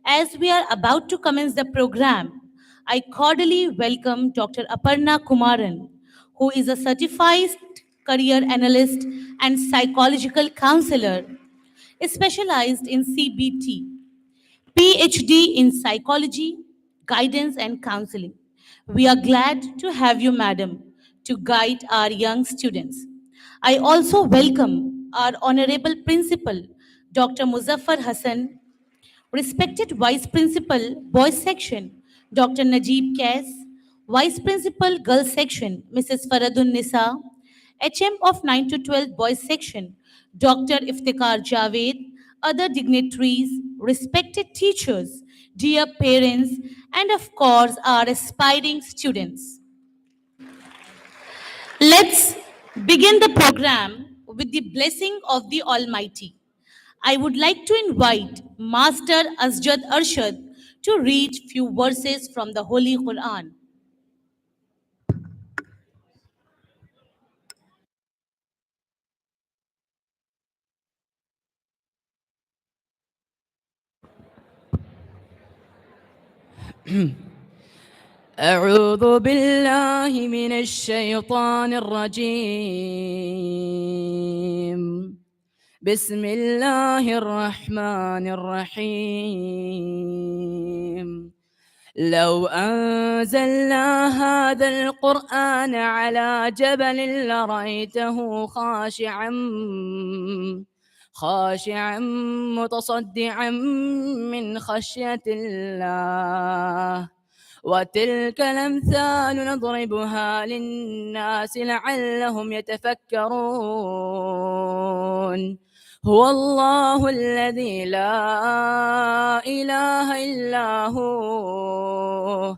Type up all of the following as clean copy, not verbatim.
As we are about to commence the program, I cordially welcome Dr. APARNA KUMARAN, who is a certified career analyst and psychological counselor specialized in CBT, PhD in psychology, guidance, and counseling. We are glad to have you, madam, to guide our young students. I also welcome our Honorable Principal, Dr. Muzaffar Hassan, Respected Vice Principal, Boys Section, Dr. Najib Kais, Vice Principal, Girls Section, Mrs. Faradun Nisa, HM of 9 to 12 Boys Section, Dr. Iftikhar Javed, other dignitaries, respected teachers, dear parents, and of course, our aspiring students. Let's begin the program with the blessing of the Almighty. I would like to invite Master Asjad Arshad to read few verses from the Holy Quran. أعوذ بالله من الشيطان الرجيم بسم الله الرحمن الرحيم لو أنزلنا هذا القرآن على جبل لرأيته خاشعا متصدعا من خشية الله وتلك الأمثال نضربها للناس لعلهم يتفكرون هو الله الذي لا إله إلا هو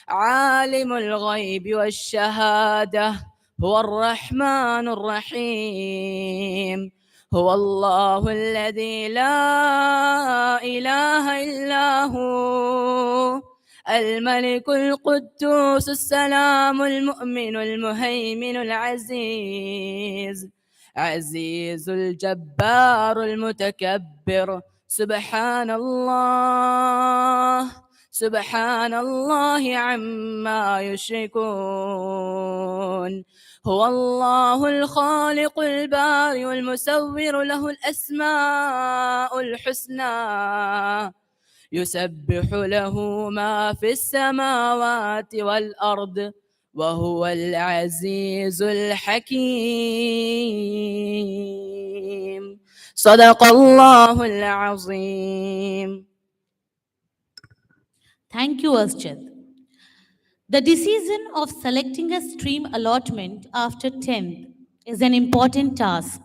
عالم الغيب والشهادة هو الرحمن الرحيم هو الله الذي لا إله إلا هو الملك القدوس السلام المؤمن المهيمن العزيز الجبار المتكبر سبحان الله عما يشركون هو الله الخالق البارئ المصور له الأسماء الحسنى يسبح له ما في السماوات والأرض وهو العزيز الحكيم صدق الله العظيم. Thank you, Asjad. The decision of selecting a stream allotment after 10th is an important task.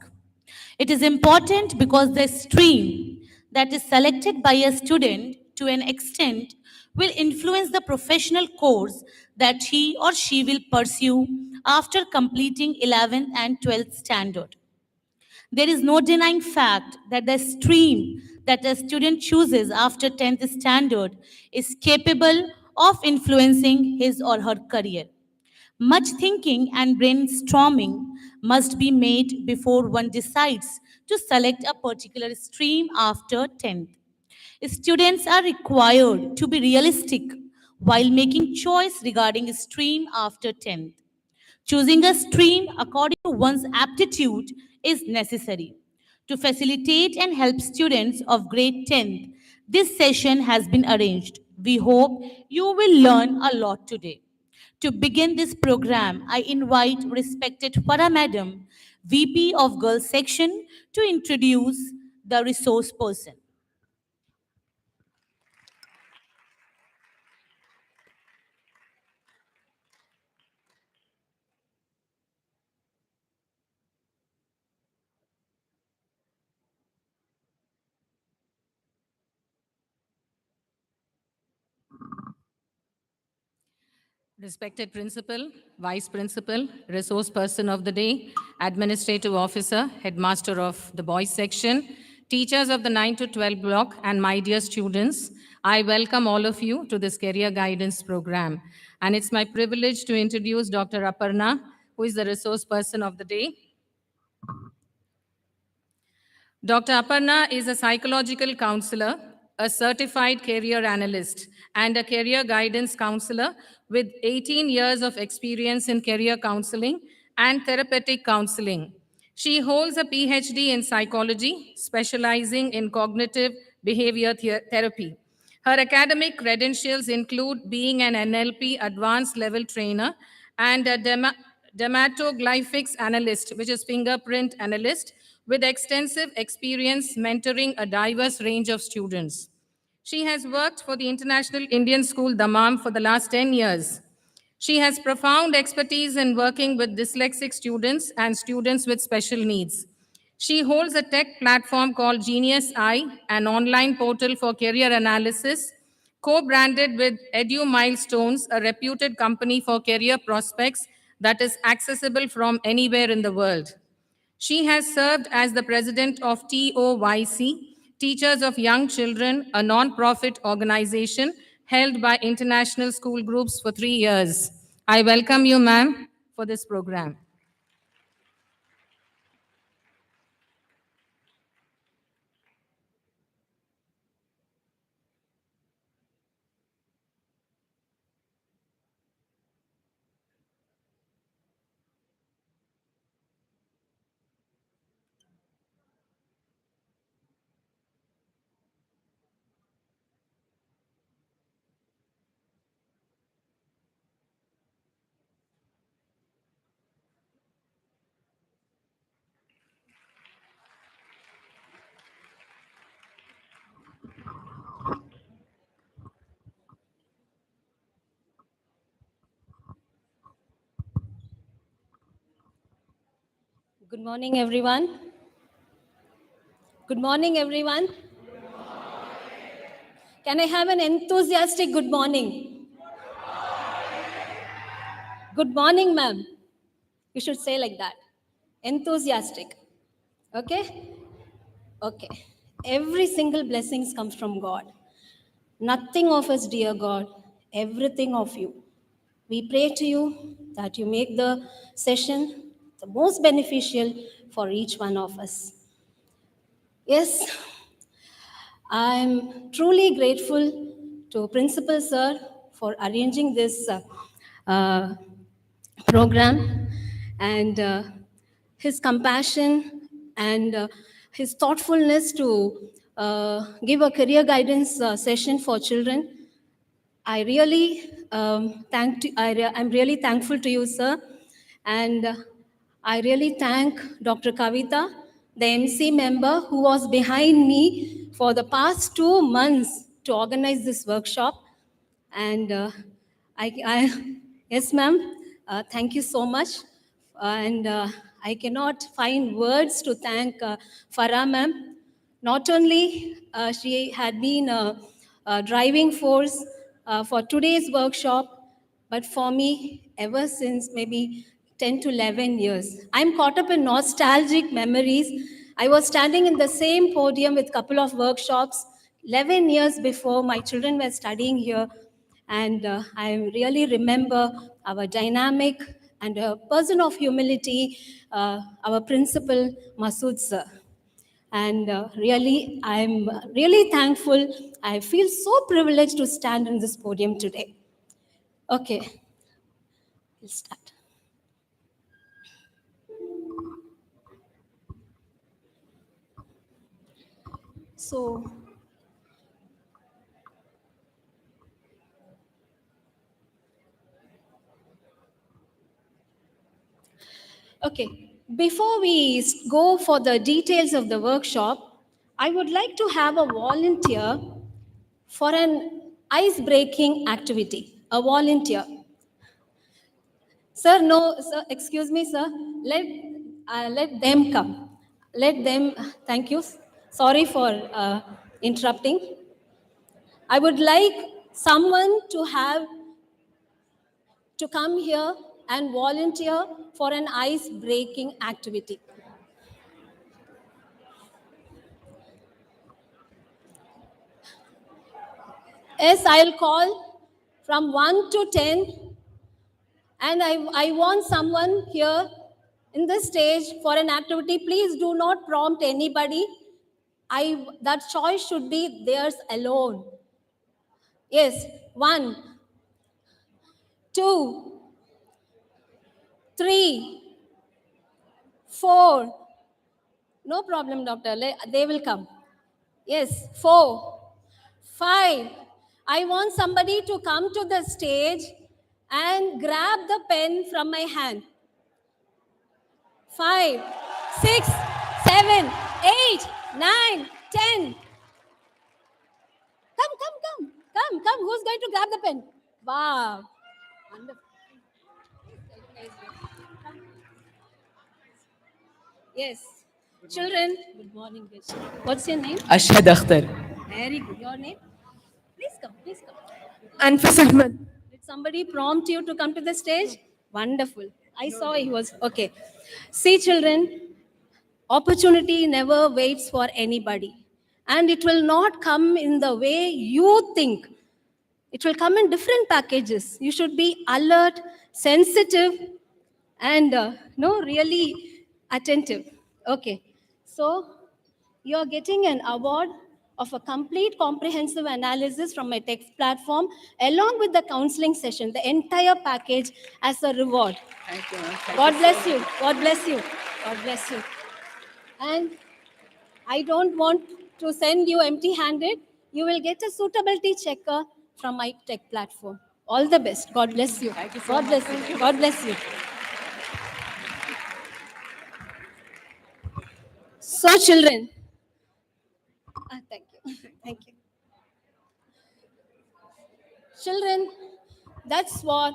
It is important because the stream that is selected by a student to an extent will influence the professional course that he or she will pursue after completing 11th and 12th standard. There is no denying fact that the stream that a student chooses after 10th standard is capable of influencing his or her career. Much thinking and brainstorming must be made before one decides to select a particular stream after 10th. Students are required to be realistic while making choice regarding stream after 10th. Choosing a stream according to one's aptitude is necessary. To facilitate and help students of grade 10th, this session has been arranged. We hope you will learn a lot today. To begin this program, I invite respected Farah Madam, VP of Girls Section, to introduce the resource person. Respected Principal, Vice Principal, Resource Person of the Day, Administrative Officer, Headmaster of the Boys Section, teachers of the 9 to 12 block, and my dear students, I welcome all of you to this career guidance program. And it's my privilege to introduce Dr. Aparna, who is the Resource Person of the Day. Dr. Aparna is a psychological counselor, a certified career analyst, and a career guidance counselor with 18 years of experience in career counseling and therapeutic counseling. She holds a PhD in psychology, specializing in cognitive behavior therapy. Her academic credentials include being an NLP advanced level trainer and a dermatoglyphics analyst, which is fingerprint analyst, with extensive experience mentoring a diverse range of students. She has worked for the International Indian School, Dammam, for the last 10 years. She has profound expertise in working with dyslexic students and students with special needs. She holds a tech platform called Genius Eye, an online portal for career analysis, co-branded with Edu Milestones, a reputed company for career prospects that is accessible from anywhere in the world. She has served as the president of TOYC, Teachers of Young Children, a non-profit organization held by international school groups for 3 years. I welcome you, ma'am, for this program. Good morning, everyone. Good morning, everyone. Can I have an enthusiastic good morning? Good morning, ma'am. You should say like that. Enthusiastic. Okay? Okay. Every single blessings comes from God. Nothing of us, dear God. Everything of you. We pray to you that you make the session the most beneficial for each one of us. Yes, I'm truly grateful to Principal Sir for arranging this uh, program and his compassion and his thoughtfulness to give a career guidance session for children. I really I'm really thankful to you, sir, and I really thank Dr. Kavita, the MC member who was behind me for the past 2 months to organize this workshop. And yes, ma'am, thank you so much. And I cannot find words to thank Farah, ma'am. Not only she had been a driving force for today's workshop, but for me, ever since maybe 10 to 11 years. I'm caught up in nostalgic memories. I was standing in the same podium with a couple of workshops 11 years before my children were studying here. And I really remember our dynamic and a person of humility, our principal, Masood sir. And really, I'm really thankful. I feel so privileged to stand on this podium today. Okay, we'll start. So, okay, before we go for the details of the workshop, I would like to have a volunteer for an ice-breaking activity. A volunteer. Sir, no, sir, excuse me, sir. Let them come. Let them, thank you. Sorry for interrupting. I would like someone to come here and volunteer for an ice-breaking activity. Yes, I'll call from 1 to 10, and I want someone here in the stage for an activity. Please do not prompt anybody. that choice should be theirs alone. Yes, 1, 2, 3, 4. No problem, doctor. They will come. Yes, 4, 5. I want somebody to come to the stage and grab the pen from my hand. 5, 6, 7, 8, 9, 10. Come. Who's going to grab the pen? Wow. Wonderful. Yes. Children, good morning. What's your name? أشهد أختر. Very good. Your name? Please come. أنفس أحمد. Did somebody prompt you to come to the stage? Wonderful. I saw he was. Okay. See, children, opportunity never waits for anybody. And it will not come in the way you think. It will come in different packages. You should be alert, sensitive, and really attentive. Okay. So you're getting an award of a complete comprehensive analysis from my text platform along with the counseling session, the entire package as a reward. Thank you. God bless you. God bless you. God bless you. And I don't want to send you empty-handed. You will get a suitability checker from my tech platform. All the best. God bless you. Thank you so God much. bless you. God bless you. So, children. Thank you. Thank you. Children, that's what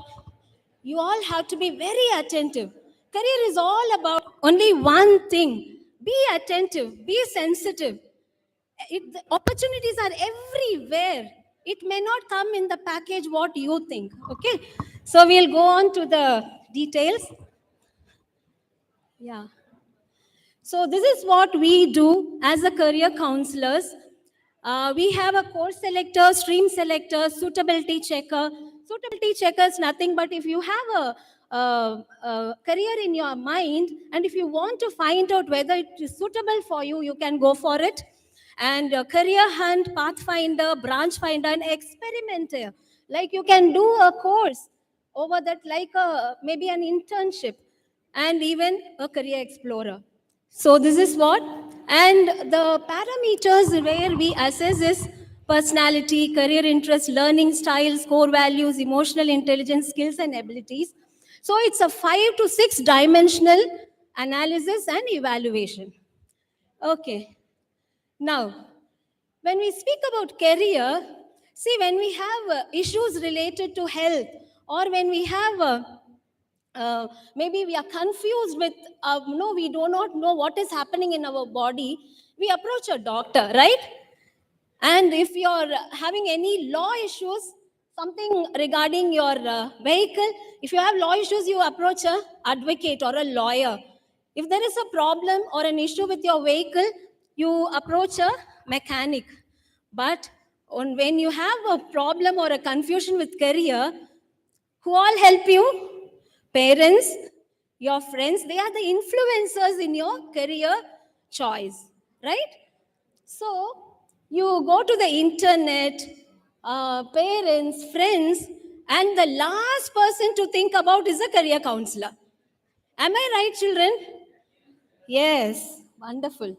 you all have to be very attentive. Career is all about only one thing. Be attentive, be sensitive. The opportunities are everywhere. It may not come in the package what you think. Okay, so we'll go on to the details. Yeah. So this is what we do as a career counselors. We have a course selector, stream selector, suitability checker. Suitability checker is nothing but if you have a career in your mind and if you want to find out whether it is suitable for you, you can go for it. And career hunt, pathfinder, branch finder, and experimenter. Like you can do a course over that, like maybe an internship and even a career explorer. So this is what, and the parameters where we assess is personality, career interest, learning styles, core values, emotional intelligence, skills and abilities. So it's a 5 to 6 dimensional analysis and evaluation. Okay. Now, when we speak about career, see when we have issues related to health or when we have maybe we are confused with, no, we do not know what is happening in our body, we approach a doctor, right? And if you're having any law issues, something regarding your vehicle, if you have law issues, you approach an advocate or a lawyer. If there is a problem or an issue with your vehicle, you approach a mechanic. But when you have a problem or a confusion with career, who all help you? Parents, your friends, they are the influencers in your career choice, right? So you go to the internet, parents, friends, and the last person to think about is a career counselor. Am I right, children? Yes, wonderful.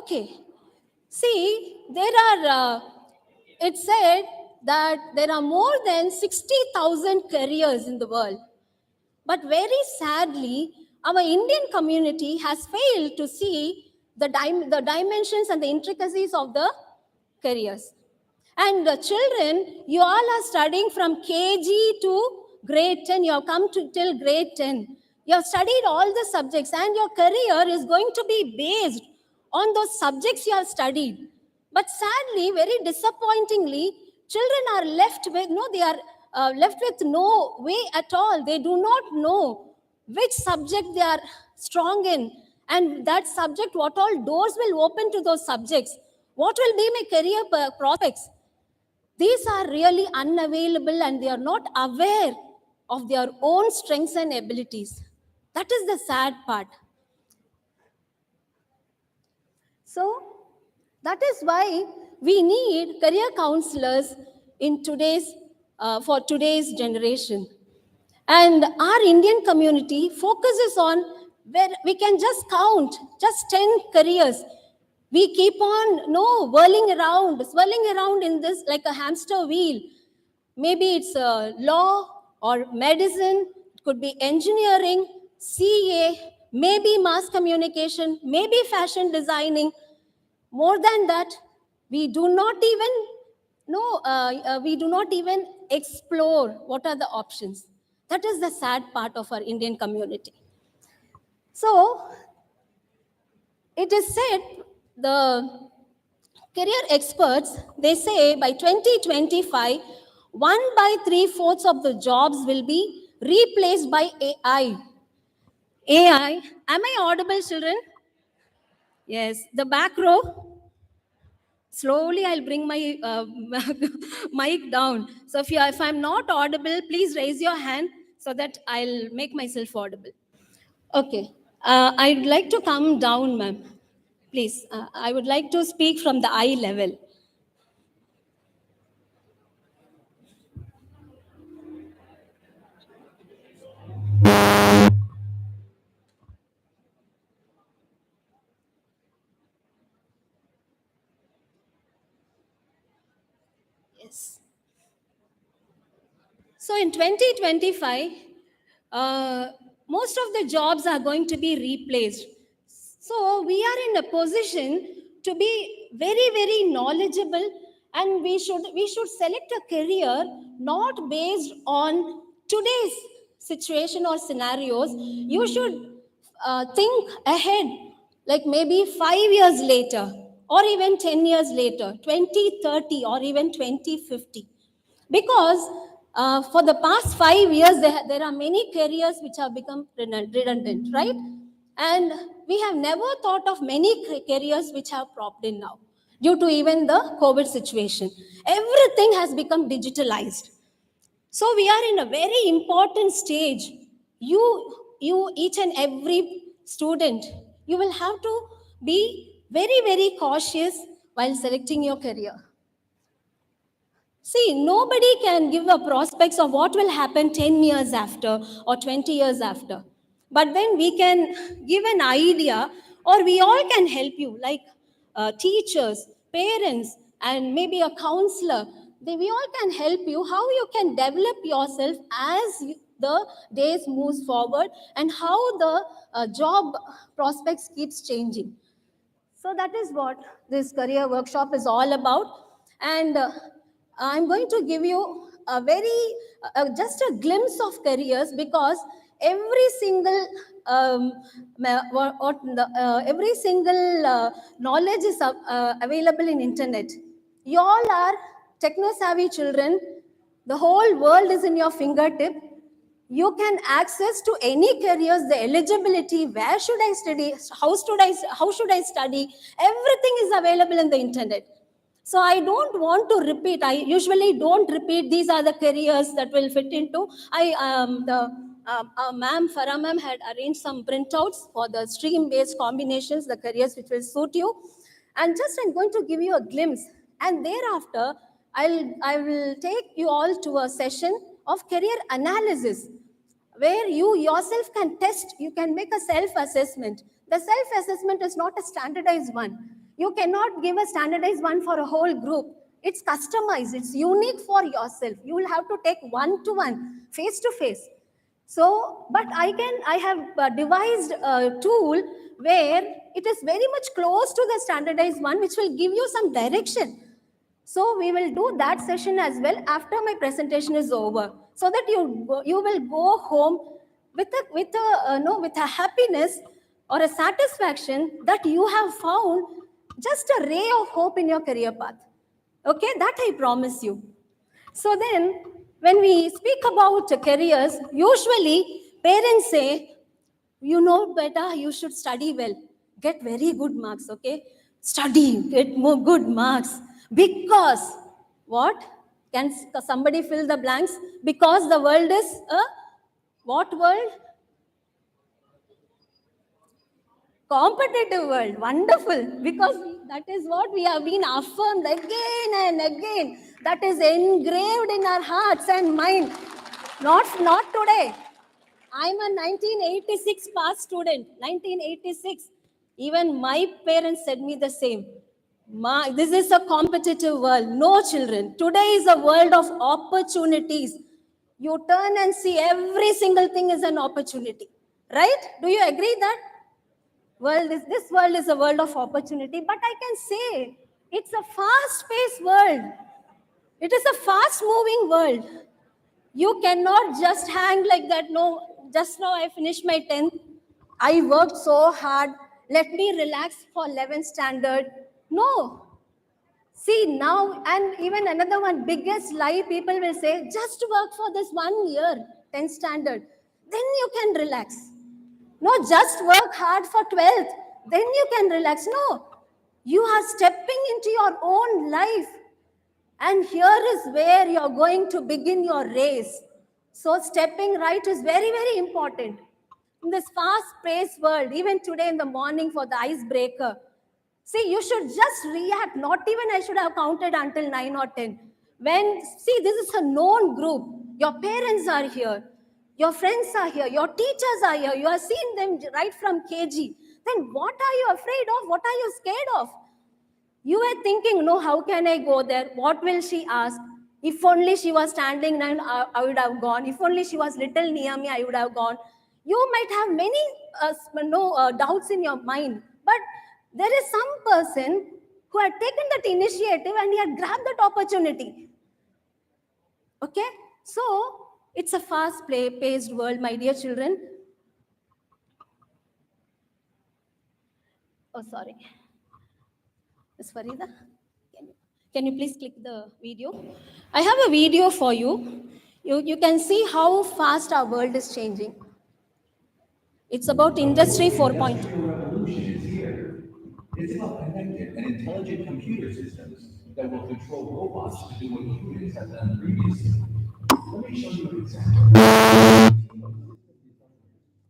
Okay, see, it's said that there are more than 60,000 careers in the world. But very sadly, our Indian community has failed to see the dimensions and the intricacies of the careers. And children, you all are studying from KG to grade 10. You have come to till grade 10. You have studied all the subjects and your career is going to be based on those subjects you have studied. But sadly, very disappointingly, children are left with, left with no way at all. They do not know which subject they are strong in. And that subject, what all doors will open to those subjects. What will be my career prospects? These are really unavailable and they are not aware of their own strengths and abilities. That is the sad part. So that is why we need career counselors in for today's generation. And our Indian community focuses on where we can just count just 10 careers. We keep on swirling around in this like a hamster wheel. Maybe it's law or medicine, it could be engineering, CA, maybe mass communication, maybe fashion designing. More than that, we do not even know, we do not even explore what are the options. That is the sad part of our Indian community. So it is said, the career experts, they say by 2025, 1 by 3/4 of the jobs will be replaced by AI. AI, am I audible, children? Yes, the back row. Slowly, I'll bring my mic down. So if I'm not audible, please raise your hand so that I'll make myself audible. Okay. I'd like to come down, ma'am. Please. I would like to speak from the eye level. Yes. So in 2025, most of the jobs are going to be replaced. So we are in a position to be very, very knowledgeable, and we should select a career not based on today's situation or scenarios. You should think ahead, like maybe 5 years later, or even 10 years later, 2030, or even 2050. Because for the past 5 years, there are many careers which have become redundant, right? And we have never thought of many careers which have propped in now due to even the COVID situation. Everything has become digitalized. So we are in a very important stage. Each and every student, you will have to be very, very cautious while selecting your career. See, nobody can give a prospects of what will happen 10 years after or 20 years after. But then we can give an idea, or we all can help you, like teachers, parents, and maybe a counselor. We all can help you how you can develop yourself as the days moves forward, and how the job prospects keeps changing. So that is what this career workshop is all about. And I'm going to give you a just a glimpse of careers, because every single every single knowledge is available in internet. You all are techno savvy children. The whole world is in your fingertip. You can access to any careers, the eligibility, where should I study, how should I study, everything is available in the internet. So I don't want to repeat. I usually don't repeat. These are the careers that will fit into. Ma'am, Farah ma'am had arranged some printouts for the stream-based combinations, the careers which will suit you. And just I'm going to give you a glimpse. And thereafter, I will take you all to a session of career analysis, where you yourself can test, you can make a self-assessment. The self-assessment is not a standardized one. You cannot give a standardized one for a whole group. It's customized, it's unique for yourself. You will have to take one-to-one, face-to-face. So, but I have devised a tool where it is very much close to the standardized one, which will give you some direction. So we will do that session as well after my presentation is over, so that you will go home with a happiness or a satisfaction that you have found just a ray of hope in your career path. Okay, that I promise you. So then, when we speak about careers, usually parents say, you know better, you should study well, get very good marks, okay? Study, get more good marks. Because what? Can somebody fill the blanks? Because the world is a what world? Competitive world, wonderful, because that is what we have been affirmed again and again. That is engraved in our hearts and mind. Not today. I'm a 1986 pass student, 1986. Even my parents said me the same. This is a competitive world. No, children. Today is a world of opportunities. You turn and see every single thing is an opportunity. Right? Do you agree that? This world is a world of opportunity, but I can say it's a fast-paced world. It is a fast-moving world. You cannot just hang like that. No, just now I finished my 10th. I worked so hard. Let me relax for 11th standard. No. See now, and even another one, biggest lie people will say, just work for this 1 year, 10th standard. Then you can relax. No, just work hard for 12th. Then you can relax. No, you are stepping into your own life. And here is where you're going to begin your race. So stepping right is very, very important. In this fast-paced world, even today in the morning for the icebreaker, see, you should just react. Not even I should have counted until 9 or 10. See, this is a known group. Your parents are here. Your friends are here. Your teachers are here. You have seen them right from KG. Then what are you afraid of? What are you scared of? You were thinking, no, how can I go there? What will she ask? If only she was standing, then I would have gone. If only she was little near me, I would have gone. You might have many doubts in your mind. But there is some person who had taken that initiative and he had grabbed that opportunity. Okay? So, it's a fast-paced world, my dear children. Oh, sorry. Ms. Farida, can you please click the video? I have a video for you. You can see how fast our world is changing. It's about Industry 4.0. Industrial revolution is here. It's about connected and intelligent computer systems that will control robots to do what humans have done previously. Let me show you an example.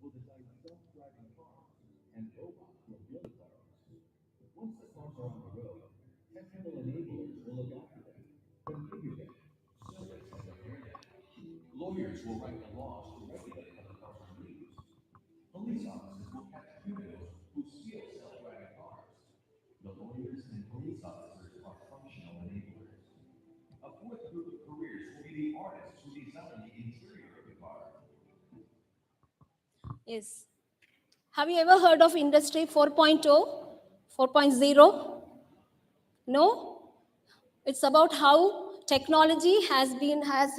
Will design self-driving cars, and robots will build cars. Once the cars are on the road, technical enablers will look after them, configure them, service and repair them. Lawyers will write the laws to regulate how the cars are used. Police officers will catch criminals who steal self-driving cars. The lawyers and police officers are functional enablers. A fourth group of careers will be the artists who design the interior of the car. Yes. Have you ever heard of Industry 4.0? 4.0? No? It's about how technology has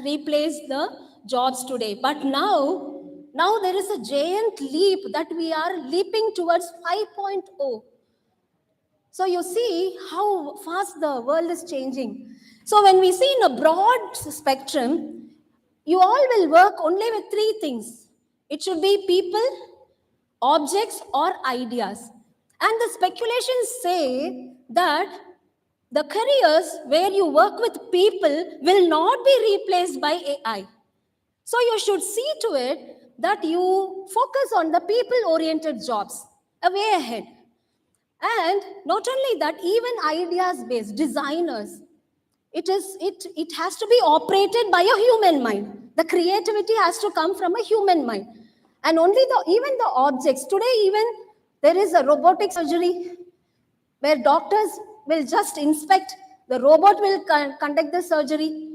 replaced the jobs today. But now there is a giant leap that we are leaping towards 5.0. So you see how fast the world is changing. So when we see in a broad spectrum, you all will work only with three things. It should be people, objects, or ideas. And the speculations say that the careers where you work with people will not be replaced by AI. So you should see to it that you focus on the people-oriented jobs, a way ahead. And not only that, even ideas-based designers, it has to be operated by a human mind. The creativity has to come from a human mind. And even the objects, today even there is a robotic surgery where doctors will just inspect, the robot will conduct the surgery,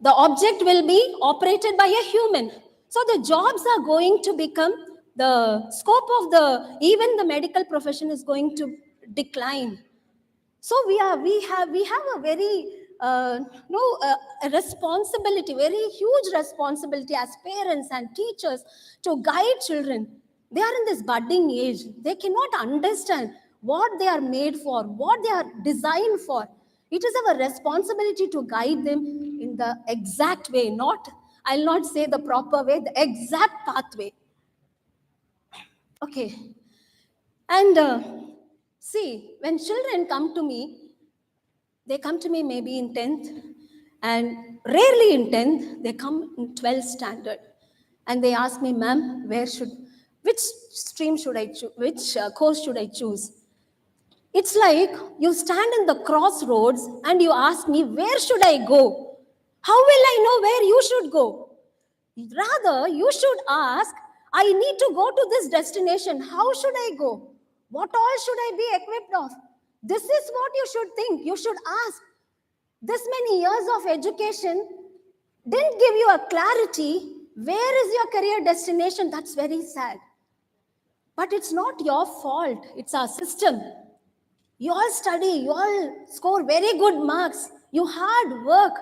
the object will be operated by a human. So the jobs are going to become, the scope of even the medical profession is going to decline. So we have a very a responsibility, very huge responsibility as parents and teachers to guide children. They are in this budding age. They cannot understand what they are made for, what they are designed for. It is our responsibility to guide them in the exact way, I'll not say the proper way, the exact pathway. Okay. And see, when children come to me, they come to me maybe in 10th, and rarely in 10th, they come in 12th standard. And they ask me, ma'am, which which stream should I choose? Which course should I choose? It's like you stand in the crossroads and you ask me, where should I go? How will I know where you should go? Rather, you should ask, I need to go to this destination. How should I go? What all should I be equipped of? This is what you should think. You should ask. This many years of education didn't give you a clarity. Where is your career destination? That's very sad. But it's not your fault. It's our system. You all study, you all score very good marks, you hard work,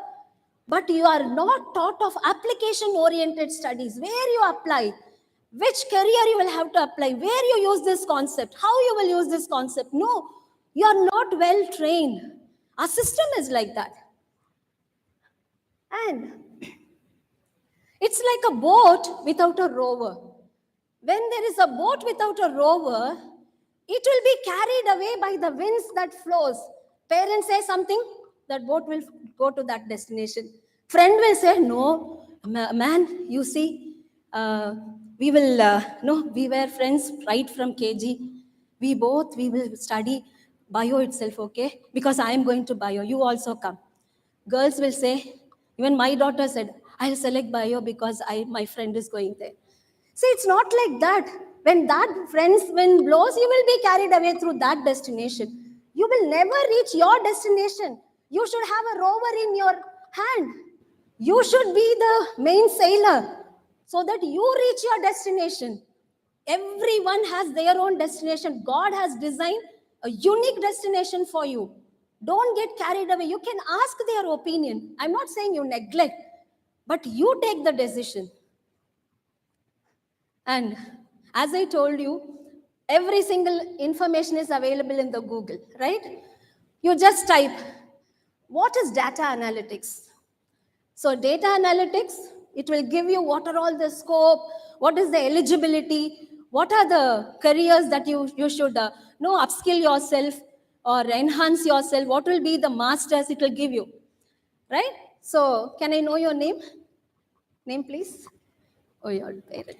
but you are not taught of application-oriented studies, where you apply, which career you will have to apply, where you use this concept, how you will use this concept. No, you are not well trained. Our system is like that. And it's like a boat without a rower. When there is a boat without a rower, it will be carried away by the winds that flows. Parents say something, that boat will go to that destination. Friend will say, no, man, you see, we were friends right from KG. We will study bio itself, okay? Because I am going to bio, you also come. Girls will say, even my daughter said, I'll select bio because my friend is going there. See, it's not like that. When that friend's wind blows, you will be carried away through that destination. You will never reach your destination. You should have a rower in your hand. You should be the main sailor so that you reach your destination. Everyone has their own destination. God has designed a unique destination for you. Don't get carried away. You can ask their opinion. I'm not saying you neglect, but you take the decision. And as I told you, every single information is available in the Google, right? You just type, what is data analytics? So data analytics, it will give you what are all the scope, what is the eligibility, what are the careers that you should upskill yourself or enhance yourself, what will be the masters it will give you, right? So can I know your name? Name, please. Oh, your parent.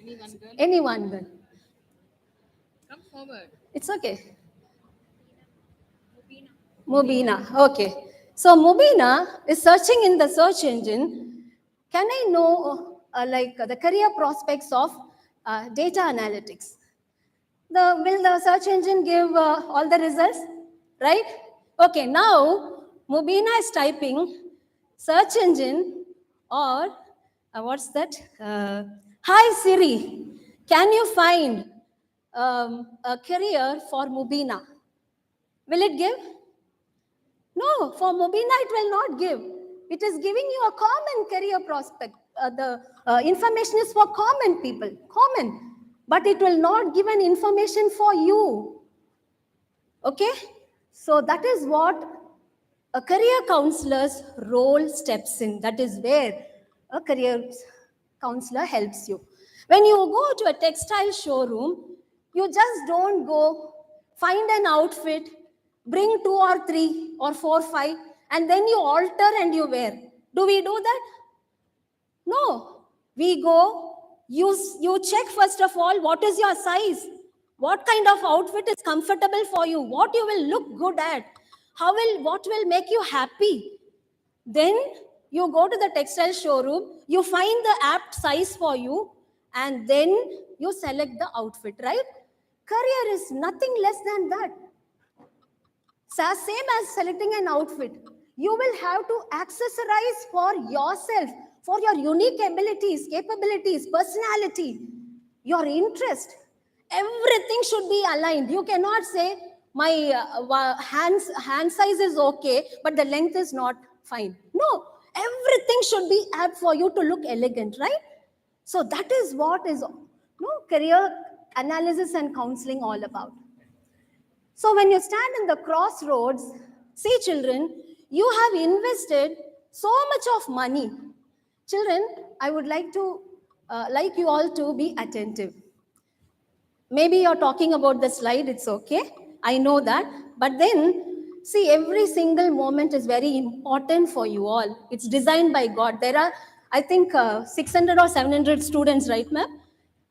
Anyone girl. Come forward. It's okay. Mubina. Okay. So Mubina is searching in the search engine. Can I know the career prospects of data analytics? Will the search engine give all the results? Right? Okay. Now Mubina is typing search engine or what's that? Hi Siri. Can you find a career for Mubina? Will it give? No, for Mubina it will not give. It is giving you a common career prospect. The information is for common people, common. But it will not give an information for you. Okay? So that is what a career counselor's role steps in. That is where a career counselor helps you. When you go to a textile showroom, you just don't go find an outfit, bring 2 or 3 or 4, 5, and then you alter and you wear. Do we do that? No. We go, you check first of all, what is your size? What kind of outfit is comfortable for you? What you will look good at? What will make you happy? Then you go to the textile showroom, you find the apt size for you, and then you select the outfit, right? Career is nothing less than that. Same as selecting an outfit. You will have to accessorize for yourself, for your unique abilities, capabilities, personality, your interest. Everything should be aligned. You cannot say, my hand size is okay, but the length is not fine. No, everything should be apt for you to look elegant, right? So that is what is career analysis and counseling all about. So when you stand in the crossroads, see children, you have invested so much of money. Children, I would like you all to be attentive. Maybe you're talking about the slide, it's okay. I know that. But then, see, every single moment is very important for you all. It's designed by God. There are, I think, 600 or 700 students, right, ma'am?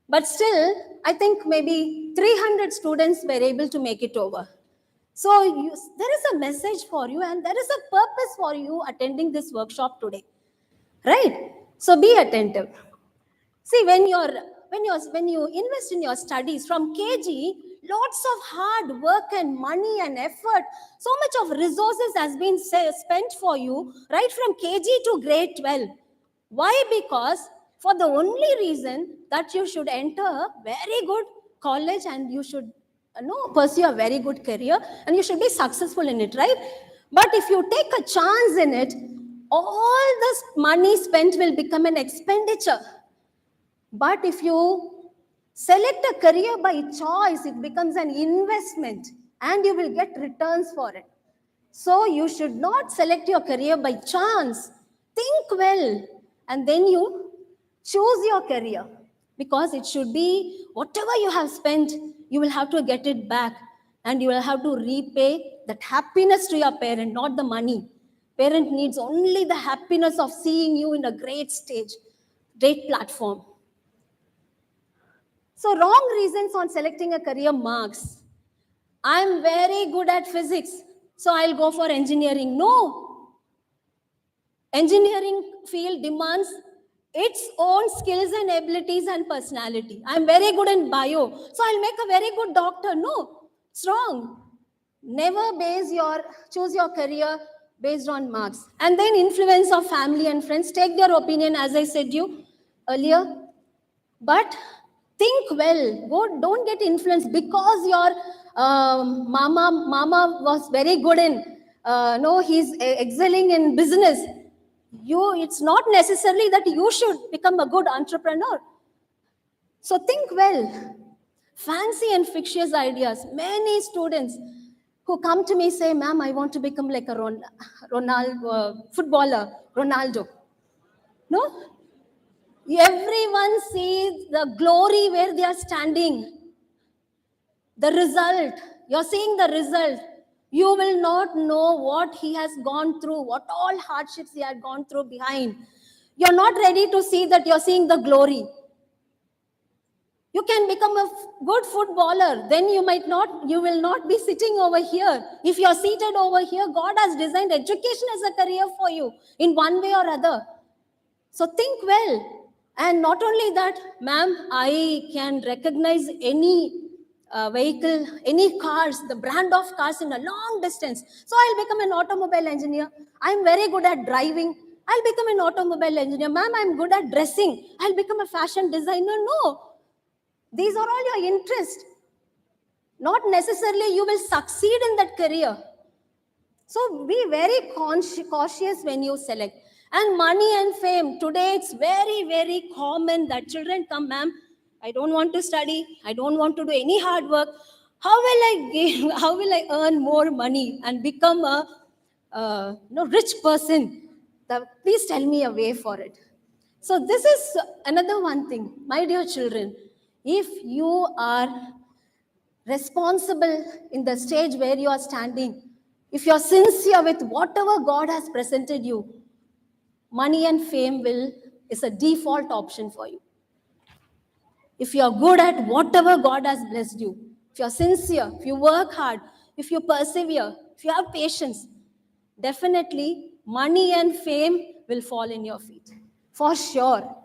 But still, I think maybe 300 students were able to make it over. So there is a message for you and there is a purpose for you attending this workshop today, right? So be attentive. See, when you invest in your studies from KG, lots of hard work and money and effort, so much of resources has been spent for you right from KG to grade 12. Why? Because for the only reason that you should enter a very good college and you should pursue a very good career and you should be successful in it, right? But if you take a chance in it, all this money spent will become an expenditure. But if you select a career by choice, it becomes an investment and you will get returns for it. So you should not select your career by chance. Think well and then you choose your career, because it should be whatever you have spent, you will have to get it back and you will have to repay that happiness to your parent, not the money. Parent needs only the happiness of seeing you in a great stage, great platform. So wrong reasons on selecting a career: marks. I'm very good at physics, so I'll go for engineering. No. Engineering field demands its own skills and abilities and personality. I'm very good in bio, so I'll make a very good doctor. No, it's wrong. Never choose your career based on marks. And then influence of family and friends. Take their opinion, as I said you earlier. But think well. Don't get influenced because your mama was very good in, he's excelling in business. It's not necessarily that you should become a good entrepreneur. So think well. Fancy and fictitious ideas. Many students who come to me say, ma'am, I want to become like a footballer, Ronaldo. No? Everyone sees the glory where they are standing. The result, you're seeing the result. You will not know what he has gone through, what all hardships he had gone through behind. You're not ready to see that, you're seeing the glory. You can become a good footballer, then you will not be sitting over here. If you're seated over here, God has designed education as a career for you in one way or other. So think well. And not only that, ma'am, I can recognize any vehicle, any cars, the brand of cars in a long distance. So I'll become an automobile engineer. I'm very good at driving. I'll become an automobile engineer. Ma'am, I'm good at dressing. I'll become a fashion designer. No. These are all your interests. Not necessarily you will succeed in that career. So be very cautious when you select. And money and fame. Today it's very, very common that children come, ma'am, I don't want to study. I don't want to do any hard work. How will I earn more money and become a rich person? Please tell me a way for it. So this is another one thing. My dear children, if you are responsible in the stage where you are standing, if you're sincere with whatever God has presented you, money and fame is a default option for you. If you're good at whatever God has blessed you, if you're sincere, if you work hard, if you persevere, if you have patience, definitely money and fame will fall in your feet, for sure.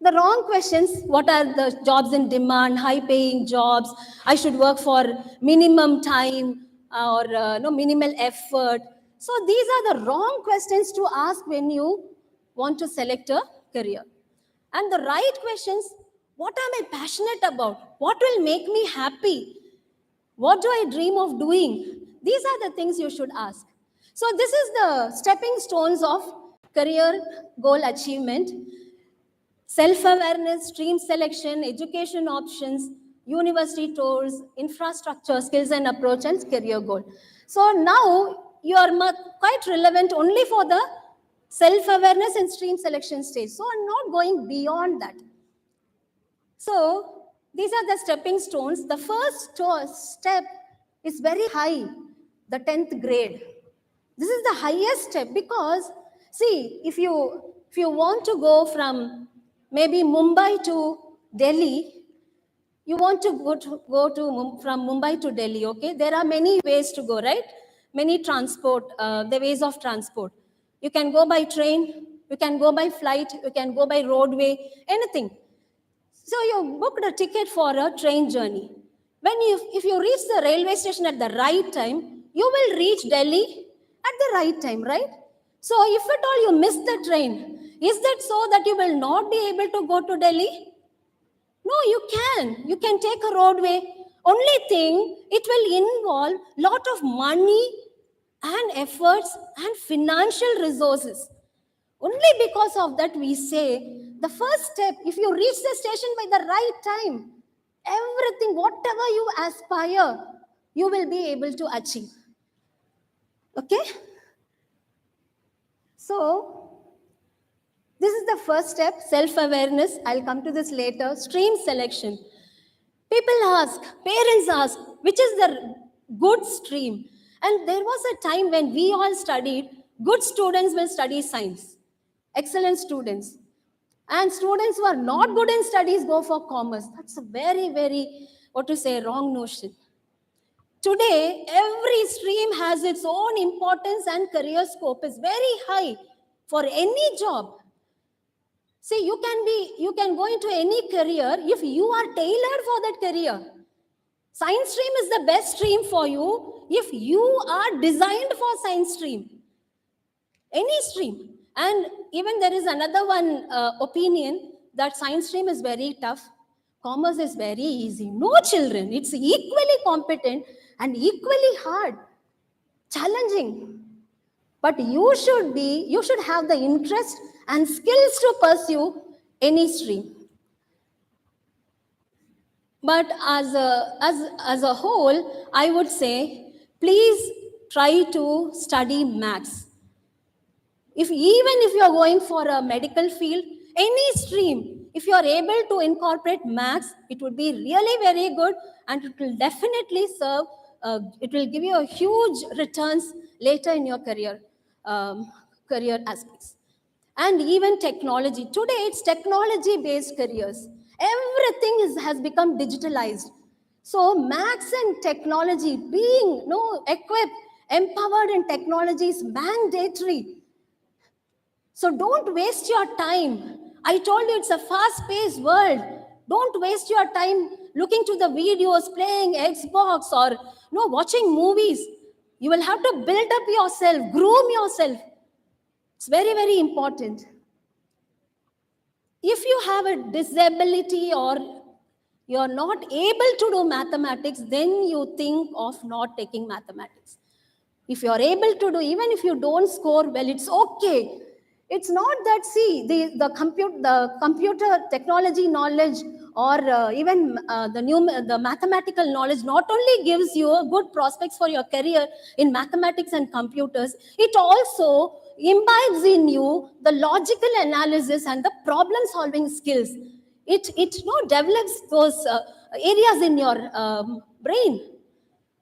The wrong questions: what are the jobs in demand, high paying jobs, I should work for minimum time or minimal effort. So these are the wrong questions to ask when you want to select a career. And the right questions: what am I passionate about? What will make me happy? What do I dream of doing? These are the things you should ask. So this is the stepping stones of career goal achievement: self-awareness, stream selection, education options, university tours, infrastructure, skills and approach, and career goal. So now you are quite relevant only for the self-awareness and stream selection stage. So I'm not going beyond that. So these are the stepping stones. The first step is very high, the 10th grade. This is the highest step because, see, if you want to go from maybe Mumbai to Delhi, You want to from Mumbai to Delhi, okay? There are many ways to go, right? Many transport, the ways of transport. You can go by train, you can go by flight, you can go by roadway, anything. So you booked a ticket for a train journey. If you reach the railway station at the right time, you will reach Delhi at the right time, right? So if at all you miss the train, is that so that you will not be able to go to Delhi? No, you can. You can take a roadway. Only thing, it will involve lot of money and efforts and financial resources. Only because of that we say the first step, if you reach the station by the right time, everything, whatever you aspire, you will be able to achieve. Okay? So, this is the first step, self-awareness. I'll come to this later. Stream selection. People ask, parents ask, which is the good stream? And there was a time when we all studied, good students will study science, excellent students. And students who are not good in studies go for commerce. That's a very, very, wrong notion. Today, every stream has its own importance and career scope is very high for any job. See, you can go into any career if you are tailored for that career. Science stream is the best stream for you if you are designed for science stream. Any stream. And even there is another one opinion that science stream is very tough. Commerce is very easy. No, children, it's equally competent and equally hard, challenging. But you should have the interest and skills to pursue any stream. But as a whole, I would say, please try to study maths. Even if you are going for a medical field, any stream, if you are able to incorporate maths, it would be really very good, and it will definitely serve. It will give you a huge returns later in your career aspects. And even technology. Today, it's technology-based careers. Everything has become digitalized. So maths and technology, being equipped, empowered in technology is mandatory. So don't waste your time. I told you it's a fast-paced world. Don't waste your time looking to the videos, playing Xbox or watching movies. You will have to build up yourself, groom yourself. It's very, very important. If you have a disability or you're not able to do mathematics, then you think of not taking mathematics. If you're able to do, even if you don't score well, it's okay. It's not that, see, the computer technology knowledge or even the mathematical knowledge not only gives you a good prospects for your career in mathematics and computers, it also imbibes in you the logical analysis and the problem solving skills. It develops those areas in your brain.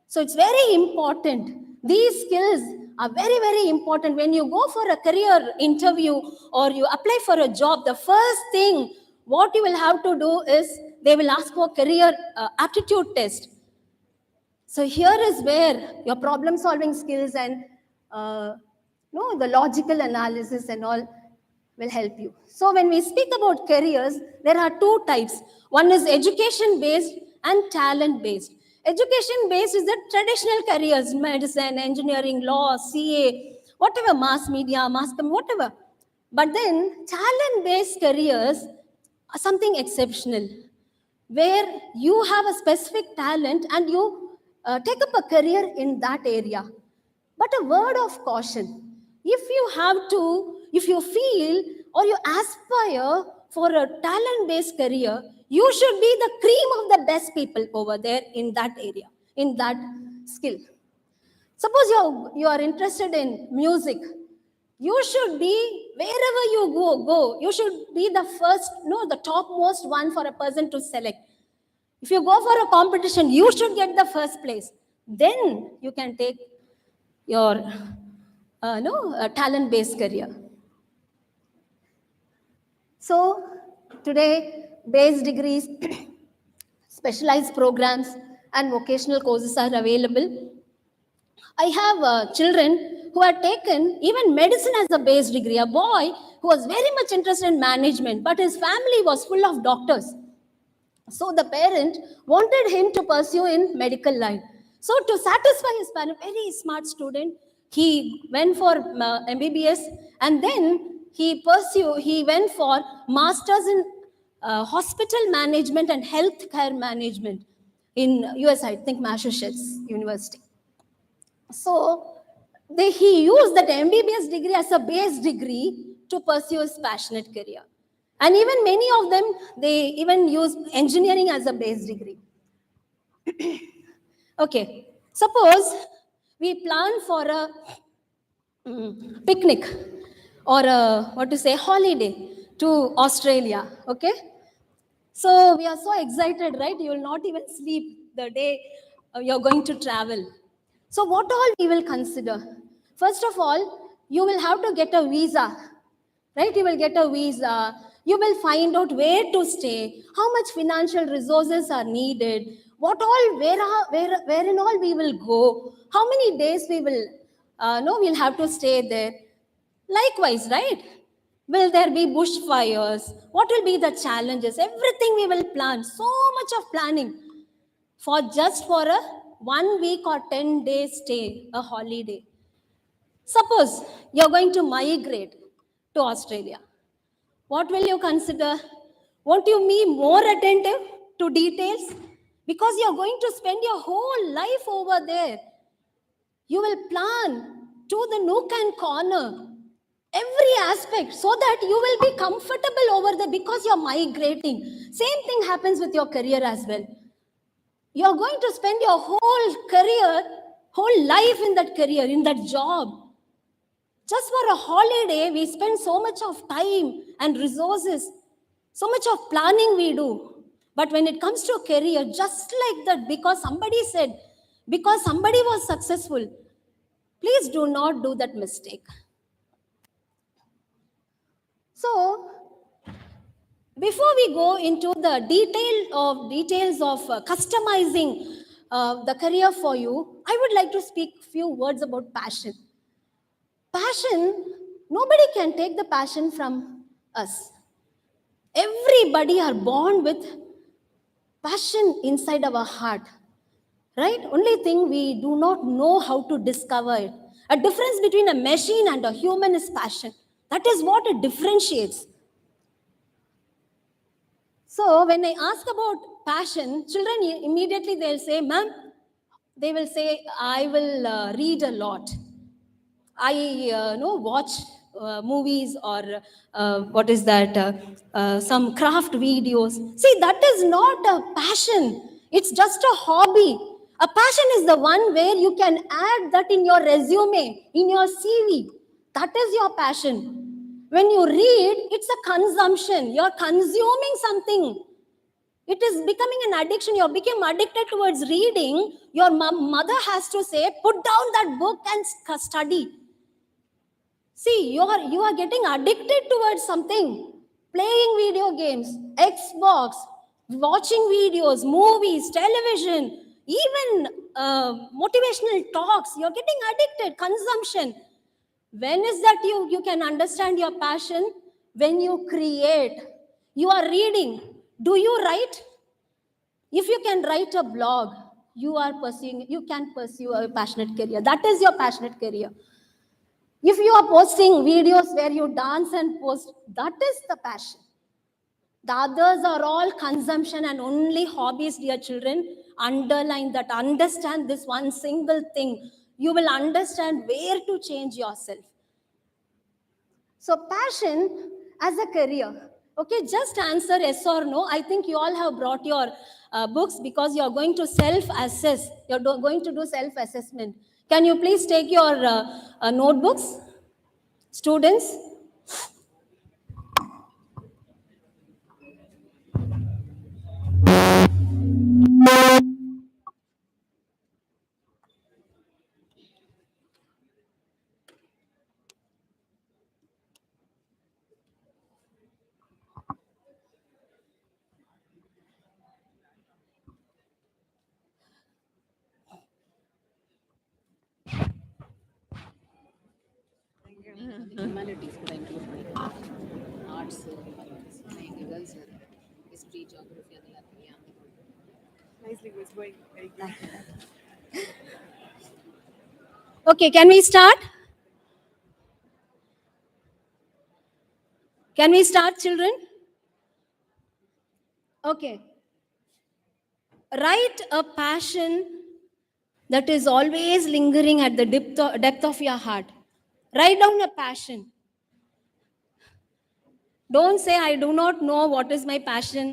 So it's very important. These skills are very, very important. When you go for a career interview or you apply for a job, the first thing what you will have to do is they will ask for career aptitude test. So here is where your problem solving skills and the logical analysis and all will help you. So when we speak about careers, there are two types. One is education based and talent based. Education based is the traditional careers, medicine, engineering, law, CA, whatever, mass media, whatever. But then talent based careers are something exceptional, where you have a specific talent and you take up a career in that area. But a word of caution, if you feel or you aspire for a talent-based career, you should be the cream of the best people over there in that area, in that skill. Suppose you are interested in music. You should be, wherever you go, you should be the first, the topmost one for a person to select. If you go for a competition, you should get the first place. Then you can take your talent-based career. So today, base degrees, Specialized programs and vocational courses are available. I have children who had taken even medicine as a base degree. A boy who was very much interested in management, but his family was full of doctors. So the parent wanted him to pursue in medical line. So to satisfy his parent, very smart student, he went for MBBS, and then he went for masters in hospital management and healthcare management in US, I think Massachusetts University. So he used that MBBS degree as a base degree to pursue his passionate career. And even many of them, they even use engineering as a base degree. Okay, suppose we plan for a picnic or a, what to say, holiday to Australia, okay? So we are so excited, right? You will not even sleep the day you're going to travel. So what all we will consider? First of all, you will have to get a visa, right? You will get a visa. You will find out where to stay, how much financial resources are needed, what all, where in all we will go, how many days we will, we'll have to stay there. Likewise, right? Will there be bushfires? What will be the challenges? Everything we will plan. So much of planning for a 1 week or 10 days stay, a holiday. Suppose you're going to migrate to Australia. What will you consider? Won't you be more attentive to details? Because you're going to spend your whole life over there. You will plan to the nook and corner, every aspect, so that you will be comfortable over there because you're migrating. Same thing happens with your career as well. You're going to spend your whole life in that career, in that job. Just for a holiday, we spend so much of time and resources, so much of planning we do. But when it comes to a career, just like that, because somebody said, because somebody was successful, please do not do that mistake. So, before we go into the details of customizing the career for you, I would like to speak a few words about passion. Passion, nobody can take the passion from us. Everybody are born with passion inside our heart, right? Only thing we do not know how to discover it. A difference between a machine and a human is passion. That is what it differentiates. So when I ask about passion, children immediately they'll say, ma'am, they will say, I will read a lot. I watch movies or what is that, some craft videos. See, that is not a passion. It's just a hobby. A passion is the one where you can add that in your resume, in your CV. That is your passion. When you read, it's a consumption. You're consuming something. It is becoming an addiction. You become addicted towards reading. Your mother has to say, put down that book and study. See, you are getting addicted towards something. Playing video games, Xbox, watching videos, movies, television, even motivational talks. You're getting addicted. Consumption. When is that you can understand your passion? When you create. You are reading. Do you write? If you can write a blog, you can pursue a passionate career. That is your passionate career. If you are posting videos where you dance and post, that is the passion. The others are all consumption and only hobbies, dear children. Underline that. Understand this one single thing. You will understand where to change yourself. So passion as a career. Okay, just answer yes or no. I think you all have brought your books because you're going to self-assess. You're going to do self-assessment. Can you please take your notebooks? Students? Humanities கூட include பண்ணிக்கலாம். Arts, humanities, எங்க girls history, geography அதெல்லாம் இருக்கு இல்லையா? Nicely, it's going very good. Okay, can we start? Can we start, children? Okay. Write a passion that is always lingering at the depth of your heart. Write down a passion. Don't say, I do not know what is my passion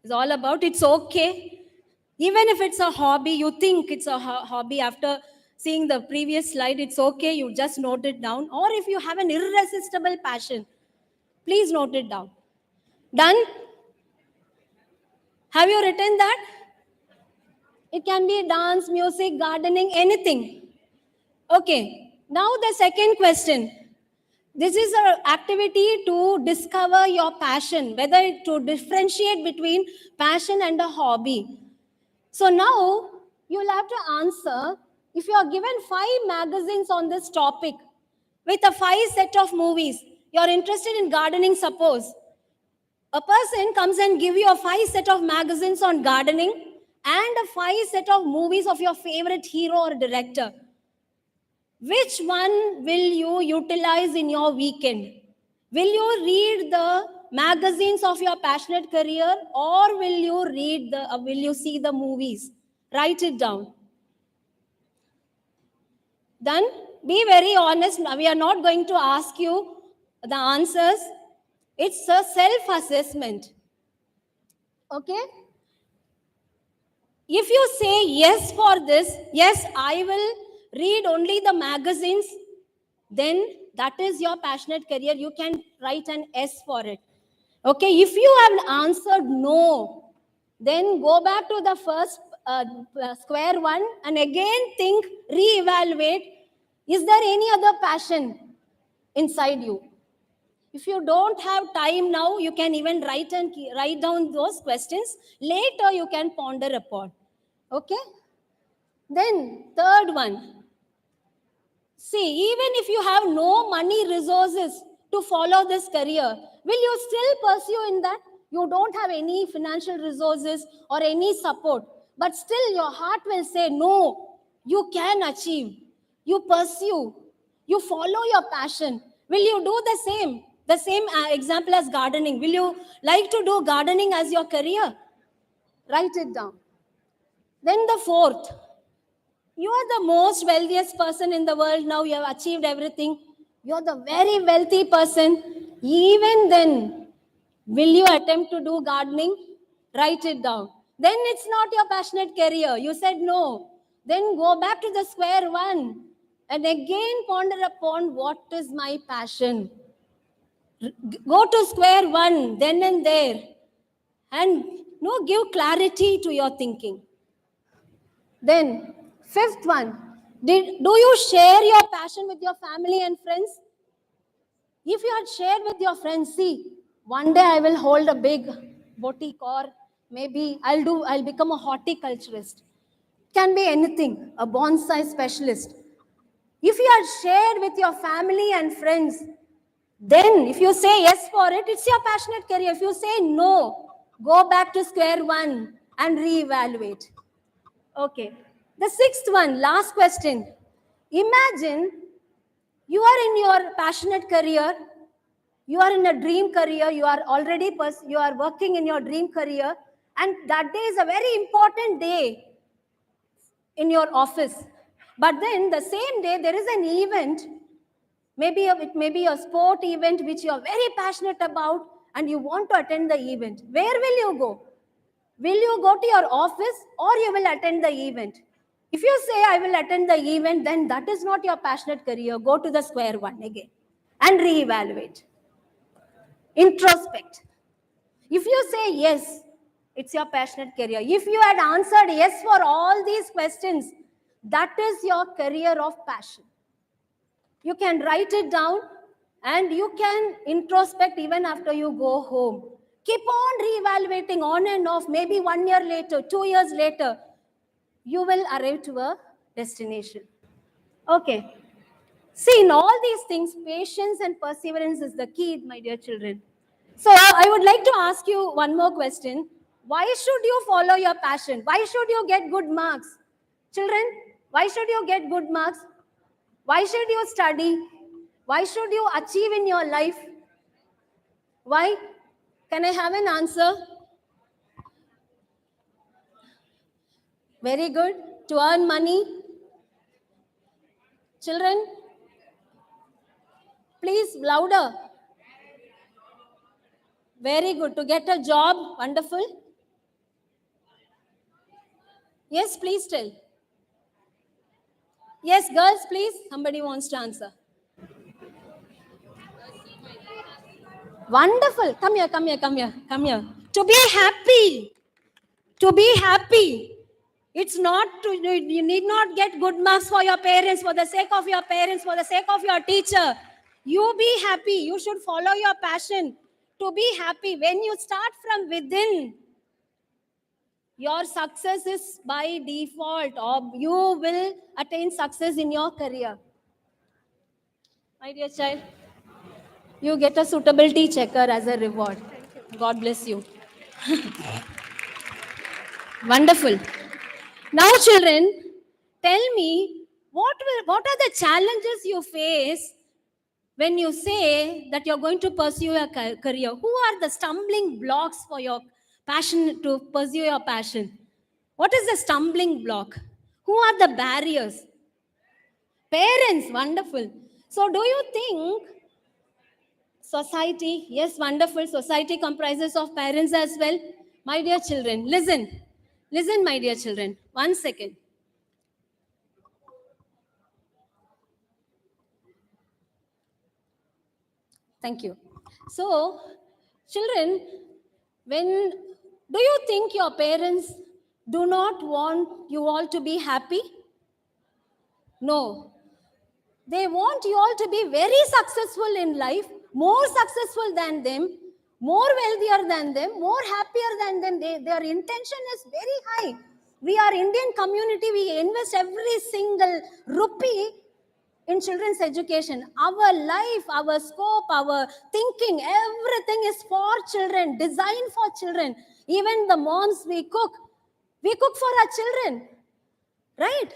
is all about. It's okay. Even if it's a hobby, you think it's a hobby after seeing the previous slide, it's okay. You just note it down. Or if you have an irresistible passion, please note it down. Done? Have you written that? It can be dance, music, gardening, anything. Okay. Now the second question. This is an activity to discover your passion, whether to differentiate between passion and a hobby. So now you'll have to answer, if you are given 5 magazines on this topic with a 5 set of movies, you're interested in gardening, suppose. A person comes and give you a 5 set of magazines on gardening and a 5 set of movies of your favorite hero or director. Which one will you utilize in your weekend? Will you read the magazines of your passionate career, or will you see the movies? Write it down. Then be very honest. We are not going to ask you the answers. It's a self-assessment. Okay? If you say yes for this, yes, I will read only the magazines, then that is your passionate career. You can write an S for it. Okay, if you have answered no, then go back to the first square one and again think, re-evaluate, is there any other passion inside you? If you don't have time now, you can even write down those questions. Later, you can ponder upon. Okay? Then, third one. See, even if you have no money resources to follow this career, will you still pursue in that? You don't have any financial resources or any support, but still your heart will say, no, you can achieve. You pursue. You follow your passion. Will you do the same? The same example as gardening. Will you like to do gardening as your career? Write it down. Then the fourth. You are the most wealthiest person in the world now. You have achieved everything. You're the very wealthy person. Even then, will you attempt to do gardening? Write it down. Then it's not your passionate career. You said no. Then go back to the square one and again ponder upon what is my passion. Go to square one then and there and give clarity to your thinking. Then, fifth one, do you share your passion with your family and friends? If you had shared with your friends, see, one day I will hold a big boutique, or maybe I'll become a horticulturist. It can be anything, a bonsai specialist. If you had shared with your family and friends, then if you say yes for it, it's your passionate career. If you say no, go back to square one and reevaluate. Okay. The sixth one, last question. Imagine you are in your passionate career. You are in a dream career. You are working in your dream career. And that day is a very important day in your office. But then the same day, there is an event. It may be a sport event which you are very passionate about and you want to attend the event. Where will you go? Will you go to your office or you will attend the event? If you say, I will attend the event, then that is not your passionate career. Go to the square one again and reevaluate. Introspect. If you say yes, it's your passionate career. If you had answered yes for all these questions, that is your career of passion. You can write it down and you can introspect even after you go home. Keep on reevaluating on and off. Maybe 1 year later, 2 years later, you will arrive to a destination. Okay. See, in all these things, patience and perseverance is the key, my dear children. So I would like to ask you one more question. Why should you follow your passion? Why should you get good marks? Children, why should you get good marks? Why should you study? Why should you achieve in your life? Why? Can I have an answer? Very good. To earn money. Children, please, louder. Very good. To get a job. Wonderful. Yes, please tell. Yes, girls, please. Somebody wants to answer. Wonderful. Come here, come here, come here, come here. To be happy. To be happy. It's not to, you need not get good marks for your parents, for the sake of your parents, for the sake of your teacher. You be happy. You should follow your passion. To be happy. When you start from within, your success is by default, or you will attain success in your career. My dear child, you get a suitability checker as a reward. God bless you. Wonderful. Now, children, tell me, what are the challenges you face when you say that you're going to pursue your career? Who are the stumbling blocks for your passion, to pursue your passion? What is the stumbling block? Who are the barriers? Parents, wonderful. So do you think society, yes, wonderful, society comprises of parents as well? My dear children, listen. Listen, my dear children. 1 second. Thank you. So, children, when do you think your parents do not want you all to be happy? No. They want you all to be very successful in life, more successful than them, more wealthier than them, more happier than them. Their intention is very high. We are Indian community. We invest every single rupee in children's education. Our life, our scope, our thinking, everything is for children, designed for children. Even the moms we cook for our children, right?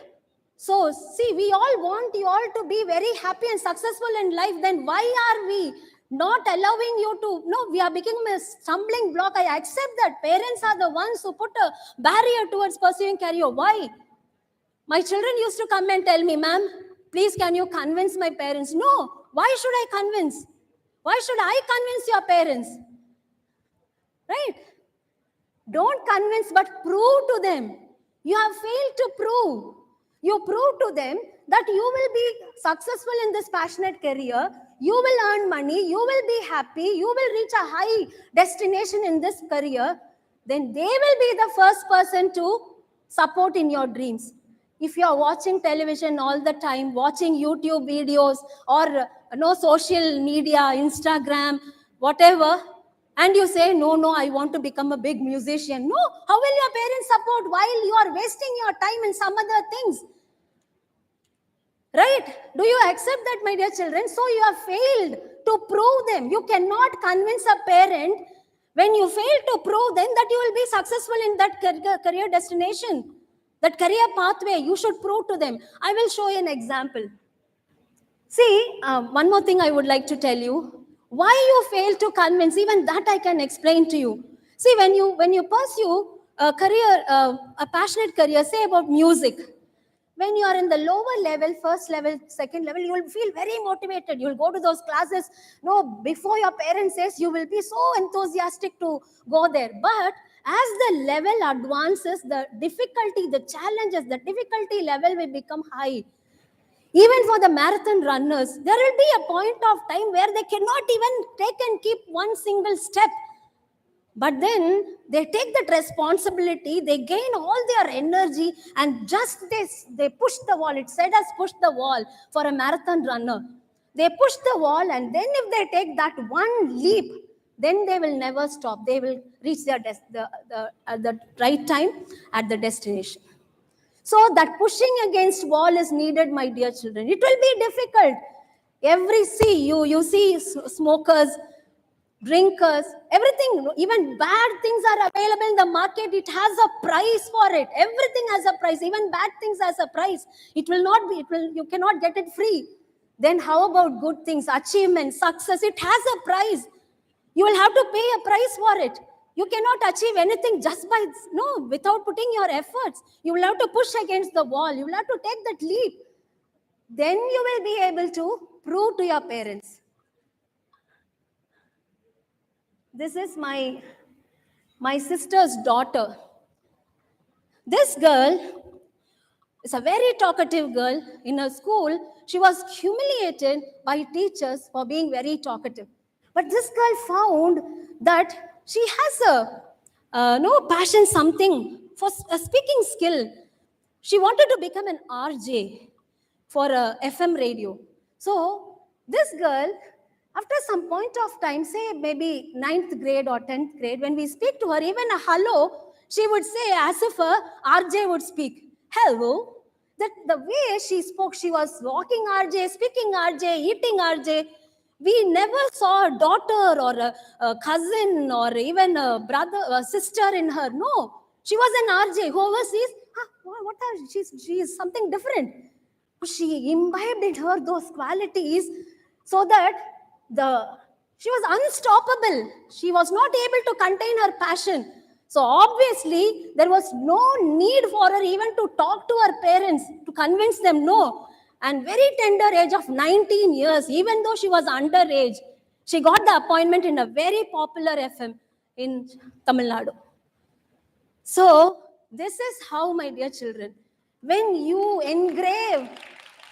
So, see, we all want you all to be very happy and successful in life. Then why are we not allowing you to? No, we are becoming a stumbling block. I accept that parents are the ones who put a barrier towards pursuing career. Why? My children used to come and tell me, ma'am, please can you convince my parents? No, why should I convince? Why should I convince your parents? Right? Don't convince, but prove to them. You have failed to prove. You prove to them that you will be successful in this passionate career. You will earn money. You will be happy. You will reach a high destination in this career. Then they will be the first person to support in your dreams. If you are watching television all the time, watching YouTube videos or social media, Instagram, whatever, and you say, no, I want to become a big musician. No, how will your parents support while you are wasting your time in some other things? Right? Do you accept that, my dear children? So you have failed to prove them. You cannot convince a parent when you fail to prove them that you will be successful in that career destination, that career pathway. You should prove to them. I will show you an example. See, one more thing I would like to tell you. Why you fail to convince, even that I can explain to you. See, when you pursue a career, a passionate career, say about music, when you are in the lower level, first level, second level, you will feel very motivated. You will go to those classes. No, before your parents says, you will be so enthusiastic to go there. But as the level advances, the difficulty, the challenges, the difficulty level will become high. Even for the marathon runners, there will be a point of time where they cannot even take and keep one single step. But then they take that responsibility, they gain all their energy, and just they push the wall. It said as push the wall for a marathon runner. They push the wall, and then if they take that one leap, then they will never stop. They will reach their at the right time at the destination. So that pushing against wall is needed, my dear children. It will be difficult. You see smokers, drinkers, everything, even bad things are available in the market. It has a price for it. Everything has a price. Even bad things has a price. You cannot get it free. Then how about good things, achievement, success? It has a price. You will have to pay a price for it. You cannot achieve anything just by, no, without putting your efforts. You will have to push against the wall. You will have to take that leap. Then you will be able to prove to your parents. This is my sister's daughter. This girl is a very talkative girl. In her school, she was humiliated by teachers for being very talkative. But this girl found that she has no passion, something for a speaking skill. She wanted to become an RJ for a FM radio. So this girl, after some point of time, say maybe 9th grade or 10th grade, when we speak to her, even a hello, she would say as if a RJ would speak. Hello. That the way she spoke, she was walking RJ, speaking RJ, eating RJ. We never saw a daughter or a cousin or even a brother, a sister in her. No, she was an RJ. Whoever sees, she is something different. She imbibed in her those qualities so that she was unstoppable. She was not able to contain her passion. So obviously, there was no need for her even to talk to her parents to convince them no. And very tender age of 19 years, even though she was underage, she got the appointment in a very popular FM in Tamil Nadu. So this is how, my dear children, when you engrave,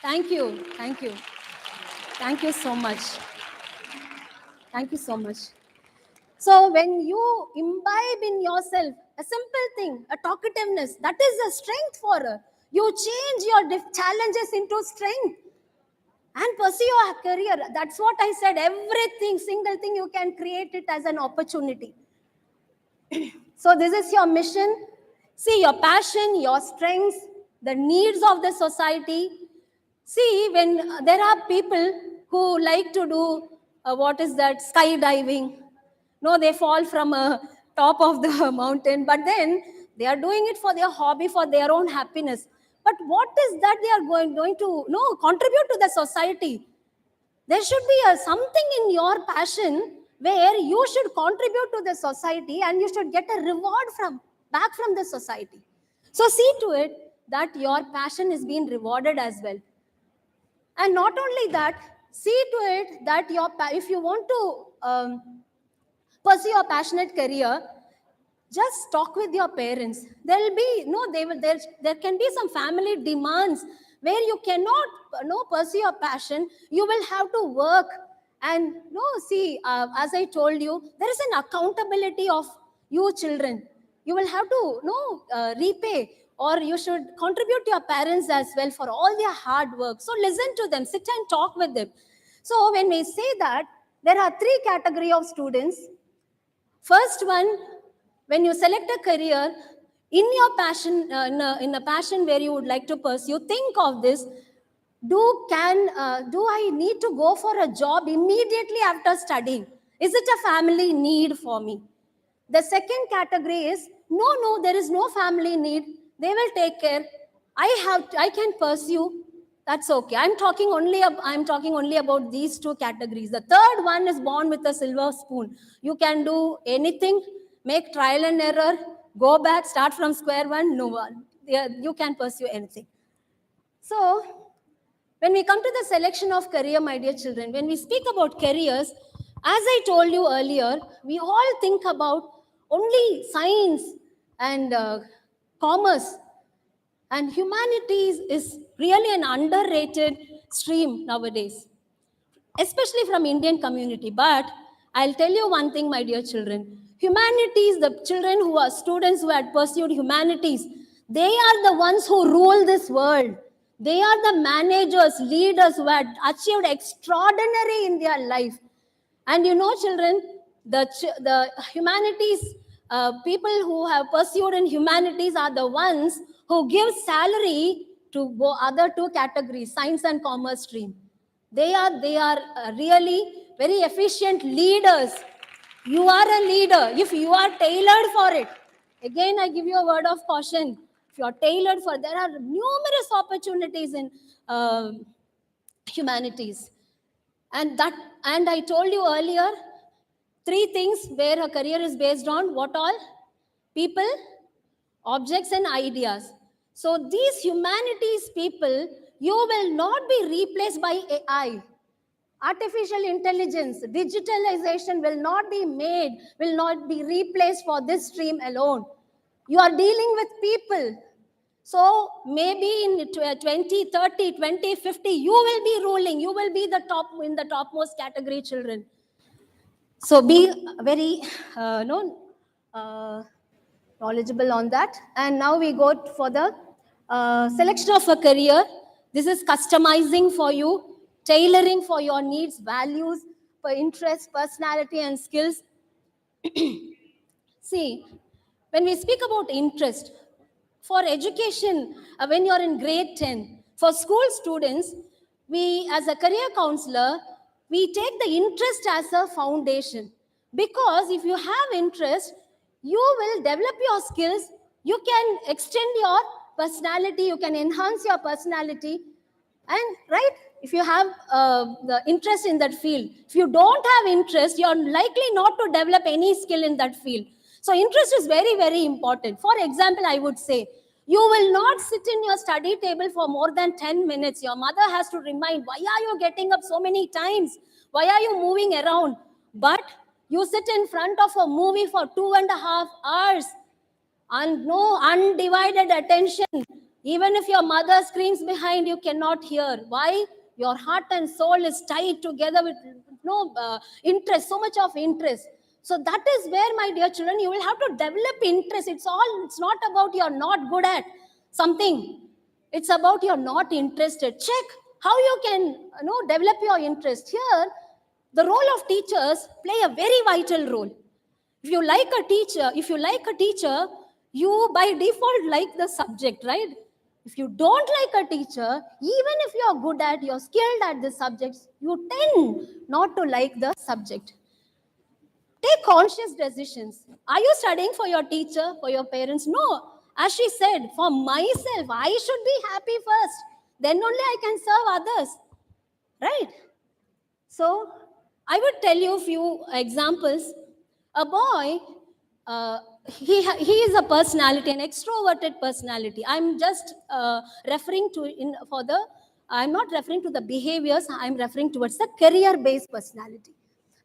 thank you so much. Thank you so much. So when you imbibe in yourself a simple thing, a talkativeness, that is a strength for her. You change your challenges into strength and pursue your career. That's what I said. Everything, single thing, you can create it as an opportunity. So this is your mission. See your passion, your strengths, the needs of the society. See, when there are people who like to do, skydiving. No, they fall from a top of the mountain, but then they are doing it for their hobby, for their own happiness. But what is that they are going to contribute to the society? There should be something in your passion where you should contribute to the society and you should get a reward back from the society. So see to it that your passion is being rewarded as well. And not only that, see to it that if you want to pursue a passionate career, just talk with your parents. There can be some family demands where you cannot pursue your passion. You will have to work. And as I told you, there is an accountability of you children. You will have to repay, or you should contribute to your parents as well for all their hard work. So listen to them, sit and talk with them. So when we say that, there are 3 categories of students. First one, when you select a career in your passion, in a passion where you would like to pursue, think of this. Do I need to go for a job immediately after studying? Is it a family need for me? The second category is, no, there is no family need. They will take care. I can pursue. That's okay. I'm talking only about these 2 categories. The third one is born with a silver spoon. You can do anything, make trial and error, go back, start from square one. No one. You can pursue anything. So when we come to the selection of career, my dear children, when we speak about careers, as I told you earlier, we all think about only science and commerce. And humanities is really an underrated stream nowadays, especially from Indian community. But I'll tell you one thing, my dear children. Humanities, the children who are students who had pursued humanities, they are the ones who rule this world. They are the managers, leaders who had achieved extraordinary in their life. And children, the humanities, people who have pursued in humanities are the ones who gives salary to other two categories, science and commerce stream. They are really very efficient leaders. You are a leader if you are tailored for it. Again, I give you a word of caution. If you are tailored for, there are numerous opportunities in humanities. And I told you earlier, 3 things where a career is based on what all? People, objects, and ideas. So these humanities people, you will not be replaced by AI. Artificial intelligence, digitalization will not be replaced for this stream alone. You are dealing with people. So maybe in 2030, 2050, you will be ruling. You will be the topmost category children. So be very knowledgeable on that. And now we go for the selection of a career. This is customizing for you, tailoring for your needs, values, for interests, personality, and skills. See, when we speak about interest, for education, when you're in grade 10, for school students, we, as a career counselor, we take the interest as a foundation. Because if you have interest, you will develop your skills, you can extend your personality, you can enhance your personality, and right, if you have the interest in that field. If you don't have interest, you're likely not to develop any skill in that field. So interest is very, very important. For example, I would say, you will not sit in your study table for more than 10 minutes. Your mother has to remind, why are you getting up so many times? Why are you moving around? But you sit in front of a movie for 2.5 hours and no undivided attention. Even if your mother screams behind, you cannot hear. Why? Your heart and soul is tied together with interest, so much of interest. So that is where, my dear children, you will have to develop interest. It's not about you're not good at something. It's about you're not interested. Check how you can develop your interest. Here, the role of teachers play a very vital role. If you like a teacher, you by default like the subject, right? If you don't like a teacher, even if you're good at, you're skilled at the subjects, you tend not to like the subject. Take conscious decisions. Are you studying for your teacher, for your parents? No. As she said, for myself, I should be happy first. Then only I can serve others. Right? So, I would tell you a few examples. A boy, he is a personality, an extroverted personality. I'm just referring to I'm not referring to the behaviors, I'm referring towards the career-based personality.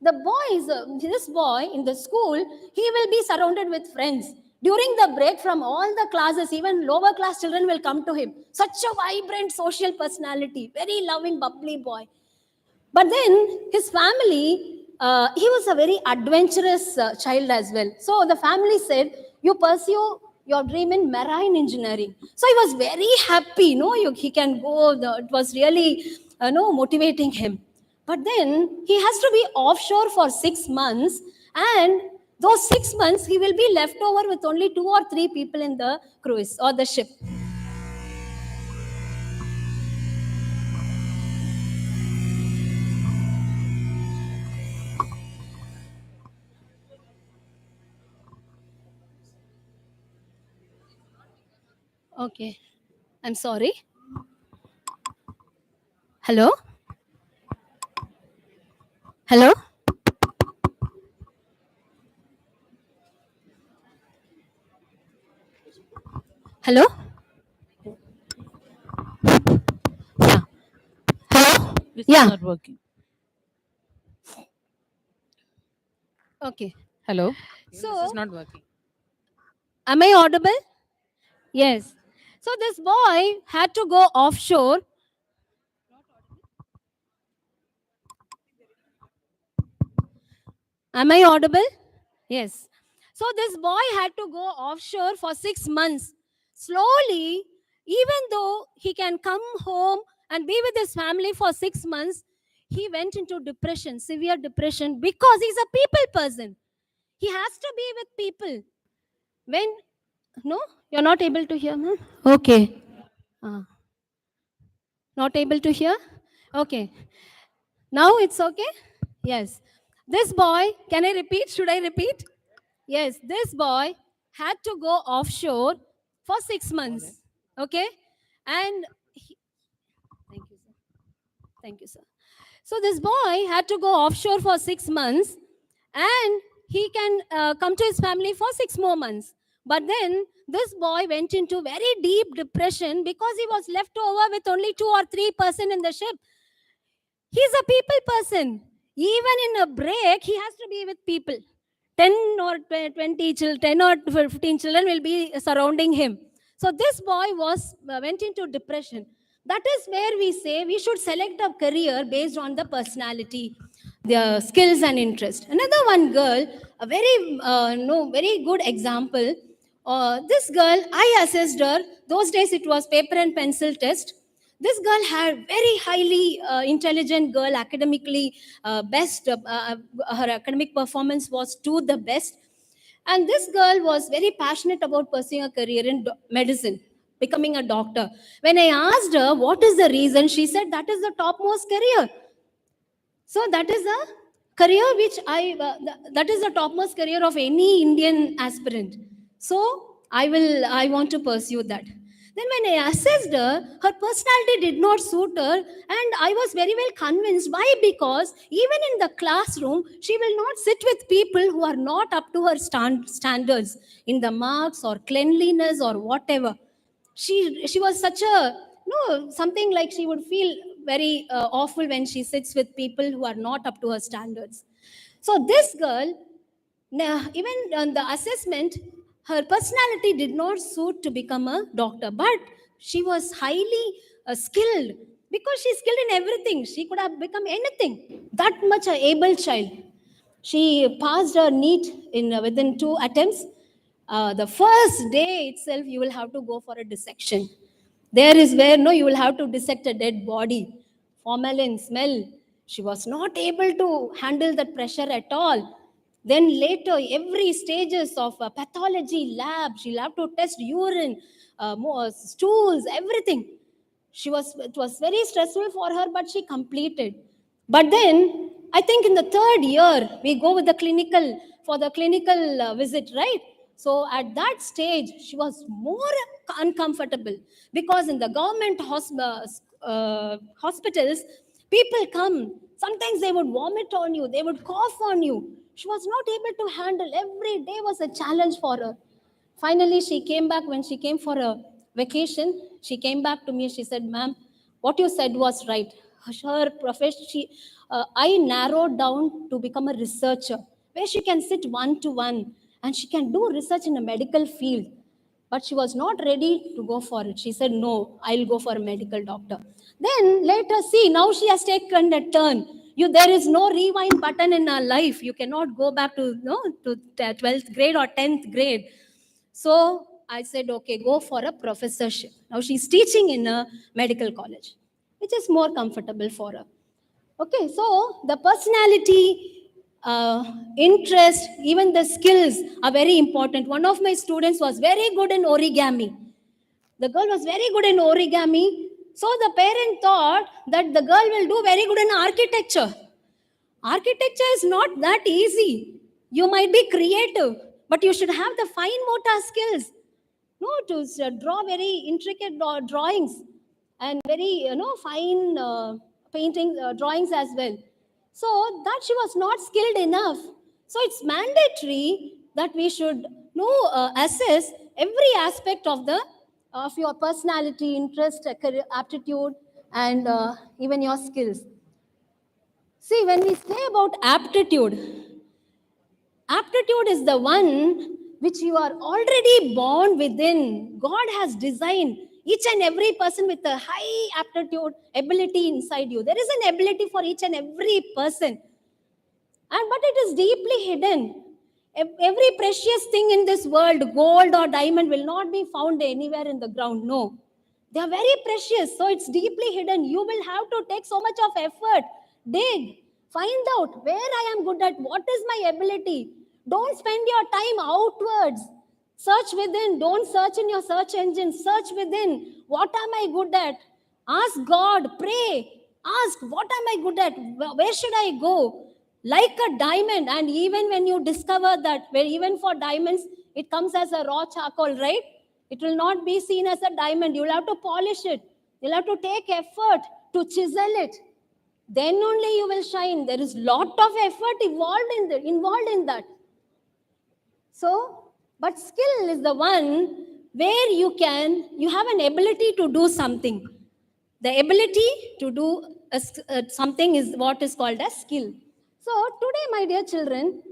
This boy in the school, he will be surrounded with friends. During the break from all the classes, even lower class children will come to him. Such a vibrant social personality, very loving, bubbly boy. But then his family, he was a very adventurous child as well. So the family said, you pursue your dream in marine engineering. So he was very happy, he can go, it was really motivating him. But then he has to be offshore for 6 months, and those 6 months he will be left over with only 2 or 3 people in the cruise or the ship. Okay, I'm sorry. Hello? Hello? Hello? Yeah. Hello? This Yeah. is not working. Okay. Hello? So, This is not working. am I audible? Yes. So this boy had to go offshore. Am I audible? Yes. So this boy had to go offshore for 6 months. Slowly, even though he can come home and be with his family for 6 months, he went into depression, severe depression, because he's a people person. He has to be with people. When No? You're not able to hear, ma'am? Okay. Not able to hear? Okay. Now it's okay? Yes. This boy, can I repeat? Should I repeat? Yes, this boy had to go offshore for 6 months. Okay? And thank you, sir. Thank you, sir. So this boy had to go offshore for 6 months, and he can come to his family for 6 more months. But then this boy went into very deep depression because he was left over with only 2 or 3% in the ship. He's a people person. Even in a break, he has to be with people. 10 or 20 children, 10 or 15 children will be surrounding him. So this boy went into depression. That is where we say we should select a career based on the personality, the skills and interest. Another one girl, a very good example. This girl, I assessed her. Those days it was paper and pencil test. This girl had very highly intelligent girl, academically best. Her academic performance was to the best. And this girl was very passionate about pursuing a career in medicine, becoming a doctor. When I asked her what is the reason, she said that is the topmost career. So that is a career which that is the topmost career of any Indian aspirant. So I want to pursue that. Then when I assessed her, her personality did not suit her, and I was very well convinced. Why? Because even in the classroom, she will not sit with people who are not up to her standards in the marks or cleanliness or whatever. She was such a something like she would feel very awful when she sits with people who are not up to her standards. So this girl, even on the assessment, her personality did not suit to become a doctor, but she was highly skilled because she's skilled in everything. She could have become anything. That much a able child. She passed her NEET in within 2 attempts. The first day itself, you will have to go for a dissection. There is where you will have to dissect a dead body. Formalin, smell. She was not able to handle that pressure at all. Then later, every stages of a pathology lab, she'll have to test urine, stools, everything. It was very stressful for her, but she completed. But then I think in the 3rd year we go with the clinical visit, right? So at that stage she was more uncomfortable, because in the government hospitals, people come, sometimes they would vomit on you, they would cough on you. She was not able to handle. Every day was a challenge for her. Finally, she came back. When she came for a vacation, she came back to me. She said, "Ma'am, what you said was right." Her profession, I narrowed down to become a researcher, where she can sit one to one and she can do research in a medical field. But she was not ready to go for it. She said, "No, I'll go for a medical doctor." Then later, see, now she has taken a turn. There is no rewind button in her life. You cannot go back to 12th grade or 10th grade. So I said, okay, go for a professorship. Now she's teaching in a medical college, which is more comfortable for her. Okay, so the personality, interest, even the skills are very important. One of my students was very good in origami. The girl was very good in origami. So the parent thought that the girl will do very good in architecture. Architecture is not that easy. You might be creative, but you should have the fine motor skills. No, to draw very intricate drawings and very fine painting drawings as well. So that she was not skilled enough. So it's mandatory that we should assess every aspect of your personality, interest, career, aptitude, and even your skills. See, when we say about aptitude is the one which you are already born within. God has designed each and every person with a high aptitude, ability inside you. There is an ability for each and every person. But it is deeply hidden. Every precious thing in this world, gold or diamond, will not be found anywhere in the ground. No. They are very precious. So it's deeply hidden. You will have to take so much of effort. Dig. Find out where I am good at. What is my ability? Don't spend your time outwards. Search within. Don't search in your search engine. Search within. What am I good at? Ask God. Pray. Ask, what am I good at? Where should I go? Like a diamond. And even when you discover that, where even for diamonds, it comes as a raw charcoal, right? It will not be seen as a diamond. You'll have to polish it. You'll have to take effort to chisel it. Then only you will shine. There is lot of effort involved in that. So, but skill is the one where you have an ability to do something. The ability to do something is what is called as skill. So today, my dear children,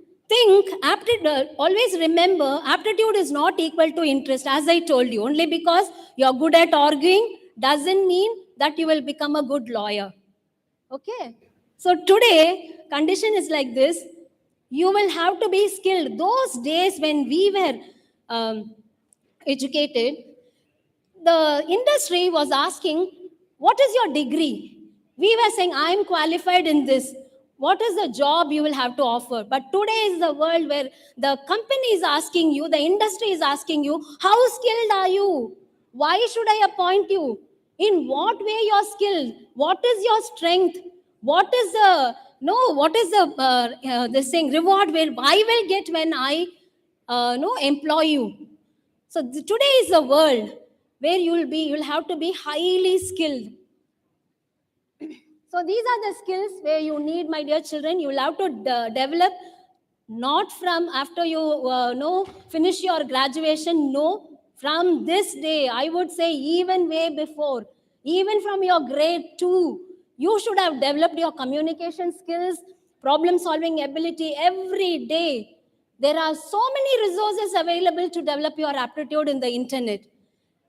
always remember, aptitude is not equal to interest, as I told you. Only because you're good at arguing doesn't mean that you will become a good lawyer. Okay? So today, condition is like this. You will have to be skilled. Those days when we were educated, the industry was asking, what is your degree? We were saying, I am qualified in this. What is the job you will have to offer? But today is the world where the company is asking you, the industry is asking you, how skilled are you? Why should I appoint you? In what way you are skilled? What is your strength? What is the this thing reward where I will get when I employ you? So today is the world where you'll have to be highly skilled. So these are the skills where you need, my dear children. You'll have to develop, not from after you finish your graduation. No, from this day, I would say even way before, even from your grade 2, you should have developed your communication skills, problem solving ability every day. There are so many resources available to develop your aptitude in the internet.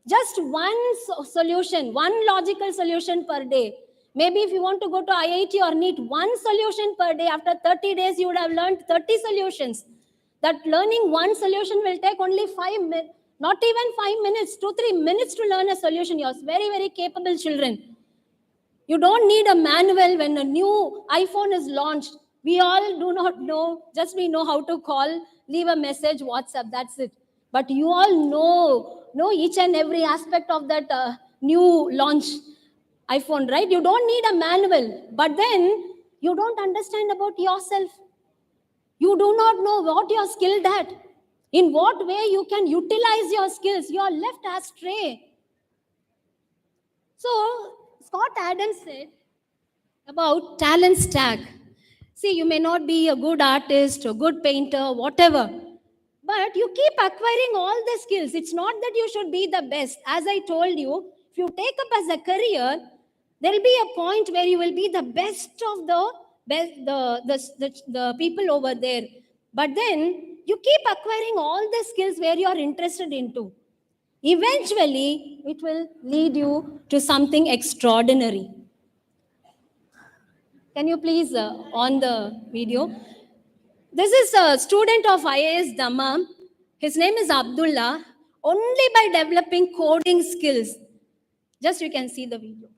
Just one solution, one logical solution per day. Maybe if you want to go to IIT or NEET, one solution per day. After 30 days, you would have learned 30 solutions. That learning one solution will take only 5 minutes, not even 5 minutes, 2-3 minutes to learn a solution. You're very, very capable children. You don't need a manual when a new iPhone is launched. We all do not know, just we know how to call, leave a message, WhatsApp, that's it. But you all know each and every aspect of that new launch iPhone, right? You don't need a manual, but then you don't understand about yourself. You do not know what you're skilled at. In what way you can utilize your skills. You are left astray. So, Scott Adams said about talent stack. See, you may not be a good artist, a good painter, whatever, but you keep acquiring all the skills. It's not that you should be the best. As I told you, if you take up as a career, there'll be a point where you will be the best of the people over there. But then you keep acquiring all the skills where you are interested into. Eventually, it will lead you to something extraordinary. Can you please on the video? This is a student of IAS Dammam. His name is Abdullah. Only by developing coding skills. Just you can see the video.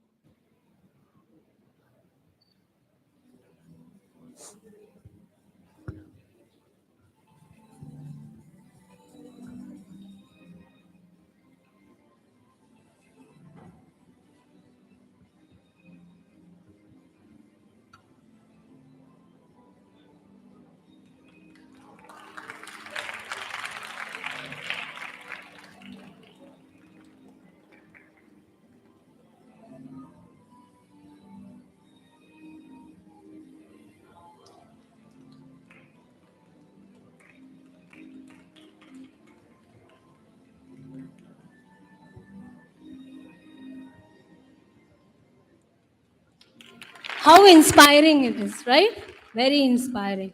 How inspiring it is, right? Very inspiring.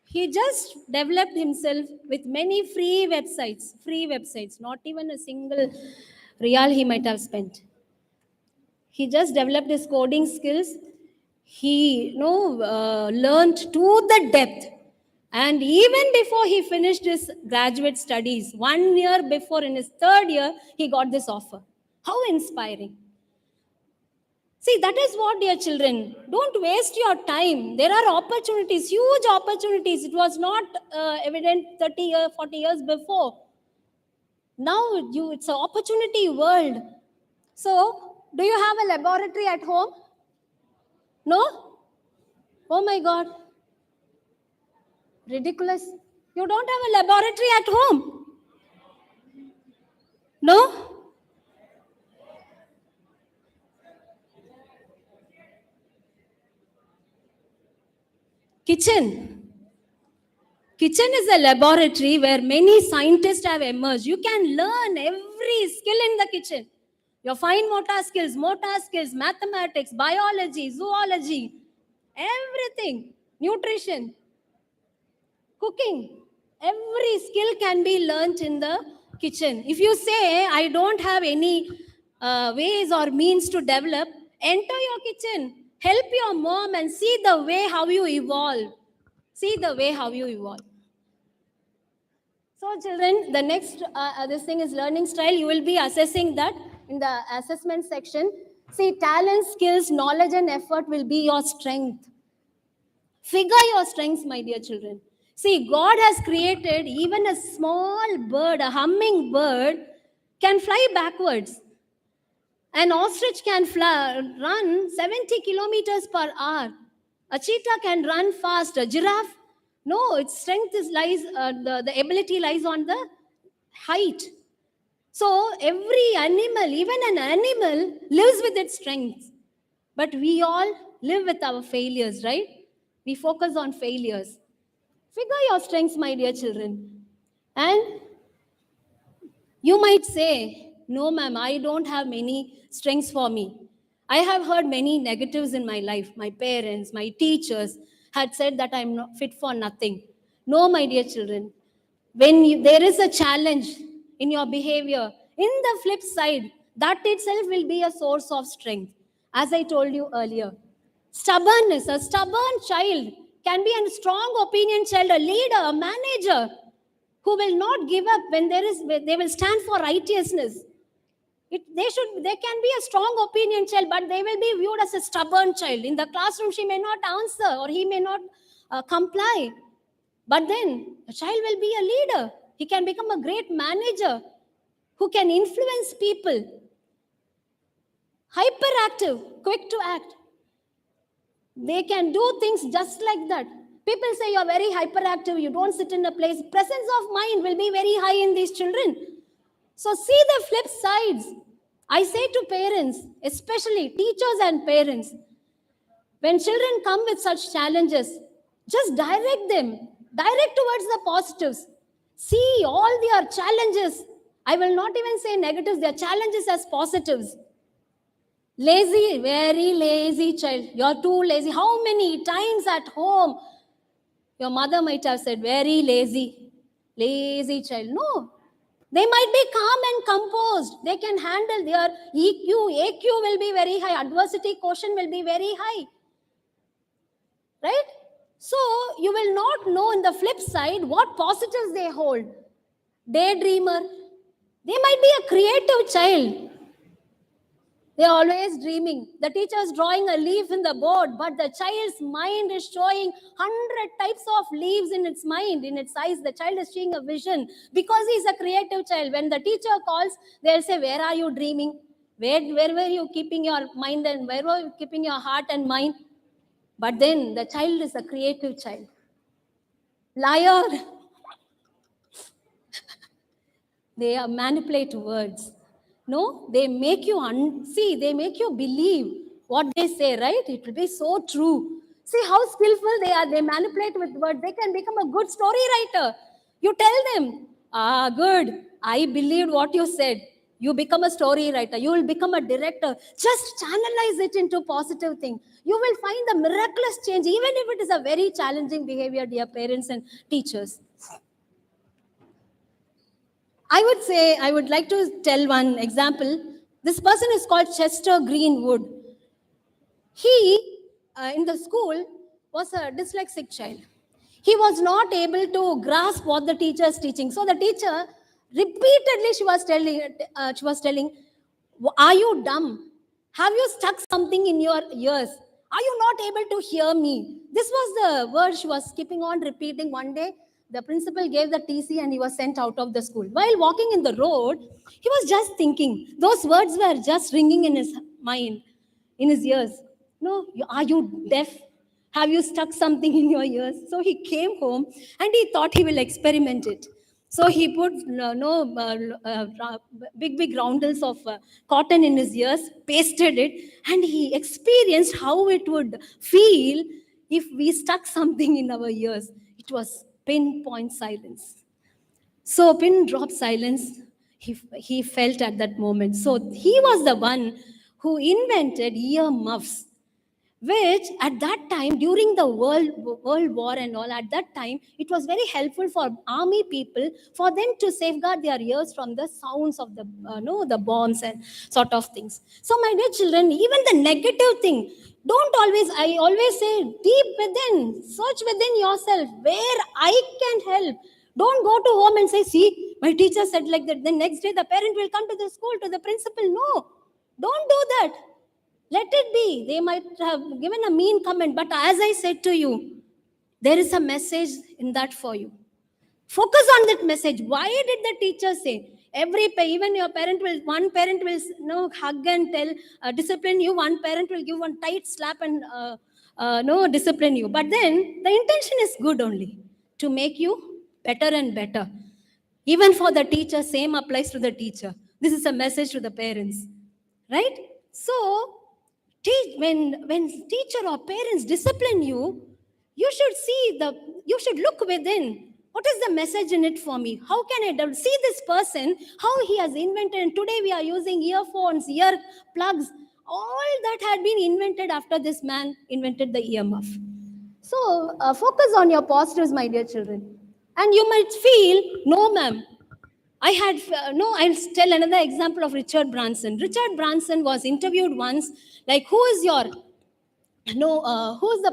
He just developed himself with many free websites, not even a single real he might have spent. He just developed his coding skills. He learned to the depth. And even before he finished his graduate studies, 1 year before, in his 3rd year, he got this offer. How inspiring. See, that is what, dear children. Don't waste your time. There are opportunities, huge opportunities. It was not evident 30 years, 40 years before. Now it's an opportunity world. So, do you have a laboratory at home? No? Oh my God. Ridiculous. You don't have a laboratory at home? No? Kitchen. Kitchen is a laboratory where many scientists have emerged. You can learn every skill in the kitchen. Your fine motor skills, mathematics, biology, zoology, everything, nutrition, cooking. Every skill can be learnt in the kitchen. If you say, I don't have any ways or means to develop, enter your kitchen. Help your mom and see the way how you evolve. See the way how you evolve. So children, the next, this thing is learning style. You will be assessing that in the assessment section. See, talent, skills, knowledge and effort will be your strength. Figure your strengths, my dear children. See, God has created even a small bird, a hummingbird, can fly backwards. An ostrich can run 70 kilometers per hour. A cheetah can run fast. A giraffe, no, its strength the ability lies on the height. So every animal, even an animal, lives with its strengths. But we all live with our failures, right? We focus on failures. Figure your strengths, my dear children. And you might say, no, ma'am, I don't have many strengths for me. I have heard many negatives in my life. My parents, my teachers had said that I'm not fit for nothing. No, my dear children. When there is a challenge in your behavior, in the flip side, that itself will be a source of strength. As I told you earlier, stubbornness, a stubborn child can be a strong opinion child, a leader, a manager who will not give up when they will stand for righteousness. They can be a strong opinion child, but they will be viewed as a stubborn child. In the classroom, she may not answer or he may not comply. But then the child will be a leader. He can become a great manager who can influence people. Hyperactive, quick to act. They can do things just like that. People say you're very hyperactive, you don't sit in a place. Presence of mind will be very high in these children. So see the flip sides. I say to parents, especially teachers and parents, when children come with such challenges, just direct them. Direct towards the positives. See all their challenges. I will not even say negatives, their challenges as positives. Lazy, very lazy child. You're too lazy. How many times at home your mother might have said, very lazy, lazy child. No. They might be calm and composed. They can handle their EQ, AQ will be very high. Adversity quotient will be very high. Right? So you will not know in the flip side what positives they hold. Daydreamer. They might be a creative child. They are always dreaming. The teacher is drawing a leaf in the board, but the child's mind is showing 100 types of leaves in its mind, in its eyes. The child is seeing a vision because he's a creative child. When the teacher calls, they'll say, where are you dreaming? Where were you keeping your mind and where were you keeping your heart and mind? But then the child is a creative child. Liar. They manipulate words. No, they make you they make you believe what they say, right? It will be so true. See how skillful they are. They manipulate with words. They can become a good story writer. You tell them, good. I believed what you said. You become a story writer. You will become a director. Just channelize it into positive thing. You will find the miraculous change, even if it is a very challenging behavior, dear parents and teachers. I would like to tell one example. This person is called Chester Greenwood. He, in the school, was a dyslexic child. He was not able to grasp what the teacher is teaching. So the teacher, repeatedly she was telling, are you dumb? Have you stuck something in your ears? Are you not able to hear me? This was the word she was keeping on repeating. One day, the principal gave the TC and he was sent out of the school. While walking in the road, he was just thinking. Those words were just ringing in his mind, in his ears. No, are you deaf? Have you stuck something in your ears? So he came home and he thought he will experiment it. So he put big roundels of cotton in his ears, pasted it, and he experienced how it would feel if we stuck something in our ears. It was pinpoint silence. So pin drop silence, he felt at that moment. So he was the one who invented ear muffs, which at that time, during the world war and all, at that time it was very helpful for army people, for them to safeguard their ears from the sounds of the the bombs and sort of things. So my dear children, even the negative thing, don't always, I always say, deep within, search within yourself where I can help. Don't go to home and say, see, my teacher said like that, the next day the parent will come to the school, to the principal. No, don't do that. Let it be. They might have given a mean comment, but as I said to you, there is a message in that for you. Focus on that message. Why did the teacher say? Even your parent will, one parent will hug and tell, discipline you. One parent will give one tight slap and discipline you. But then the intention is good only, to make you better and better. Even for the teacher, same applies to the teacher. This is a message to the parents, right? So when teacher or parents discipline you, you should look within. What is the message in it for me? How can I see this person, how he has invented, and today we are using earphones, ear plugs, all that had been invented after this man invented the earmuff. So focus on your positives, my dear children. And you might feel, no ma'am, I'll tell another example of Richard Branson. Richard Branson was interviewed once, like, who is the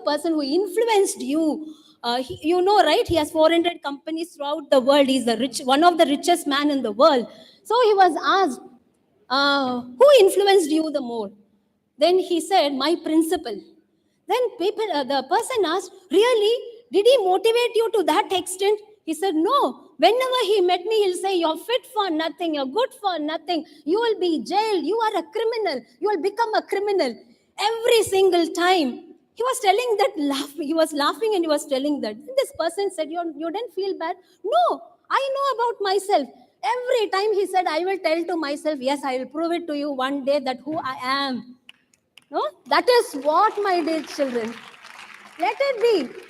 person who influenced you? Right? He has 400 companies throughout the world. He's one of the richest man in the world. So he was asked, who influenced you the more? Then he said, my principal. Then the person asked, really? Did he motivate you to that extent? He said, no. Whenever he met me, he'll say, you're fit for nothing. You're good for nothing. You will be jailed. You are a criminal. You will become a criminal. Every single time. He was telling that, he was laughing and he was telling that. This person said, you didn't feel bad? No, I know about myself. Every time he said, I will tell to myself, yes, I will prove it to you one day that who I am. No, that is what, my dear children. Let it be.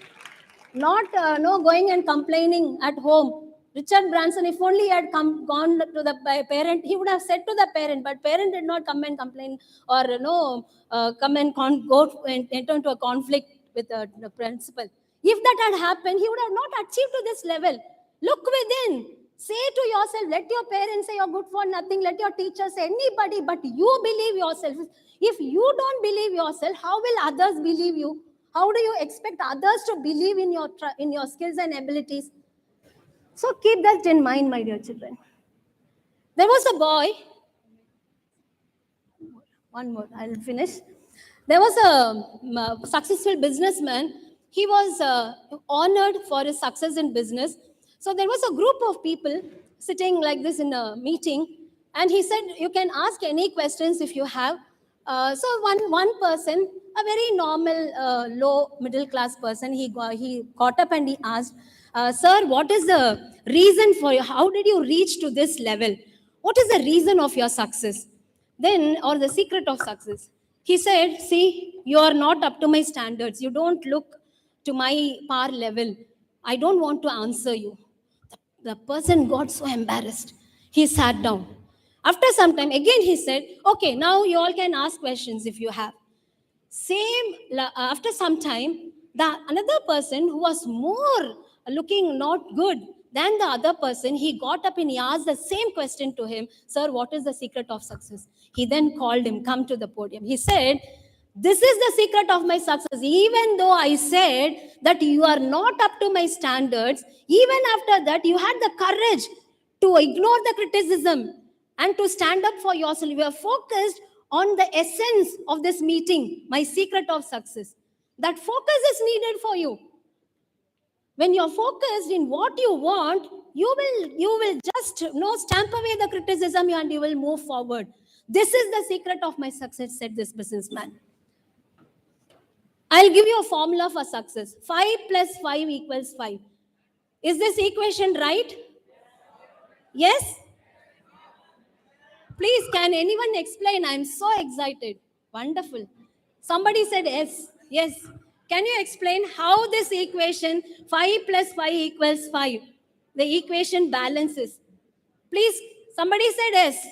Not going and complaining at home. Richard Branson, if only he had gone to the parent, he would have said to the parent, but parent did not come and complain or come and go enter into a conflict with the principal. If that had happened, he would have not achieved to this level. Look within. Say to yourself, let your parents say you're good for nothing, let your teacher say anybody, but you believe yourself. If you don't believe yourself, how will others believe you? How do you expect others to believe in your skills and abilities? So keep that in mind, my dear children. There was a boy, one more, I'll finish. There was a successful businessman. He was honored for his success in business. So there was a group of people sitting like this in a meeting, and he said, you can ask any questions if you have. So one person, a very normal, low middle class person, he got up and he asked, sir, what is the reason for you? How did you reach to this level? What is the reason of your success? Then, or the secret of success? He said, see, you are not up to my standards. You don't look to my par level. I don't want to answer you. The person got so embarrassed. He sat down. After some time, again he said, okay, now you all can ask questions if you have. After some time, another person who was more looking not good than the other person, he got up and he asked the same question to him, sir, what is the secret of success? He then called him, come to the podium. He said, this is the secret of my success. Even though I said that you are not up to my standards, even after that, you had the courage to ignore the criticism and to stand up for yourself. You are focused on the essence of this meeting, my secret of success. That focus is needed for you. When you're focused in what you want, you will just stamp away the criticism and you will move forward. This is the secret of my success, said this businessman. I'll give you a formula for success. 5 plus 5 equals 5. Is this equation right? Yes? Please, can anyone explain? I'm so excited. Wonderful. Somebody said yes. Yes. Can you explain how this equation 5 plus 5 equals 5? The equation balances. Please, somebody said yes.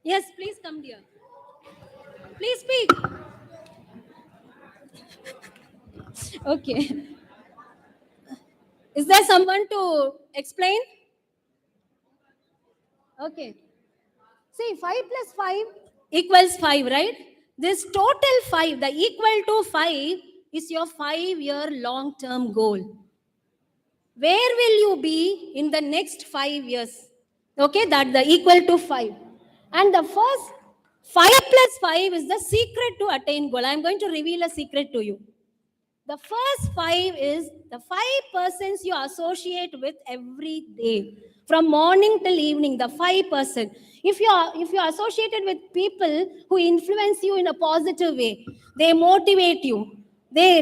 Yes, please come here. Please speak. Okay. Is there someone to explain? Okay. See, 5 plus 5 equals 5, right? This total 5, the equal to 5 is your 5-year long-term goal. Where will you be in the next 5 years? Okay, that the equal to 5. And the first 5 plus 5 is the secret to attain goal. I'm going to reveal a secret to you. The first 5 is the 5 persons you associate with every day. From morning till evening, the 5%. If you're associated with people who influence you in a positive way, they motivate you. They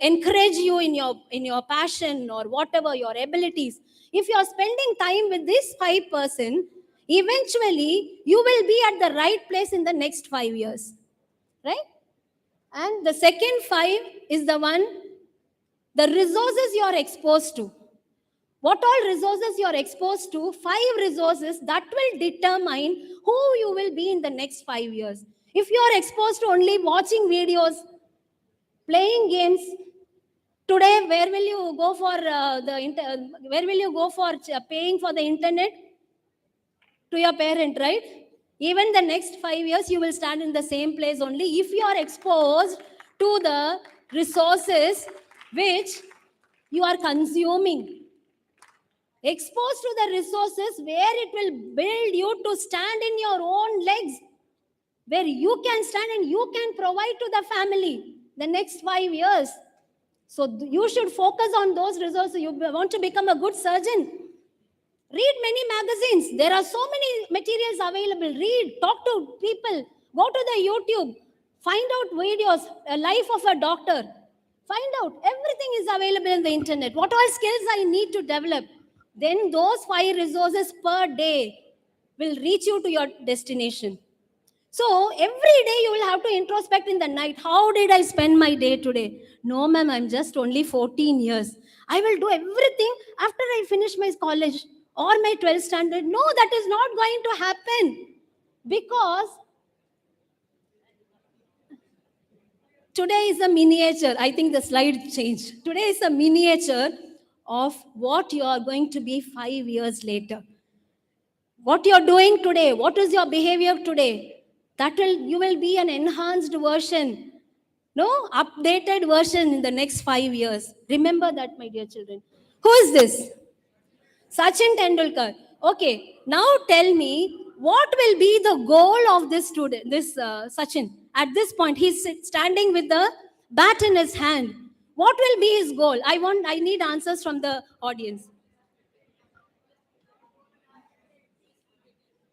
encourage you in your passion or whatever, your abilities. If you're spending time with this 5%, eventually you will be at the right place in the next 5 years. Right? And the second 5 is the resources you are exposed to. What all resources you are exposed to, 5 resources that will determine who you will be in the next 5 years. If you are exposed to only watching videos, playing games, today where will you go for paying for the internet? To your parent, right? Even the next 5 years, you will stand in the same place only if you are exposed to the resources which you are consuming. Exposed to the resources where it will build you to stand in your own legs, where you can stand and you can provide to the family the next 5 years. So you should focus on those resources. You want to become a good surgeon. Read many magazines. There are so many materials available. Read, talk to people, go to the YouTube, find out videos, a life of a doctor. Find out. Everything is available in the internet. What all skills I need to develop? Then those 5 resources per day will reach you to your destination. So every day you will have to introspect in the night. How did I spend my day today? No, ma'am, I'm just only 14 years. I will do everything after I finish my college or my 12th standard. No, that is not going to happen. Because today is a miniature. I think the slide changed. Today is a miniature of what you are going to be 5 years later. What you are doing today, what is your behavior today? You will be an enhanced version, updated version in the next 5 years. Remember that, my dear children. Who is this? Sachin Tendulkar. Okay, now tell me, what will be the goal of this student, Sachin? At this point, he's standing with the bat in his hand. What will be his goal? I need answers from the audience.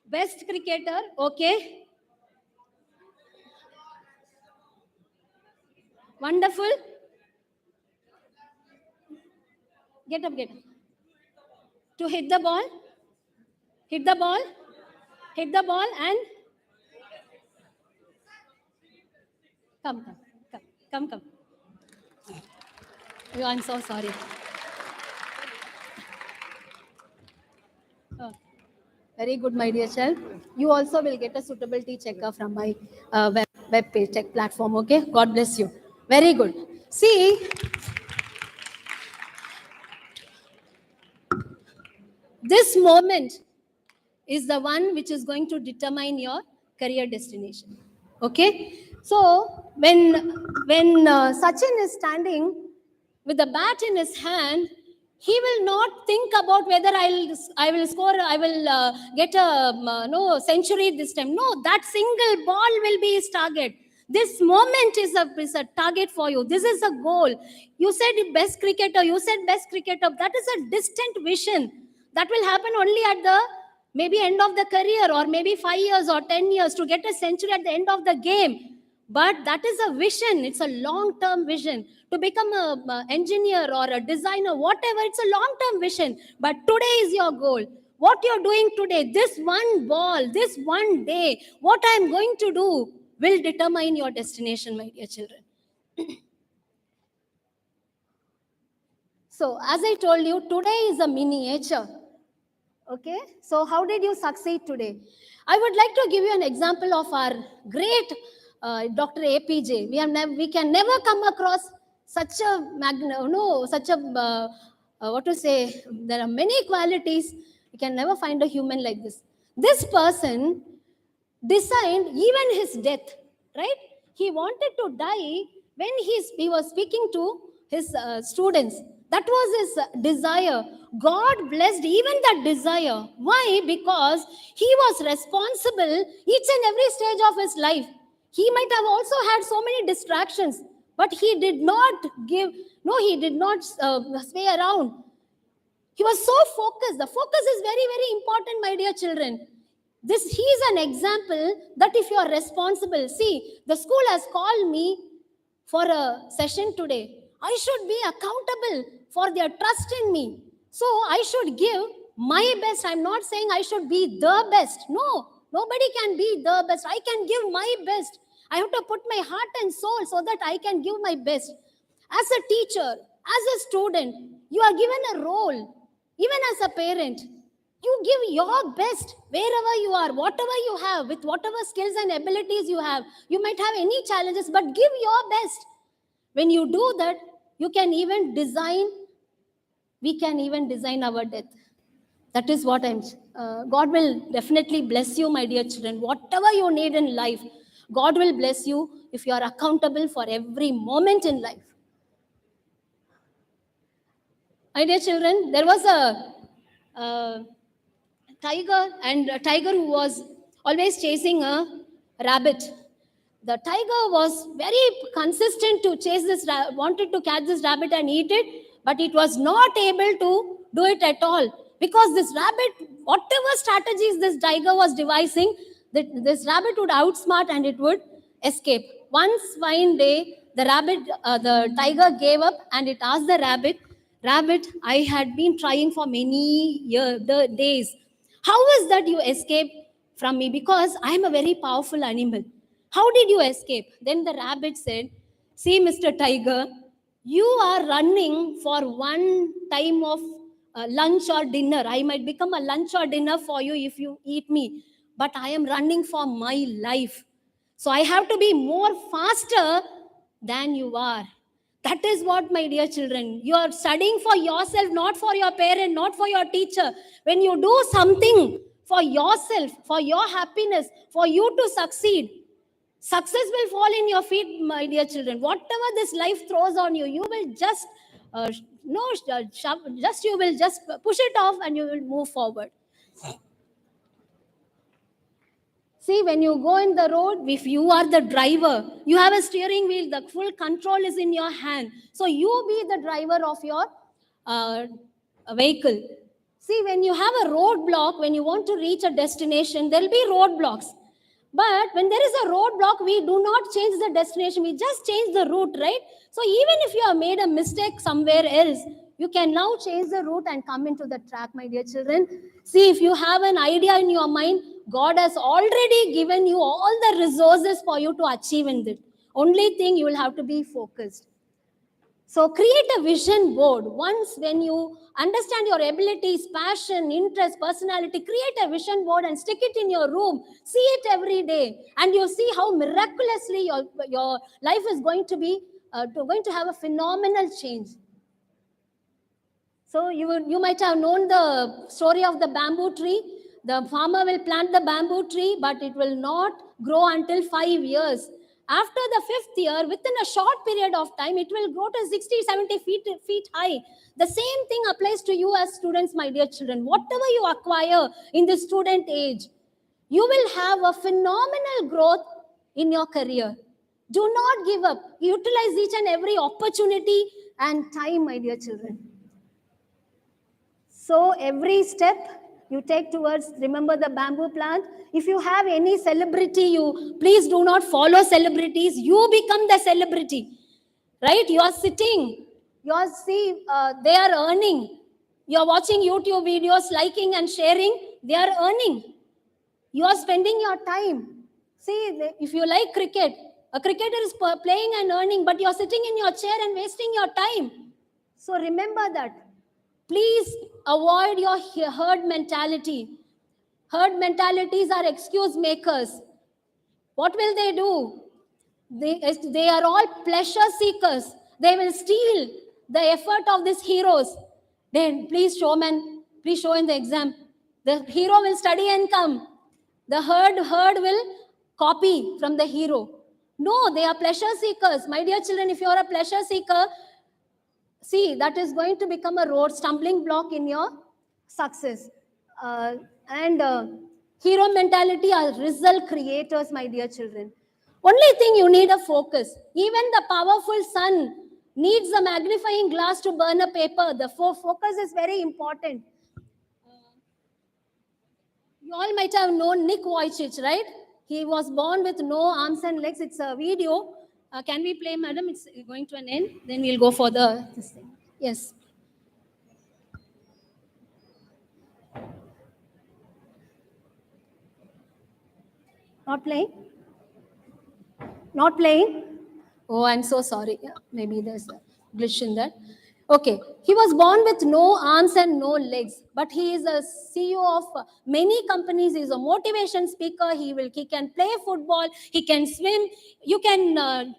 Best cricketer, okay. Wonderful. Get up. To hit the ball and come. Oh, I'm so sorry. Oh, very good, my dear child. You also will get a suitability checker from my web page, tech platform, okay? God bless you. Very good. See, this moment is the one which is going to determine your career destination. Okay? So, when Sachin is standing with the bat in his hand, He will not think about whether I will score, I will get a no century this time. No, that single ball will be his target. This moment is a target for you. This is a goal. You said best cricketer, you said best cricketer. That is a distant vision. That will happen only at the maybe end of the career, or maybe 5 years or 10 years to get a century at the end of the game. But that is a vision. It's a long term vision to become a engineer or a designer, whatever. It's a long term vision. But today is your goal. What you're doing today, this one ball, this one day, what I'm going to do will determine your destination, my dear children. So, as I told you, today is a miniature. Okay, so how did you succeed today? I would like to give you an example of our great Dr. APJ. We can never come across such a such a what to say. There are many qualities. We can never find a human like this. This person designed even his death. Right? He wanted to die when he was speaking to his students. That was his desire. God blessed even that desire. Why? Because he was responsible each and every stage of his life. He might have also had so many distractions, but he did not he did not sway around. He was so focused. The focus is very, very important, my dear children. He is an example that if you are responsible, see, the school has called me for a session today. I should be accountable for their trust in me. So I should give my best. I'm not saying I should be the best. No, nobody can be the best. I can give my best. I have to put my heart and soul so that I can give my best. As a teacher, as a student, you are given a role. Even as a parent, you give your best wherever you are, whatever you have, with whatever skills and abilities you have. You might have any challenges, but give your best. When you do that, we can even design our death. That is what God will definitely bless you, my dear children. Whatever you need in life, God will bless you if you are accountable for every moment in life. My dear children, there was a tiger who was always chasing a rabbit. The tiger was very consistent to chase wanted to catch this rabbit and eat it, but it was not able to do it at all, because this rabbit, whatever strategies this tiger was devising, this rabbit would outsmart and it would escape. One fine day, the tiger gave up and it asked the rabbit, I had been trying for many days. How is that you escaped from me? Because I am a very powerful animal. How did you escape? Then the rabbit said, see, Mr. Tiger, you are running for one time of lunch or dinner. I might become a lunch or dinner for you if you eat me. But I am running for my life. So I have to be more faster than you are. That is what, my dear children, you are studying for yourself, not for your parent, not for your teacher. When you do something for yourself, for your happiness, for you to succeed, success will fall in your feet, my dear children. Whatever this life throws on you, you will just you will just push it off and you will move forward. See, when you go in the road, if you are the driver, you have a steering wheel, the full control is in your hand. So you be the driver of your vehicle. See, when you have a roadblock, when you want to reach a destination, there will be roadblocks. But when there is a roadblock, we do not change the destination. We just change the route, right? So even if you have made a mistake somewhere else, you can now change the route and come into the track, my dear children. See, if you have an idea in your mind, God has already given you all the resources for you to achieve in it. Only thing, you will have to be focused. So create a vision board. Once when you understand your abilities, passion, interest, personality, create a vision board and stick it in your room. See it every day. And you'll see how miraculously your life is going to have a phenomenal change. So you might have known the story of the bamboo tree. The farmer will plant the bamboo tree, but it will not grow until 5 years. After the 5th year, within a short period of time, it will grow to 60, 70 feet high. The same thing applies to you as students, my dear children. Whatever you acquire in the student age, you will have a phenomenal growth in your career. Do not give up. Utilize each and every opportunity and time, my dear children. So every step you take towards, remember the bamboo plant. If you have any celebrity, you please do not follow celebrities. You become the celebrity, right? You are sitting, you are they are earning. You are watching YouTube videos, liking and sharing. They are earning. You are spending your time. See, if you like cricket, a cricketer is playing and earning, but you are sitting in your chair and wasting your time. So remember that. Please avoid your herd mentality. Herd mentalities are excuse makers. What will they do? They are all pleasure seekers. They will steal the effort of these heroes. Then please show in the exam. The hero will study and come. The herd will copy from the hero. No, they are pleasure seekers. My dear children, if you are a pleasure seeker, see, that is going to become a stumbling block in your success. And hero mentality are result creators, my dear children. Only thing you need a focus. Even the powerful sun needs a magnifying glass to burn a paper. The focus is very important. You all might have known Nick Vujicic, right? He was born with no arms and legs. It's a video. Can we play, madam? It's going to an end. Then we'll go for this thing. Yes. Not playing? Not playing? Oh, I'm so sorry. Yeah, maybe there's a glitch in that. Okay, he was born with no arms and no legs, but he is a CEO of many companies. He is a motivation speaker. He can play football. He can swim. You can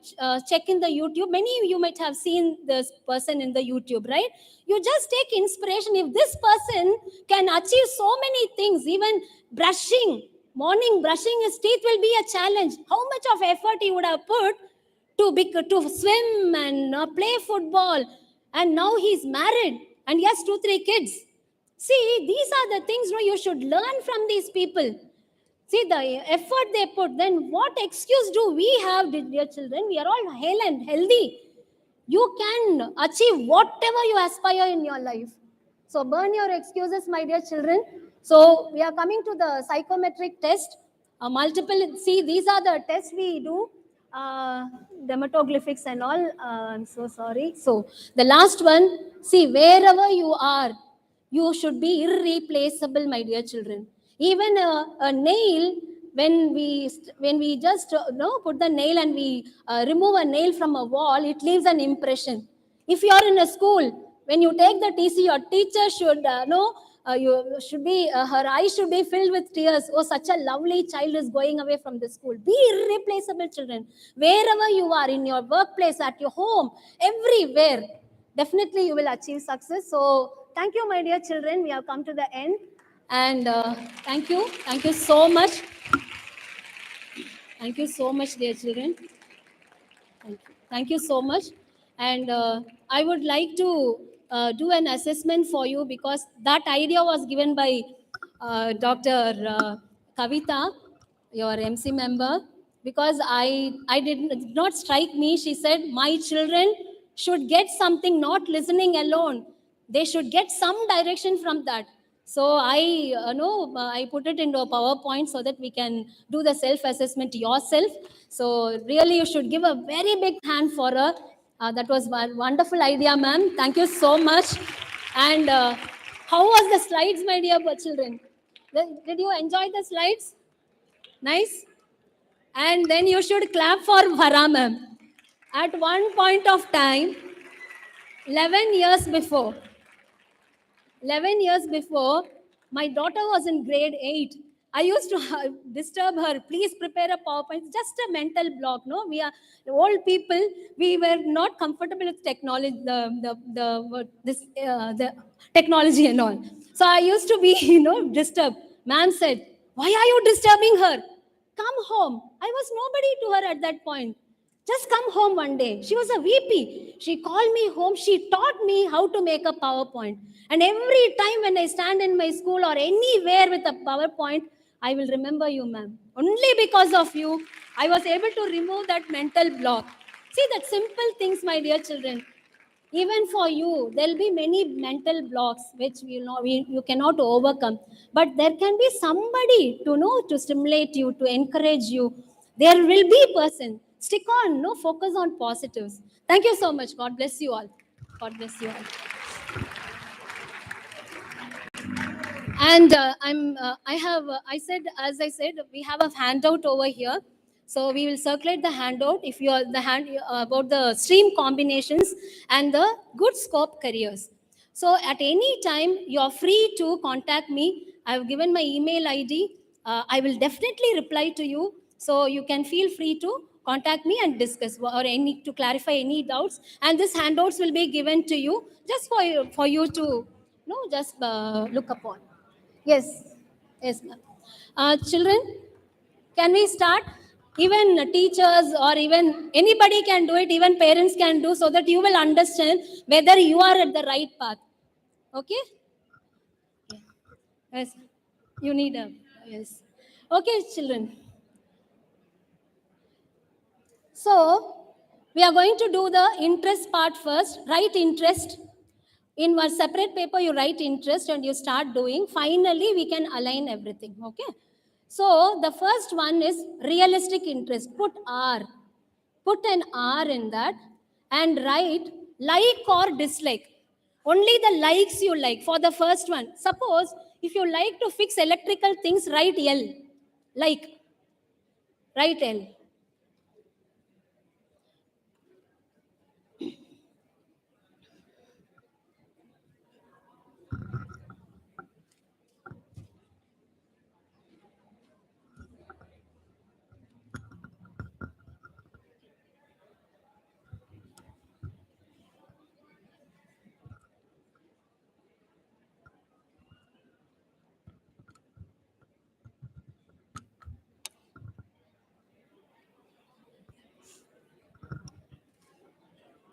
check in the YouTube. Many of you might have seen this person in the YouTube, right? You just take inspiration. If this person can achieve so many things, even morning brushing his teeth will be a challenge. How much of effort he would have put to swim and play football. And now he's married and he has 2-3 kids. See, these are the things you should learn from these people. See the effort they put. Then what excuse do we have, dear children? We are all hale and healthy. You can achieve whatever you aspire in your life. So burn your excuses, my dear children. So we are coming to the psychometric test. See, these are the tests we do. Dermatoglyphics and all. I'm so sorry. So the last one, see, wherever you are, you should be irreplaceable, my dear children. Even a nail, when we just put the nail and we remove a nail from a wall, it leaves an impression. If you are in a school, when you take the TC, your teacher should her eyes should be filled with tears. Oh, such a lovely child is going away from the school. Be irreplaceable, children. Wherever you are, in your workplace, at your home, everywhere, definitely you will achieve success. So thank you, my dear children. We have come to the end. And thank you. Thank you so much. Thank you so much, dear children. Thank you. Thank you so much. And I would like to do an assessment for you, because that idea was given by Dr. Kavita, your MC member, because I did not strike me. She said, my children should get something, not listening alone. They should get some direction from that. So I put it into a PowerPoint so that we can do the self-assessment yourself. So really, you should give a very big hand for her. That was a wonderful idea, ma'am. Thank you so much. And how was the slides, my dear children? Did you enjoy the slides? Nice. And then you should clap for Vara, ma'am. At one point of time, 11 years before, my daughter was in grade 8. I used to disturb her. Please prepare a PowerPoint. It's just a mental block. No, we are old people. We were not comfortable with technology, the technology and all. So I used to be, disturbed. Ma'am said, "Why are you disturbing her? come home. I was nobody to her at that point. Just come home one day. She was a VP. She called me home. She taught me how to make a PowerPoint. And every time when I stand in my school or anywhere with a PowerPoint, I will remember you, ma'am. Only because of you, I was able to remove that mental block. See, that simple things, my dear children. Even for you, there'll be many mental blocks which you cannot overcome. But there can be somebody to know to stimulate you, to encourage you. There will be a person. Stick on, no, focus on positives. Thank you so much. God bless you all. God bless you all. And as I said, we have a handout over here. So we will circulate the handout if you are about the stream combinations and the good scope careers. So at any time, you are free to contact me. I've given my email ID. I will definitely reply to you. So you can feel free to contact me and discuss or to clarify any doubts. And these handouts will be given to you just for you to just look upon. Yes, yes, ma'am. Children, can we start? Even teachers or even anybody can do it, even parents can do, so that you will understand whether you are at the right path. Okay? Yes. You need a, yes. Okay, children. So, we are going to do the interest part first. Write interest. In one separate paper, you write interest and you start doing. Finally, we can align everything. Okay? So, the first one is realistic interest. Put R. Put an R in that and write like or dislike. Only the likes you like for the first one. Suppose if you like to fix electrical things, write L. Like. Write L.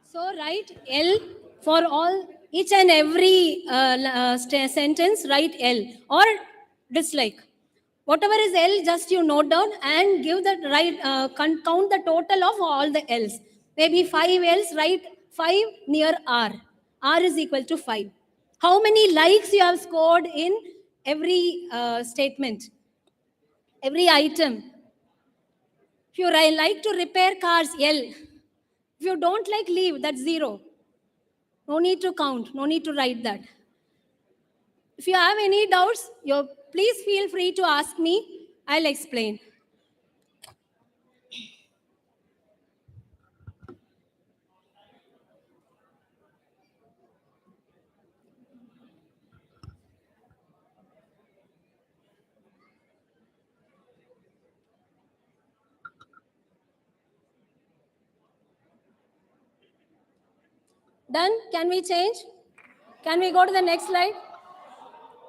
So write L for all, each and every sentence, write L or dislike. Whatever is L, just you note down and give the right, count the total of all the L's. Maybe 5 L's, write 5 near R. R is equal to 5. How many likes you have scored in every statement, every item? If you like to repair cars, L. If you don't like, leave, that's 0. No need to count, no need to write that. If you have any doubts, please feel free to ask me. I'll explain. Done? Can we change? Can we go to the next slide?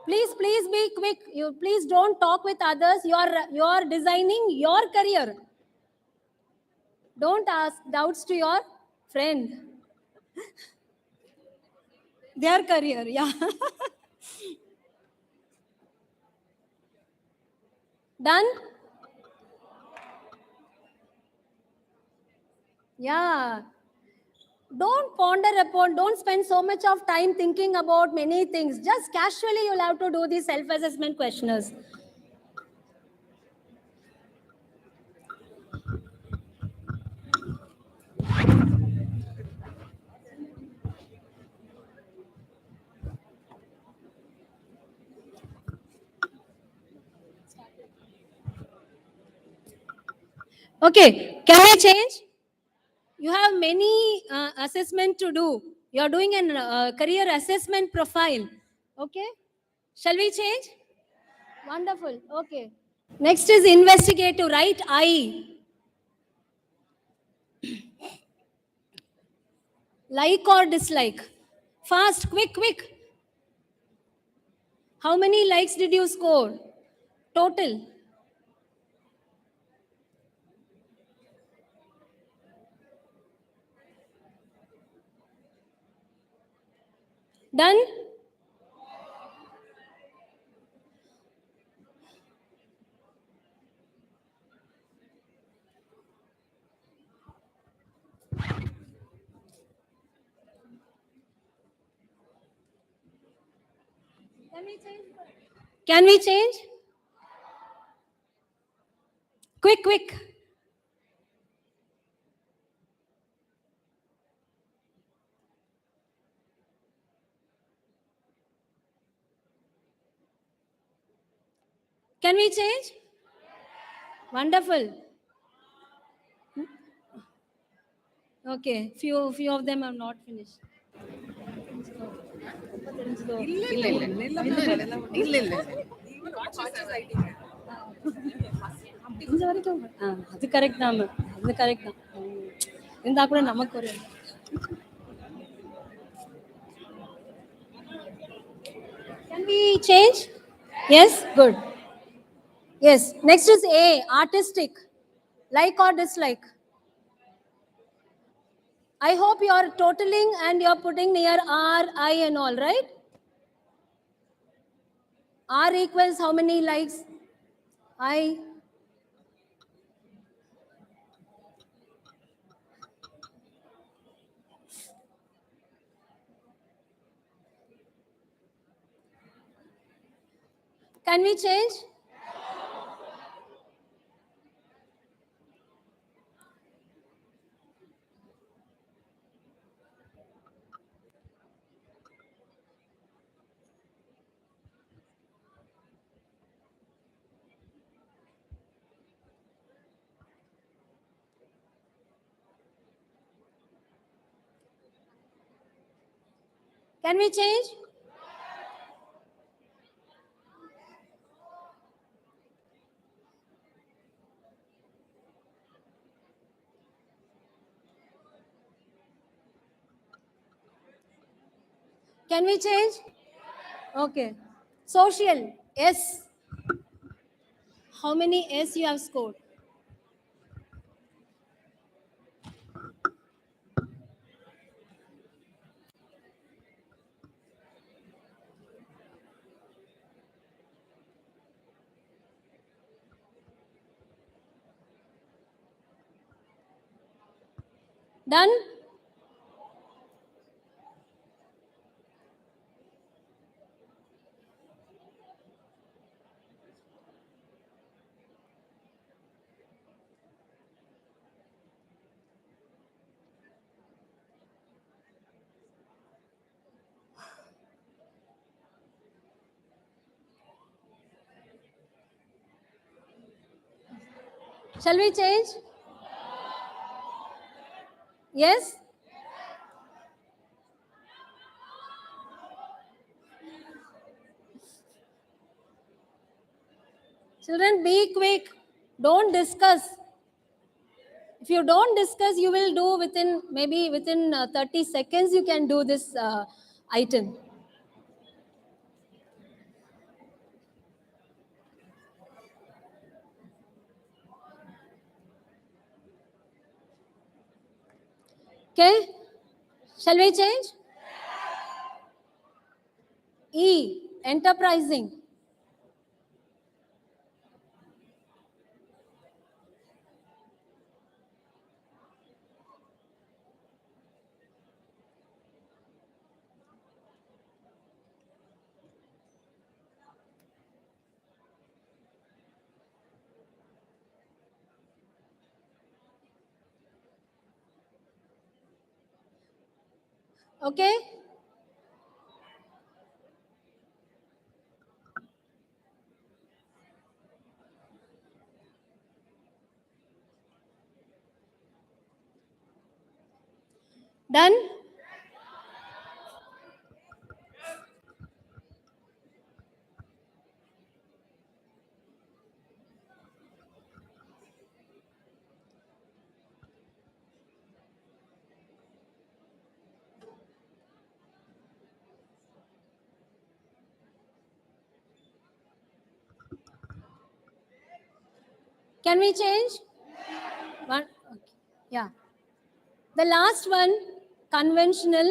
Please be quick. You please don't talk with others. You are designing your career. Don't ask doubts to your friend. Their career, yeah. Done? Yeah. Don't ponder upon, don't spend so much of time thinking about many things. Just casually you'll have to do these self-assessment questionnaires. Okay, can we change? You have many assessment to do. You are doing a career assessment profile. Okay, shall we change? Wonderful. Okay. Next is investigative, right? I. Like or dislike? Fast, quick. How many likes did you score? Total. Done? Can we change? Quick, quick. Can we change? Wonderful. Okay, few of them have not finished. முடிஞ்ச வரைக்கும் அது correct தான் ma'am, அது correct தான். இருந்தா கூட நமக்கு ஒரு Can we change? Yes, good. Yes, next is A, artistic. Like or dislike? I hope you are totaling and you are putting near R, I and all, right? R equals how many likes? I. Can we change? Can we change? Can we change? Okay. Social, S. How many S you have scored? Done? Shall we change? Yes? Children, be quick. Don't discuss. If you don't discuss, you will do maybe within 30 seconds, you can do this item. Okay? Shall we change? E, enterprising. Okay? Done? Can we change? One. Okay. Yeah. The last one, conventional.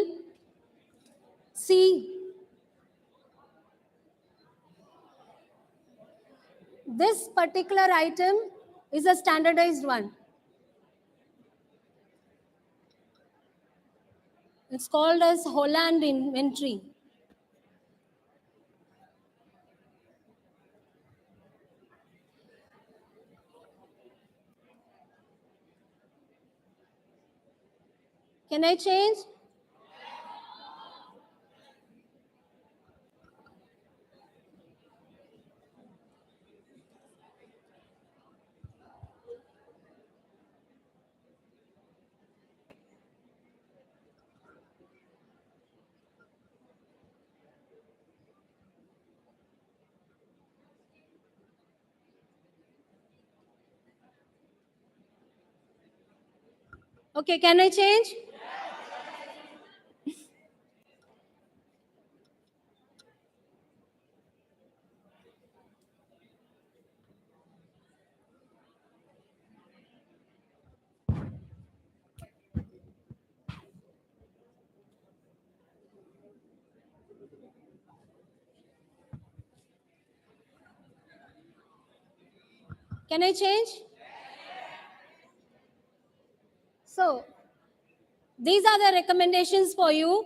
C. This particular item is a standardized one. It's called as Holland inventory. Can I change? Okay, can I change? Can I change? So, these are the recommendations for you.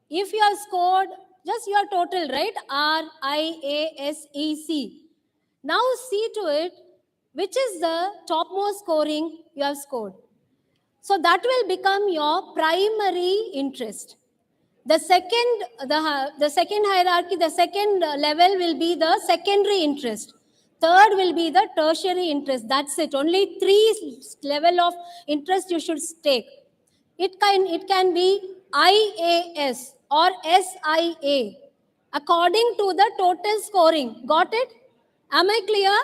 If you have scored just your total, right? RIASEC. Now see to it which is the topmost scoring you have scored. So that will become your primary interest. The second hierarchy, the second level will be the secondary interest. Third will be the tertiary interest. That's it. Only 3 level of interest you should take. It can be IAS or SIA according to the total scoring. Got it? Am I clear?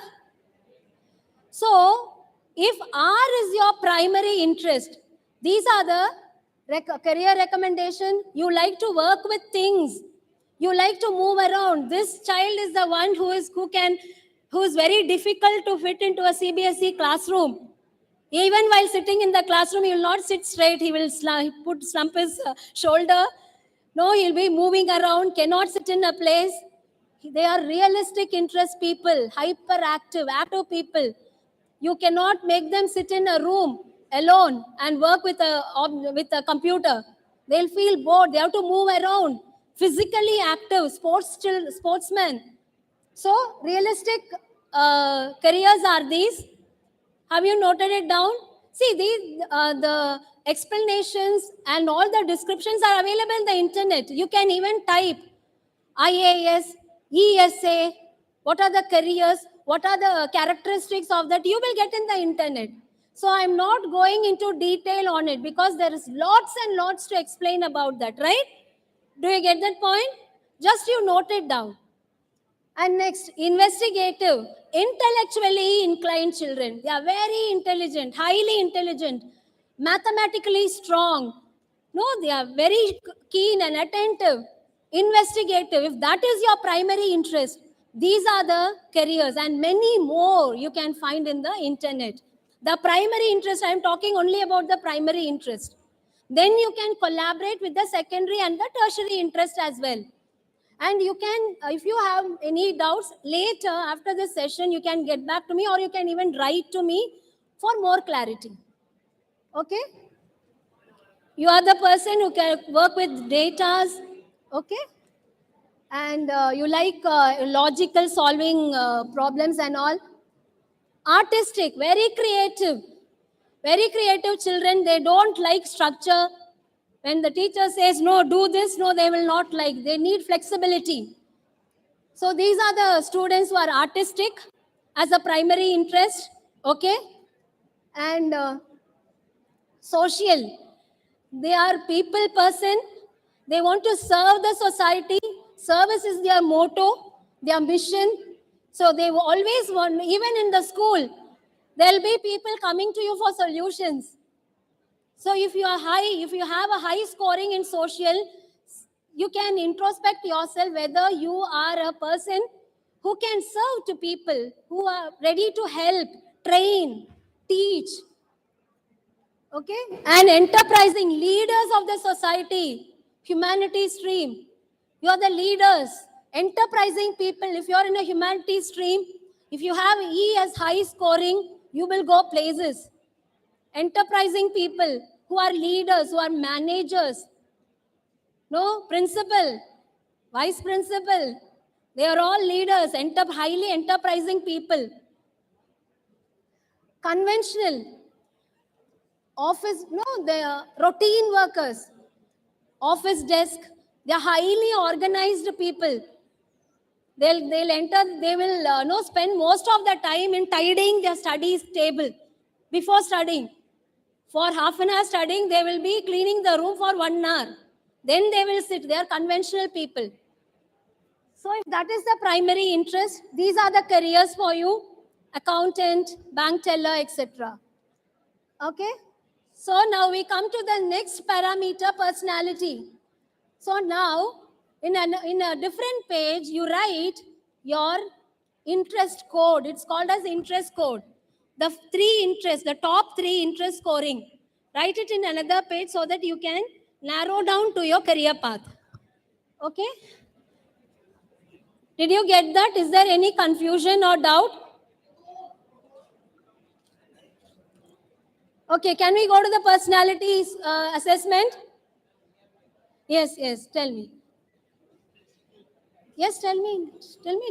So, if R is your primary interest, these are the career recommendation. You like to work with things. You like to move around. This child is the one who is very difficult to fit into a CBSE classroom. Even while sitting in the classroom, he will not sit straight. He will slump his shoulder. No, he'll be moving around, cannot sit in a place. They are realistic interest people, hyperactive, active people. You cannot make them sit in a room alone and work with a computer. They'll feel bored. They have to move around. Physically active, sportsmen. So realistic careers are these. Have you noted it down? See, the explanations and all the descriptions are available in the internet. You can even type IAS, ESA, what are the careers, what are the characteristics of that, you will get in the internet. So I'm not going into detail on it because there is lots and lots to explain about that, right? Do you get that point? Just you note it down. And next, investigative, intellectually inclined children. They are very intelligent, highly intelligent, mathematically strong. No, they are very keen and attentive. Investigative, if that is your primary interest, these are the careers and many more you can find in the internet. The primary interest, I am talking only about the primary interest. Then you can collaborate with the secondary and the tertiary interest as well. And you can, if you have any doubts later after this session, you can get back to me or you can even write to me for more clarity. Okay? You are the person who can work with data, okay? And you like logical solving problems and all. Artistic, very creative. Very creative children, they don't like structure. When the teacher says, no, do this, no, they will not like. They need flexibility. So these are the students who are artistic as a primary interest, okay? And social, they are people person. They want to serve the society. Service is their motto, their mission. So they always want, even in the school, there'll be people coming to you for solutions. So if you have a high scoring in social, you can introspect yourself whether you are a person who can serve to people, who are ready to help, train, teach. Okay? And enterprising leaders of the society, humanity stream. You are the leaders, enterprising people. If you are in a humanity stream, If you have E as high scoring, you will go places. Enterprising people who are leaders, who are managers, no, principal, vice principal, they are all leaders, highly enterprising people. Conventional, office, no, they are routine workers, office desk, they are highly organized people. They'll enter, they will no, spend most of the time in tidying their studies table before studying. For half an hour studying, they will be cleaning the room for 1 hour. Then they will sit. They are conventional people. So if that is the primary interest, these are the careers for you: accountant, bank teller, etc. Okay? So now we come to the next parameter, personality. So now, in a different page, you write your interest code. It's called as interest code. The the top 3 interest scoring. Write it in another page so that you can narrow down to your career path. Okay? Did you get that? Is there any confusion or doubt? Okay, can we go to the personality assessment? Yes, yes, tell me. Yes, tell me,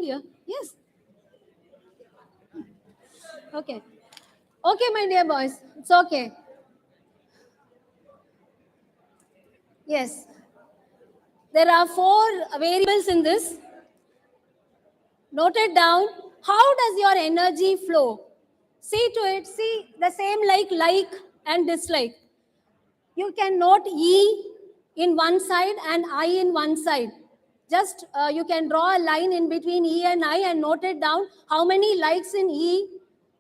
dear. Yes. Okay. Okay, my dear boys, it's okay. Yes. There are 4 variables in this. Note it down. How does your energy flow? See to it. See the same like and dislike. You can note E in one side and I in one side. Just you can draw a line in between E and I and note it down. How many likes in E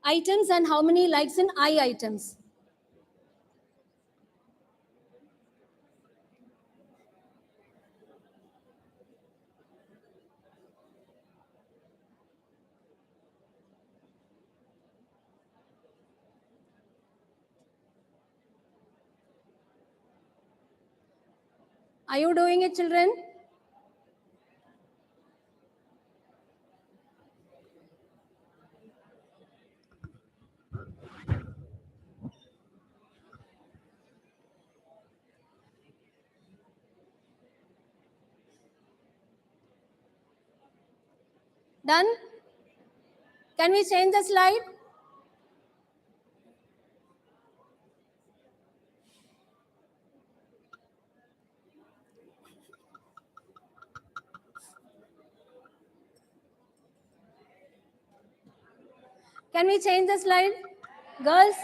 items and how many likes in I items. Are you doing it, children? Done? Can we change the slide? Can we change the slide? Girls?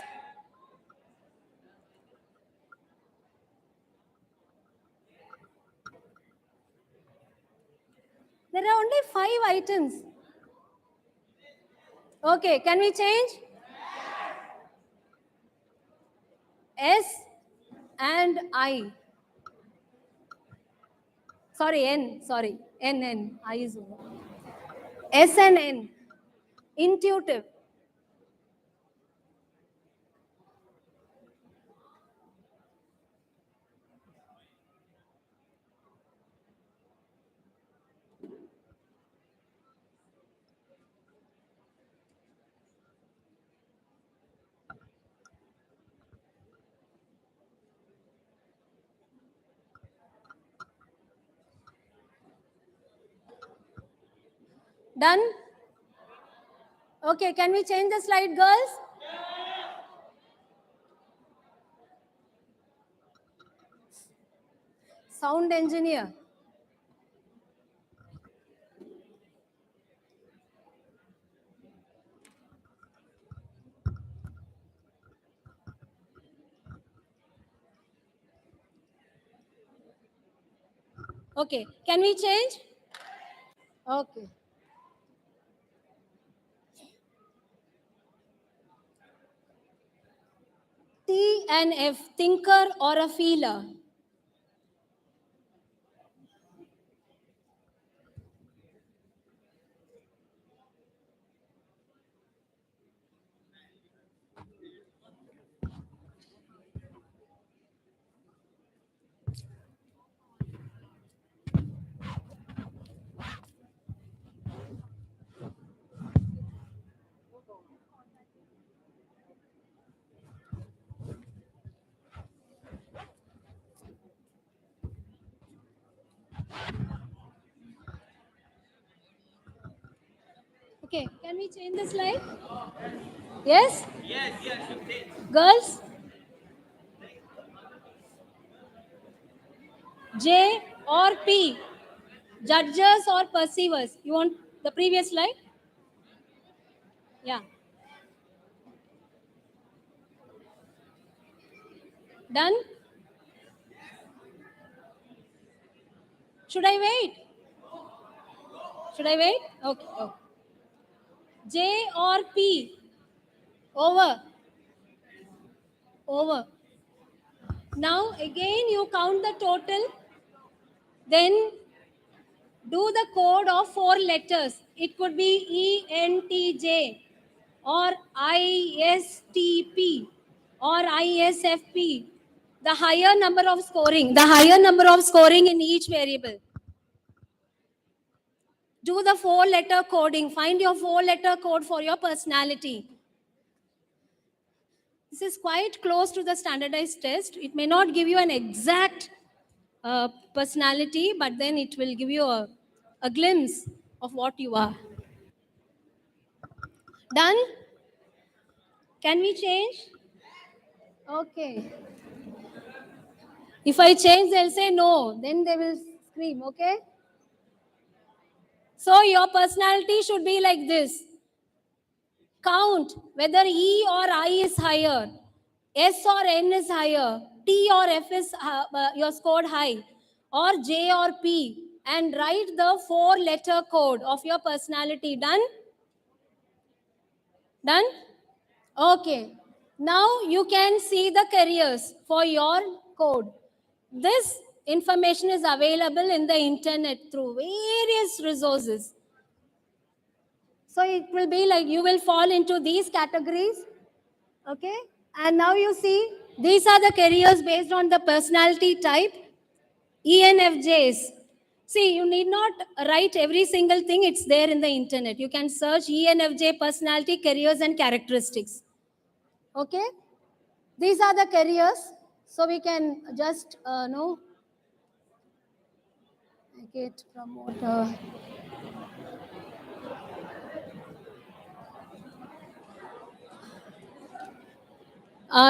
There are only 5 items. Okay, can we change? S and I. Sorry, N. Sorry. N. I is S and N. Intuitive. Done? Okay, can we change the slide, girls? Sound engineer. Okay, can we change? Okay. T and F, thinker or a feeler. Okay, can we change the slide? Yes? Yes. Girls? J or P? Judges or perceivers? You want the previous slide? Yeah. Done? Should I wait? Should I wait? Okay. Okay. J or P? Over. Over. Now again you count the total. Then do the code of 4 letters. It could be ENTJ or ISTP or ISFP. The higher number of scoring. The higher number of scoring in each variable. Do the 4-letter coding. Find your 4-letter code for your personality. This is quite close to the standardized test. It may not give you an exact personality, but then it will give you a glimpse of what you are. Done? Can we change? Okay. If I change, they'll say no. Then they will scream, okay? So your personality should be like this. Count whether E or I is higher, S or N is higher, T or F is your scored high, or J or P, and write the 4-letter code of your personality. Done? Done? Okay. Now you can see the careers for your code. This information is available in the internet through various resources. So it will be like you will fall into these categories. Okay. And now you see, these are the careers based on the personality type. ENFJs. See, you need not write every single thing. It's there in the internet. You can search ENFJ personality, careers, and characteristics. Okay. These are the careers. So we can just know. Make it promoter.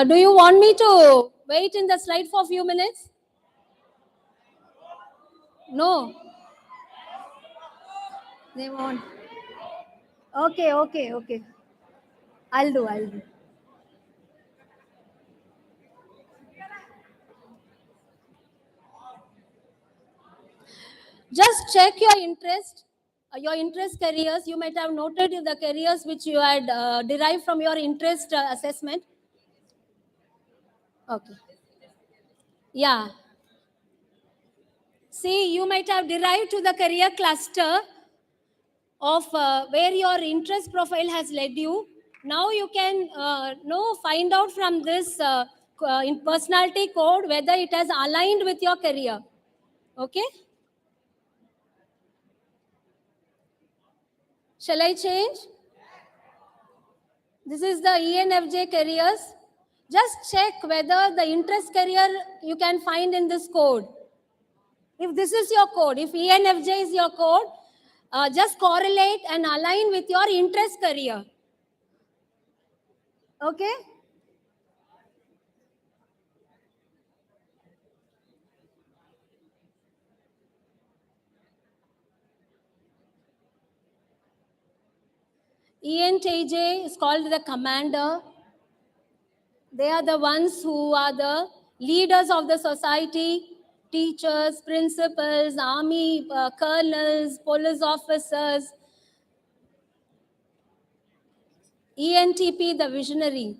Do you want me to wait in the slide for a few minutes? No. They won't. Okay. I'll do. Just check your interest careers. You might have noted the careers which you had derived from your interest assessment. Okay. Yeah. See, you might have derived to the career cluster of where your interest profile has led you. Now you can find out from this in personality code whether it has aligned with your career. Okay. Shall I change? This is the ENFJ careers. Just check whether the interest career you can find in this code. If this is your code, if ENFJ is your code, just correlate and align with your interest career. Okay? ENTJ is called the commander. They are the ones who are the leaders of the society, teachers, principals, army colonels, police officers. ENTP, the visionary.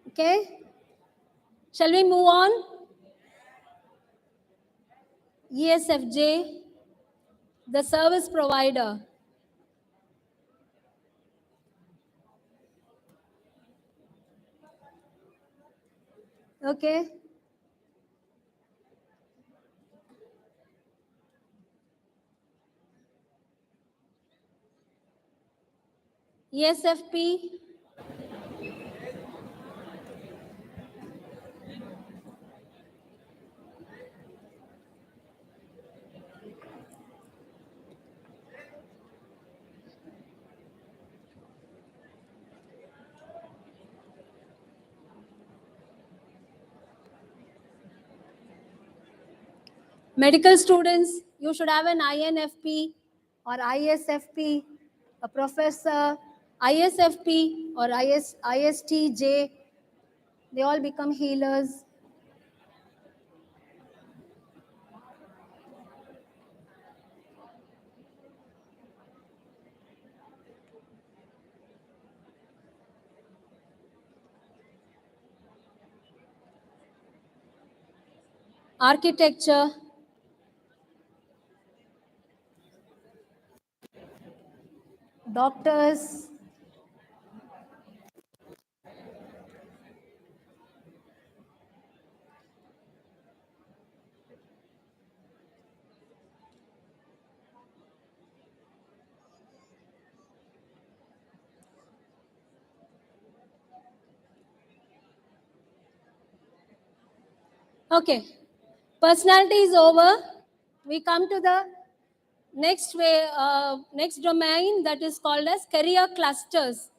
Okay? Shall we move on? ESFJ, the service provider. Okay? ESFP, Medical students, you should have an INFP or ISFP, a professor, ISFP or ISTJ. They all become healers. Architecture, doctors, okay. Personality is over. We come to the next next domain that is called as career clusters.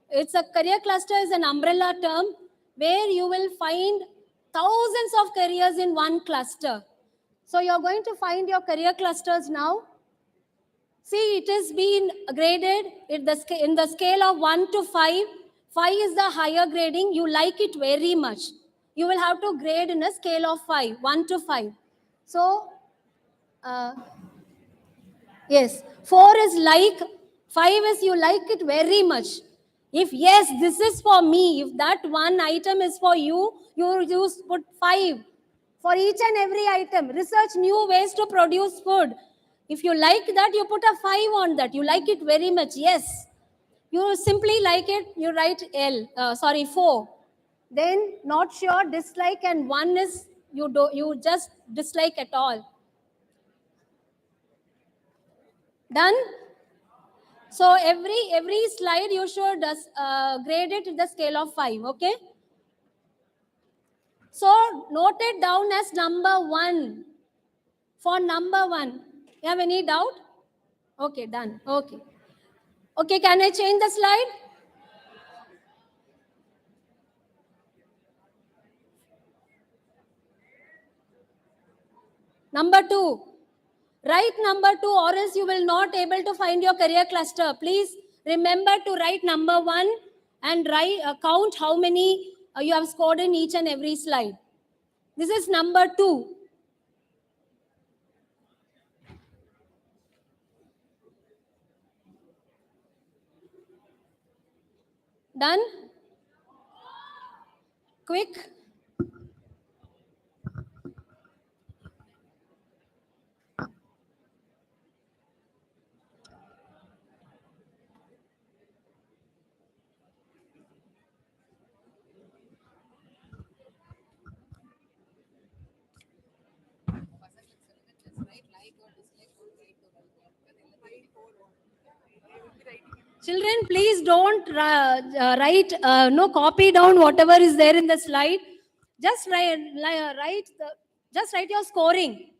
It's a career cluster is an umbrella term where you will find thousands of careers in one cluster. So you're going to find your career clusters now. See, it has been graded in the scale of 1 to 5. 5 is the higher grading. You like it very much. You will have to grade in a scale of 5, 1 to 5. So, yes, 4 is like, 5 is you like it very much. If yes, this is for me, if that one item is for you, you put 5 for each and every item. Research new ways to produce food. If you like that, you put a 5 on that. You like it very much, yes. You simply like it, you write 4. Then not sure, dislike, and 1 is you just dislike at all. Done? So every slide you should grade it to the scale of 5, okay? So note it down as number 1. For number 1. You have any doubt? Okay, done. Okay. Okay, can I change the slide? Number 2. Write number 2 or else you will not able to find your career cluster. Please remember to write number 1 and count how many you have scored in each and every slide. This is number 2. Done? Quick. Children, please don't write, no, copy down whatever is there in the slide. Just just write your scoring.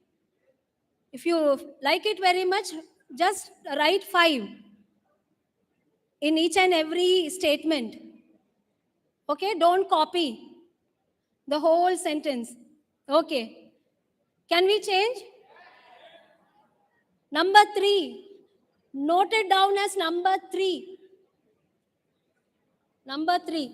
If you like it very much, just write 5 in each and every statement. Okay, don't copy the whole sentence. Okay. Can we change? Number 3. Note it down as number 3. Number 3.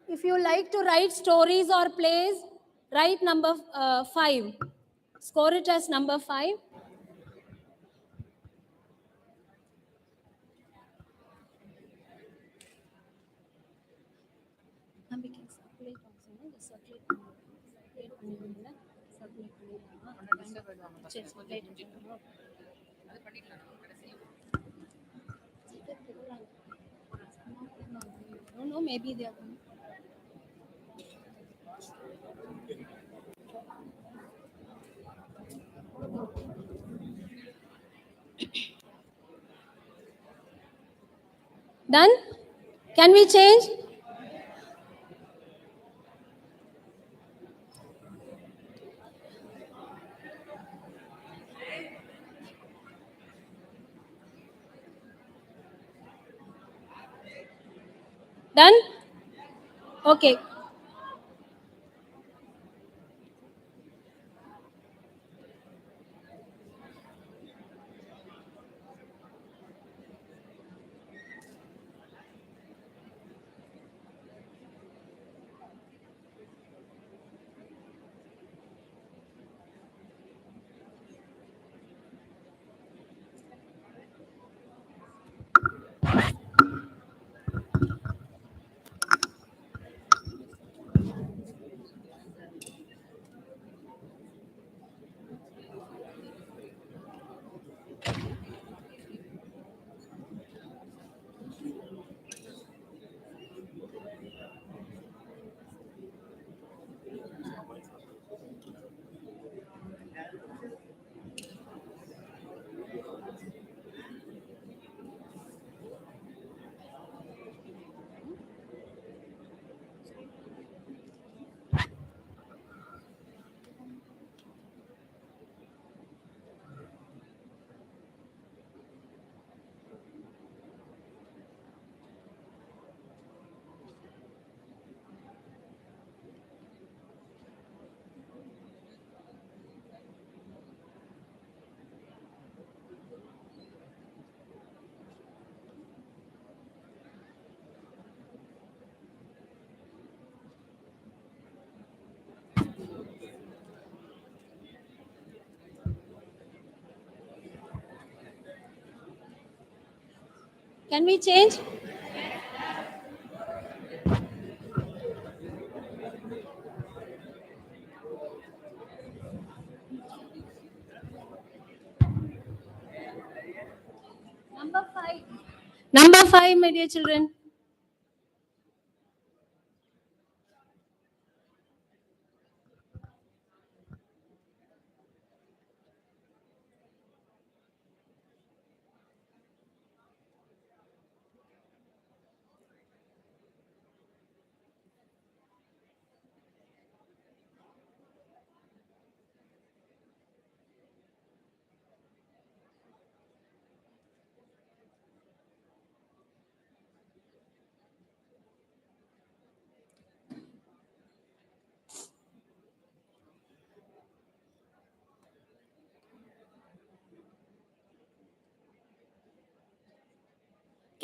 If you like to write stories or plays, write number 5. Score it as number 5. No, maybe they are. Done? Can we change? Done? Okay. Can we change? Number 5. Number 5, my dear children.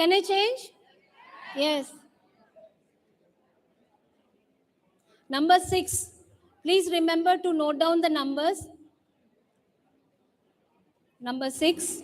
Can I change? Yes. Number 6. Please remember to note down the numbers. Number 6.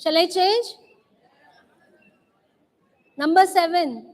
Shall I change? Number 7.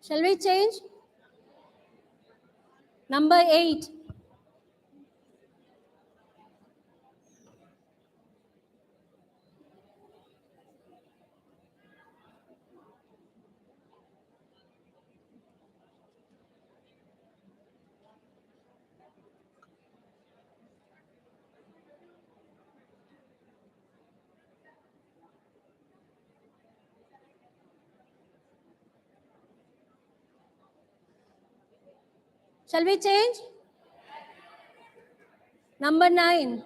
Shall we change? Number 8. Shall we change? Number 9.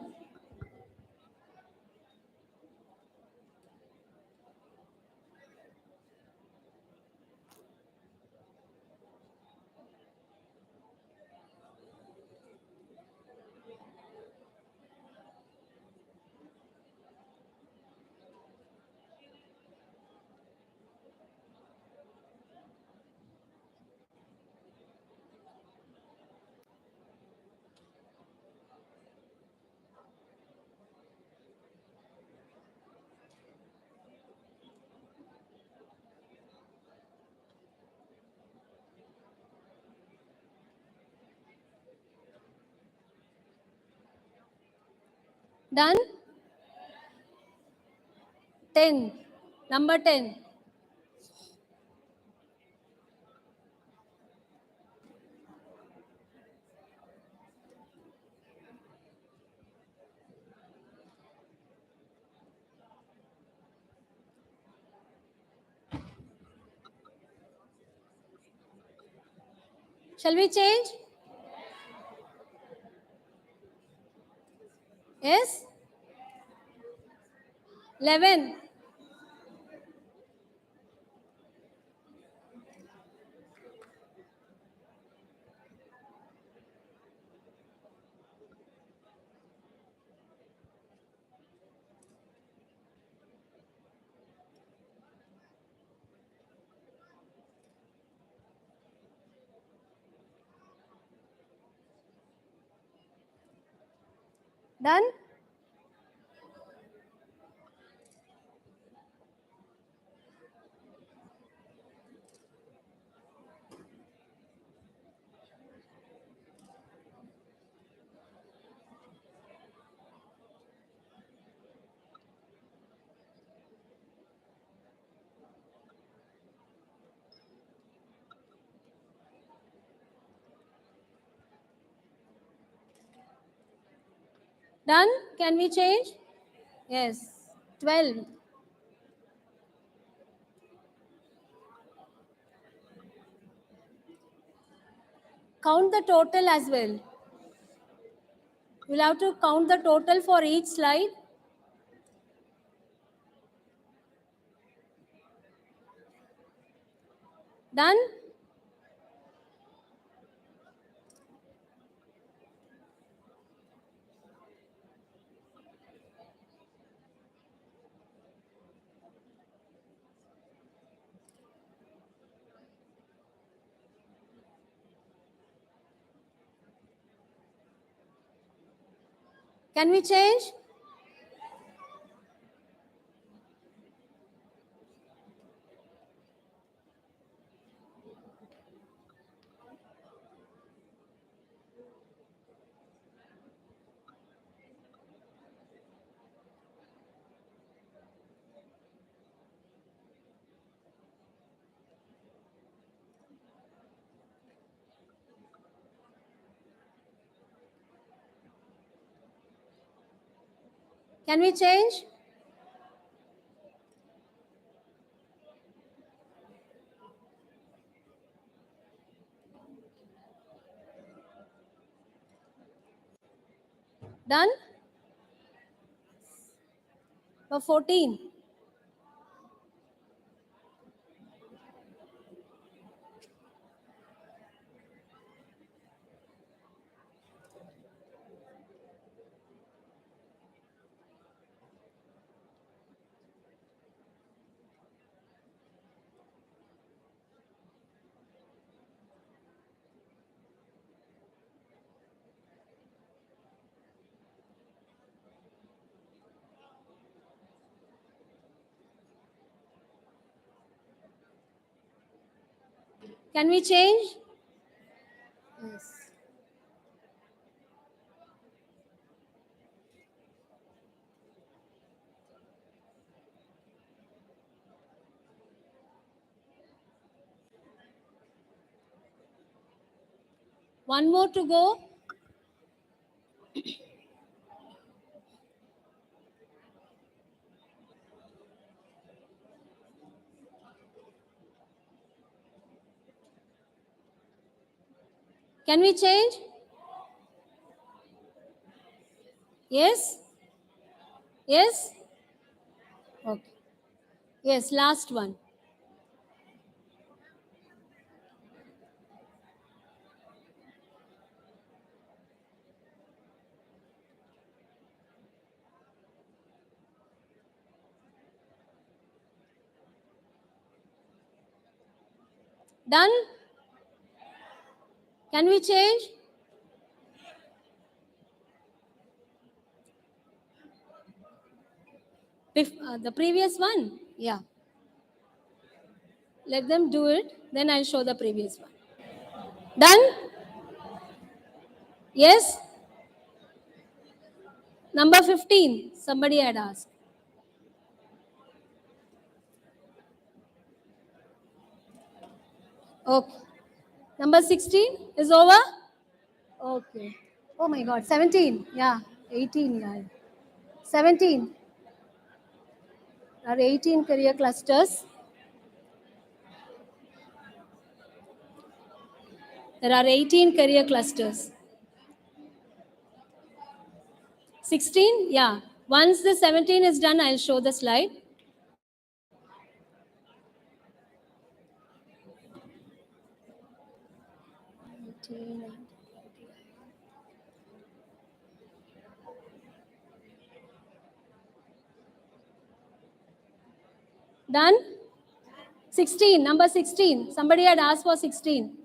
Done? 10. Number 10. Shall we change? Yes? 11. Done? Done? Can we change? Yes. 12. Count the total as well. We'll have to count the total for each slide. Done? Can we change? Can we change? Done? For 14. Can we change? Yes. One more to go. Can we change? Yes? Yes? Okay. Yes, last one. Done? Can we change? The previous one? Yeah. Let them do it, then I'll show the previous one. Done? Yes? Number 15, somebody had asked. Okay. Number 16 is over? Okay. Oh my God, 17. Yeah, 18. Yeah. 17. There are 18 career clusters. There are 18 career clusters. 16? Yeah. Once the 17 is done, I'll show the slide. Done? 16, number 16. Somebody had asked for 16.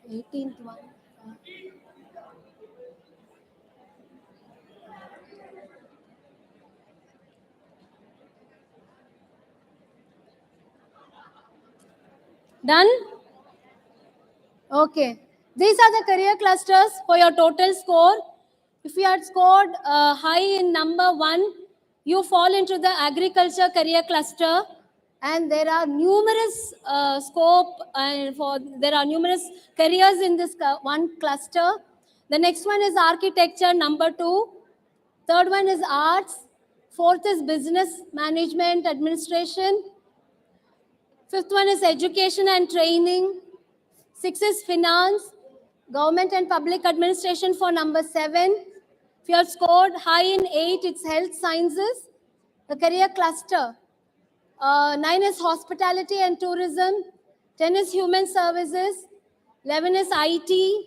Eighteenth one. Done? Okay. These are the career clusters for your total score. If you had scored high in number 1, you fall into the agriculture career cluster, and there are numerous there are numerous careers in this one cluster. The next one is architecture, number 2. Third one is arts. Fourth is business management administration. Fifth one is education and training. Six is finance, government and public administration for number 7. If you have scored high in 8, it's health sciences, the career cluster. 9 is hospitality and tourism. 10 is human services. 11 is IT.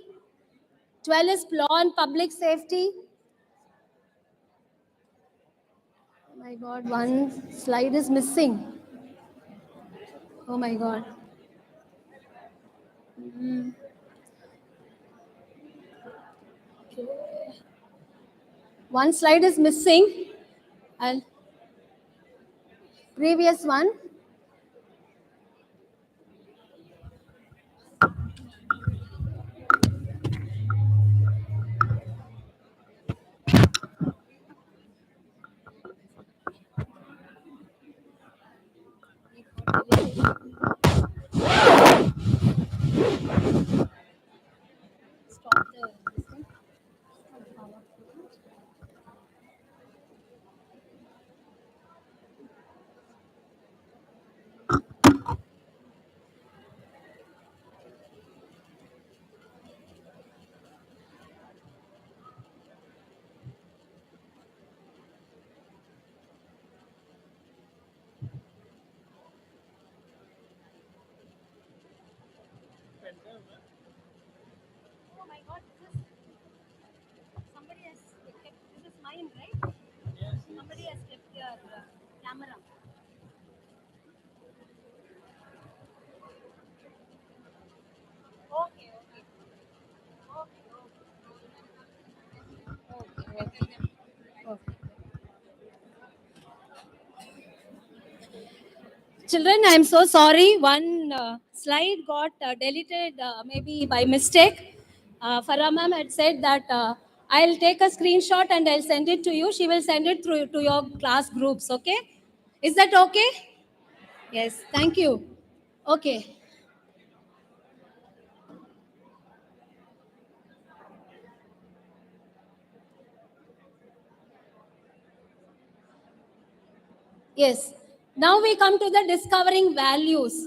12 is law and public safety. Oh my God, one slide is missing. Oh my God. One slide is missing. And previous one. Stop the this one. Oh my God, somebody has kept, this is mine, right? Yes. Somebody has kept your camera. Okay, okay. Okay. Children, I'm so sorry. One slide got deleted maybe by mistake. Farah ma'am had said that I'll take a screenshot and I'll send it to you. She will send it through to your class groups, okay? Is that okay? Yes, thank you. Okay. Yes. Now we come to the discovering values.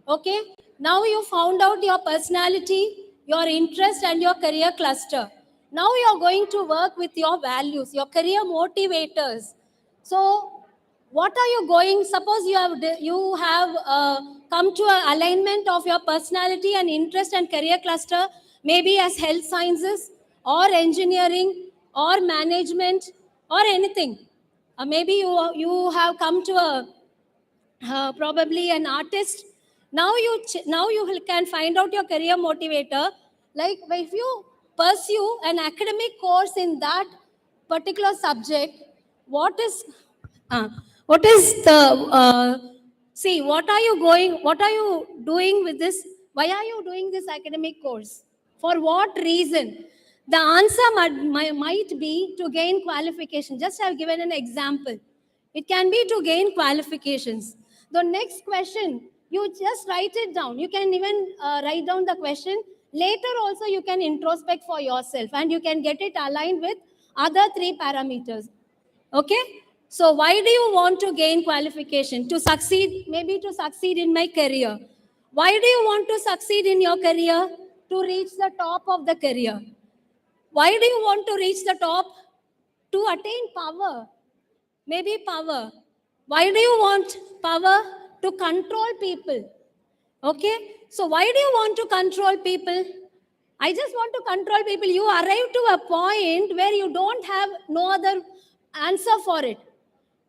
Okay. Now you found out your personality, your interest, and your career cluster. Now you are going to work with your values, your career motivators. So, what are you going? Suppose you have come to an alignment of your personality and interest and career cluster, maybe as health sciences or engineering or management or anything. Maybe you have come to a probably an artist. Now you can find out your career motivator. Like if you pursue an academic course in that particular subject, what is the what are you doing with this? Why are you doing this academic course? For what reason? The answer might be to gain qualification. Just I've given an example. It can be to gain qualifications. The next question, you just write it down. You can even write down the question. Later also you can introspect for yourself and you can get it aligned with other 3 parameters. Okay? So why do you want to gain qualification? To succeed, maybe to succeed in my career. Why do you want to succeed in your career? To reach the top of the career. Why do you want to reach the top? To attain power. Maybe power. Why do you want power? To control people. Okay? So why do you want to control people? I just want to control people. You arrive to a point where you don't have no other answer for it.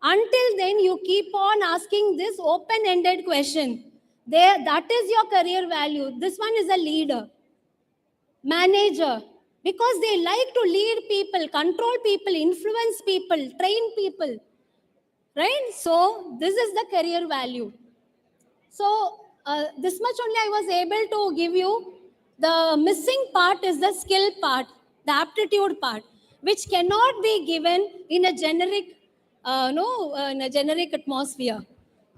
Until then, you keep on asking this open-ended question. That is your career value. This one is a leader, manager, because they like to lead people, control people, influence people, train people. Right? So this is the career value. So this much only I was able to give you. The missing part is the skill part, the aptitude part, which cannot be given in a generic, in a generic atmosphere.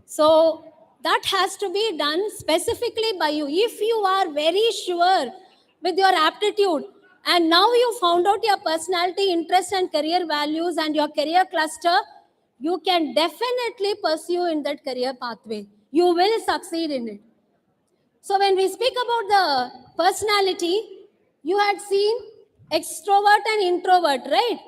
So that has to be done specifically by you. If you are very sure with your aptitude, and now you found out your personality, interest, and career values and your career cluster, you can definitely pursue in that career pathway. You will succeed in it. So when we speak about the personality, you had seen extrovert and introvert, right?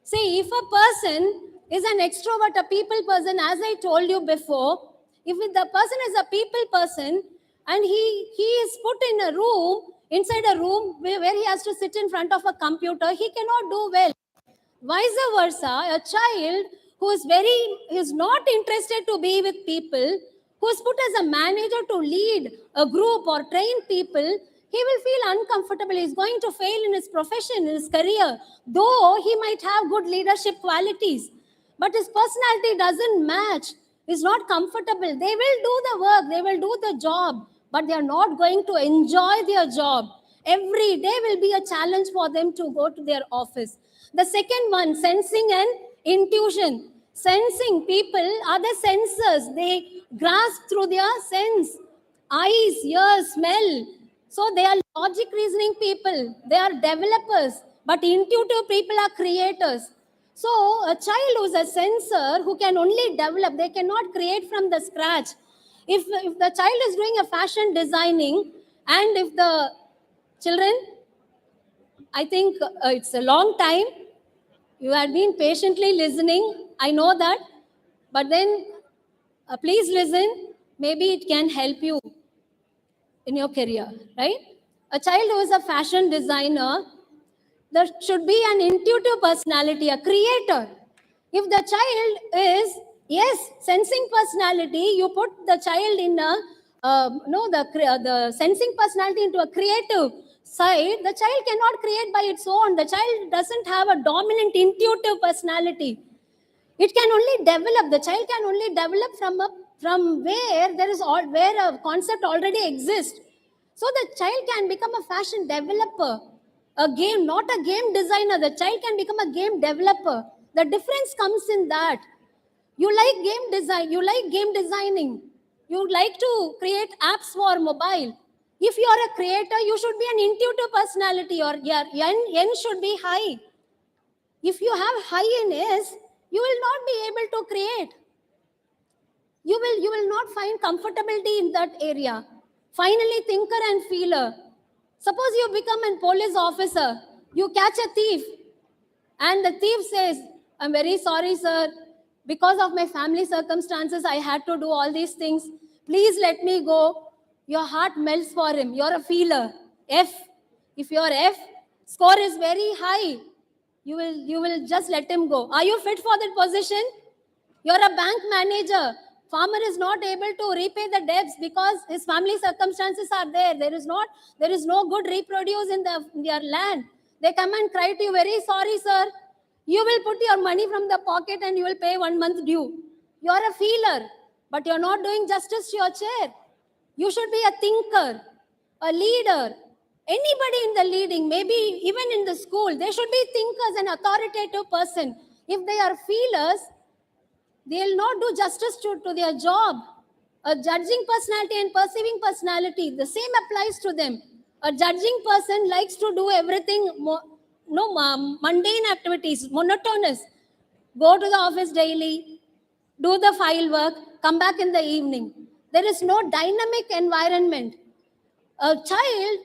See, if a person is an extrovert, a people person, as I told you before, if the person is a people person and he is put in a room, inside a room where he has to sit in front of a computer, he cannot do well. Vice versa, a child who is not interested to be with people, who is put as a manager to lead a group or train people, he will feel uncomfortable. He's going to fail in his profession, in his career, though he might have good leadership qualities. But his personality doesn't match. He's not comfortable. They will do the work, they will do the job, but they are not going to enjoy their job. Every day will be a challenge for them to go to their office. The second one, sensing and intuition. Sensing, people are the sensors. They grasp through their sense. Eyes, ears, smell. So they are logic reasoning people. They are developers. But intuitive people are creators. So a child who's a sensor who can only develop, they cannot create from the scratch. If the child is doing a fashion designing, and if the children, I think it's a long time. You had been patiently listening. I know that. But then please listen. Maybe it can help you in your career, right? A child who is a fashion designer, there should be an intuitive personality, a creator. If the child is, yes, sensing personality, you put the child in a, the sensing personality into a creative side, the child cannot create by its own. The child doesn't have a dominant intuitive personality. It can only develop, the child can only develop from where there is where a concept already exists. So the child can become a fashion developer, a game, not a game designer. The child can become a game developer. The difference comes in that. You like game design, you like game designing. You like to create apps for mobile. If you are a creator, you should be an intuitive personality, or your N should be high. If you have high in S, you will not be able to create. You will not find comfortability in that area. Finally, thinker and feeler. Suppose you become a police officer, you catch a thief, and the thief says, "I'm very sorry, sir. Because of my family circumstances, I had to do all these things. Please let me go." Your heart melts for him. You're a feeler. F. If your F score is very high, you will just let him go. Are you fit for that position? You're a bank manager. Farmer is not able to repay the debts because his family circumstances are there. There is no good reproduce in their land. They come and cry to you, "Very sorry, sir." You will put your money from the pocket and you will pay 1 month due. You're a feeler, but you're not doing justice to your chair. You should be a thinker, a leader, Anybody in the leading, maybe even in the school, they should be thinkers and authoritative person. If they are feelers, they'll not do justice to their job. A judging personality and perceiving personality, the same applies to them. A judging person likes to do everything, mundane activities, monotonous. Go to the office daily, do the file work, come back in the evening. There is no dynamic environment. A child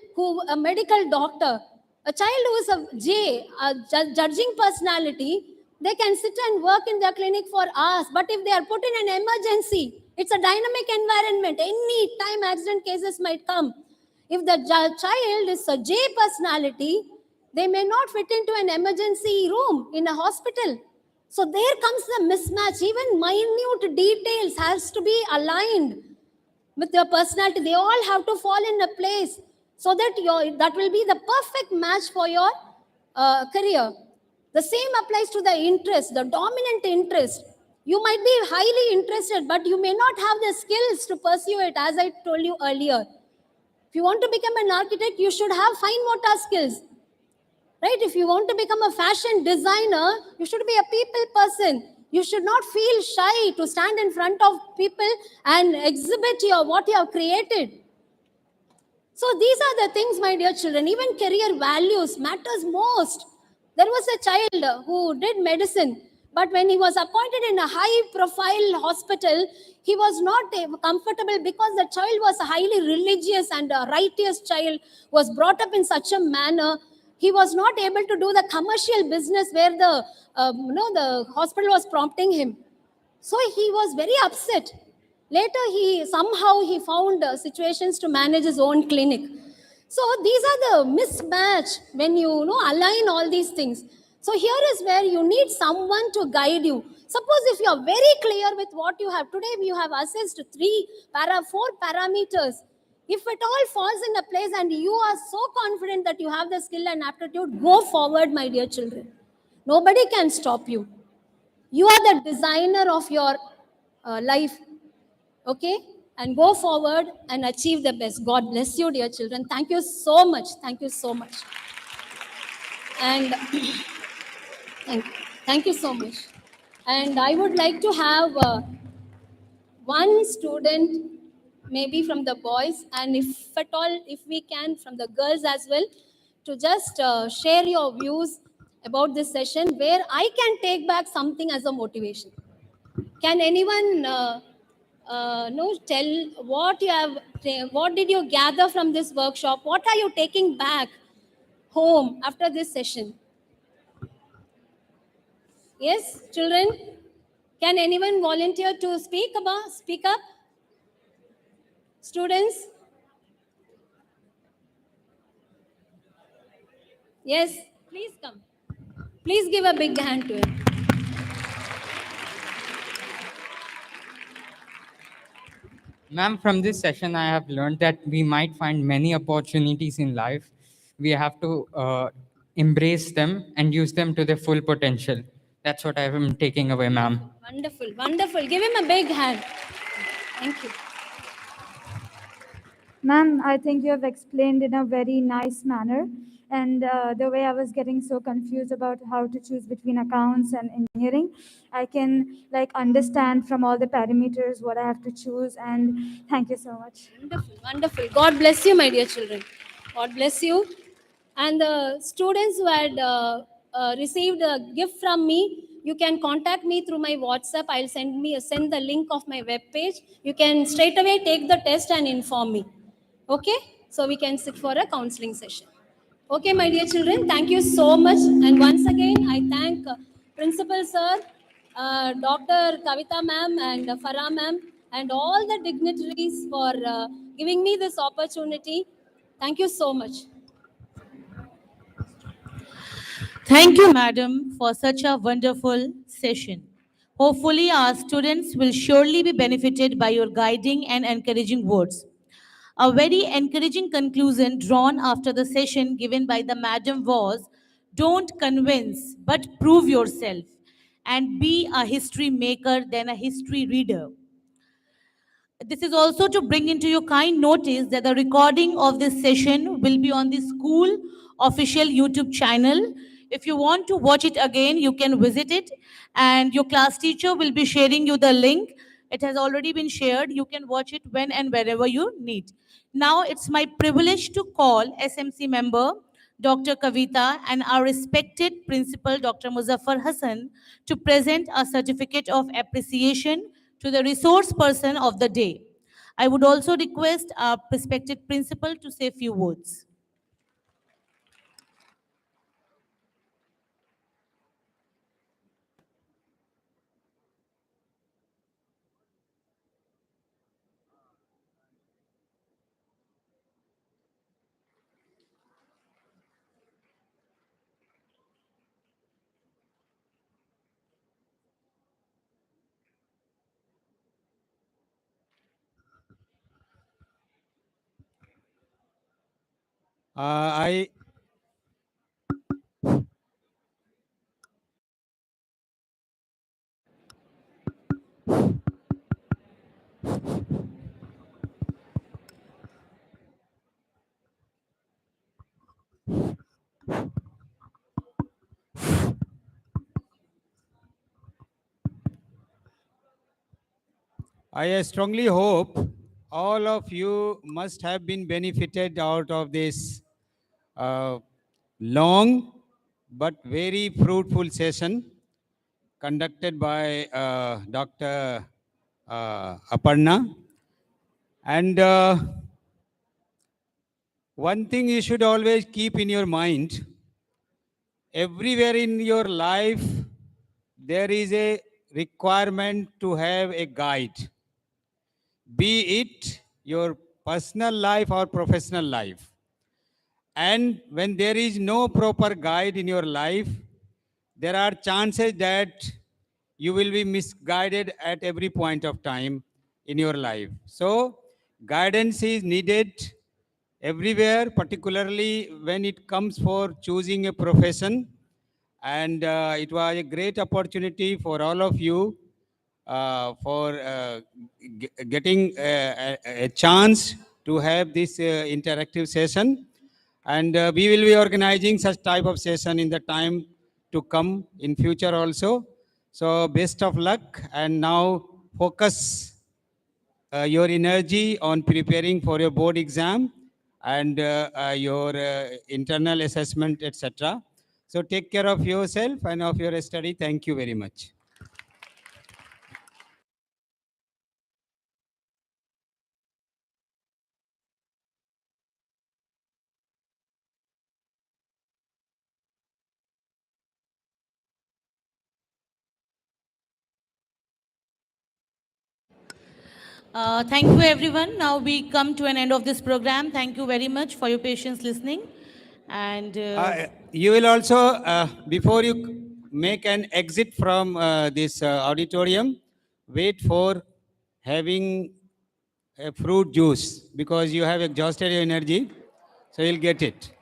a medical doctor, a child who is a judging personality, they can sit and work in their clinic for hours. But if they are put in an emergency, it's a dynamic environment. Any time accident cases might come. If the child is a J personality, they may not fit into an emergency room in a hospital. So there comes the mismatch. Even minute details has to be aligned with your personality. They all have to fall in a place so that that will be the perfect match for your career. The same applies to the interest, the dominant interest. You might be highly interested, but you may not have the skills to pursue it, as I told you earlier. If you want to become an architect, you should have fine motor skills. Right? If you want to become a fashion designer, you should be a people person. You should not feel shy to stand in front of people and exhibit what you have created. So these are the things, my dear children. Even career values matters most. There was a child who did medicine, but when he was appointed in a high-profile hospital, he was not comfortable because the child was a highly religious and a righteous child, was brought up in such a manner. He was not able to do the commercial business where the hospital was prompting him. So he was very upset. Later, he found situations to manage his own clinic. So these are the mismatch when you align all these things. So here is where you need someone to guide you. Suppose if you are very clear with what you have today, you have assessed 4 parameters. If it all falls in a place and you are so confident that you have the skill and aptitude, go forward, my dear children. Nobody can stop you. You are the designer of your life. Okay? And go forward and achieve the best. God bless you, dear children. Thank you so much. Thank you so much. And thank you so much. And I would like to have one student, maybe from the boys, and if at all, if we can, from the girls as well, to just share your views about this session where I can take back something as a motivation. Can anyone tell what did you gather from this workshop? What are you taking back home after this session? Yes, children? Can anyone volunteer to speak up? Students? Yes, please come. Please give a big hand to him. Ma'am, from this session, I have learned that we might find many opportunities in life. We have to embrace them and use them to their full potential. That's what I am taking away, ma'am. Wonderful, wonderful. Give him a big hand. Thank you. Ma'am, I think you have explained in a very nice manner. And the way I was getting so confused about how to choose between accounts and engineering, I can understand from all the parameters what I have to choose. And thank you so much. Wonderful, wonderful. God bless you, my dear children. God bless you. And the students who had received a gift from me, you can contact me through my WhatsApp. I'll send the link of my webpage. You can straight away take the test and inform me. Okay? So we can sit for a counseling session. Okay, my dear children, thank you so much. And once again, I thank Principal Sir, Dr. Kavita Ma'am and Farah Ma'am and all the dignitaries for giving me this opportunity. Thank you so much. Thank you, madam, for such a wonderful session. Hopefully, our students will surely be benefited by your guiding and encouraging words. A very encouraging conclusion drawn after the session given by the madam was, don't convince, but prove yourself, and be a history maker than a history reader. This is also to bring into your kind notice that the recording of this session will be on the school official YouTube channel. If you want to watch it again, you can visit it, and your class teacher will be sharing you the link. It has already been shared. You can watch it when and wherever you need. Now it's my privilege to call SMC member Dr. Kavita and our respected principal Dr. Muzaffar Hassan to present a certificate of appreciation to the resource person of the day. I would also request our respected principal to say a few words. I I strongly hope all of you must have been benefited out of this long but very fruitful session conducted by Dr. Aparna. And one thing you should always keep in your mind, everywhere in your life, there is a requirement to have a guide, be it your personal life or professional life. And when there is no proper guide in your life, there are chances that you will be misguided at every point of time in your life. So guidance is needed everywhere, particularly when it comes for choosing a profession. And it was a great opportunity for all of you for getting a chance to have this interactive session. And we will be organizing such type of session in the time to come in future also. So best of luck, and now focus your energy on preparing for your board exam and your internal assessment, etc. So take care of yourself and of your study. Thank you very much. Thank you, everyone. Now we come to an end of this program. Thank you very much for your patience listening. And You will also, before you make an exit from this auditorium, wait for having a fruit juice because you have exhausted your energy, so you'll get it.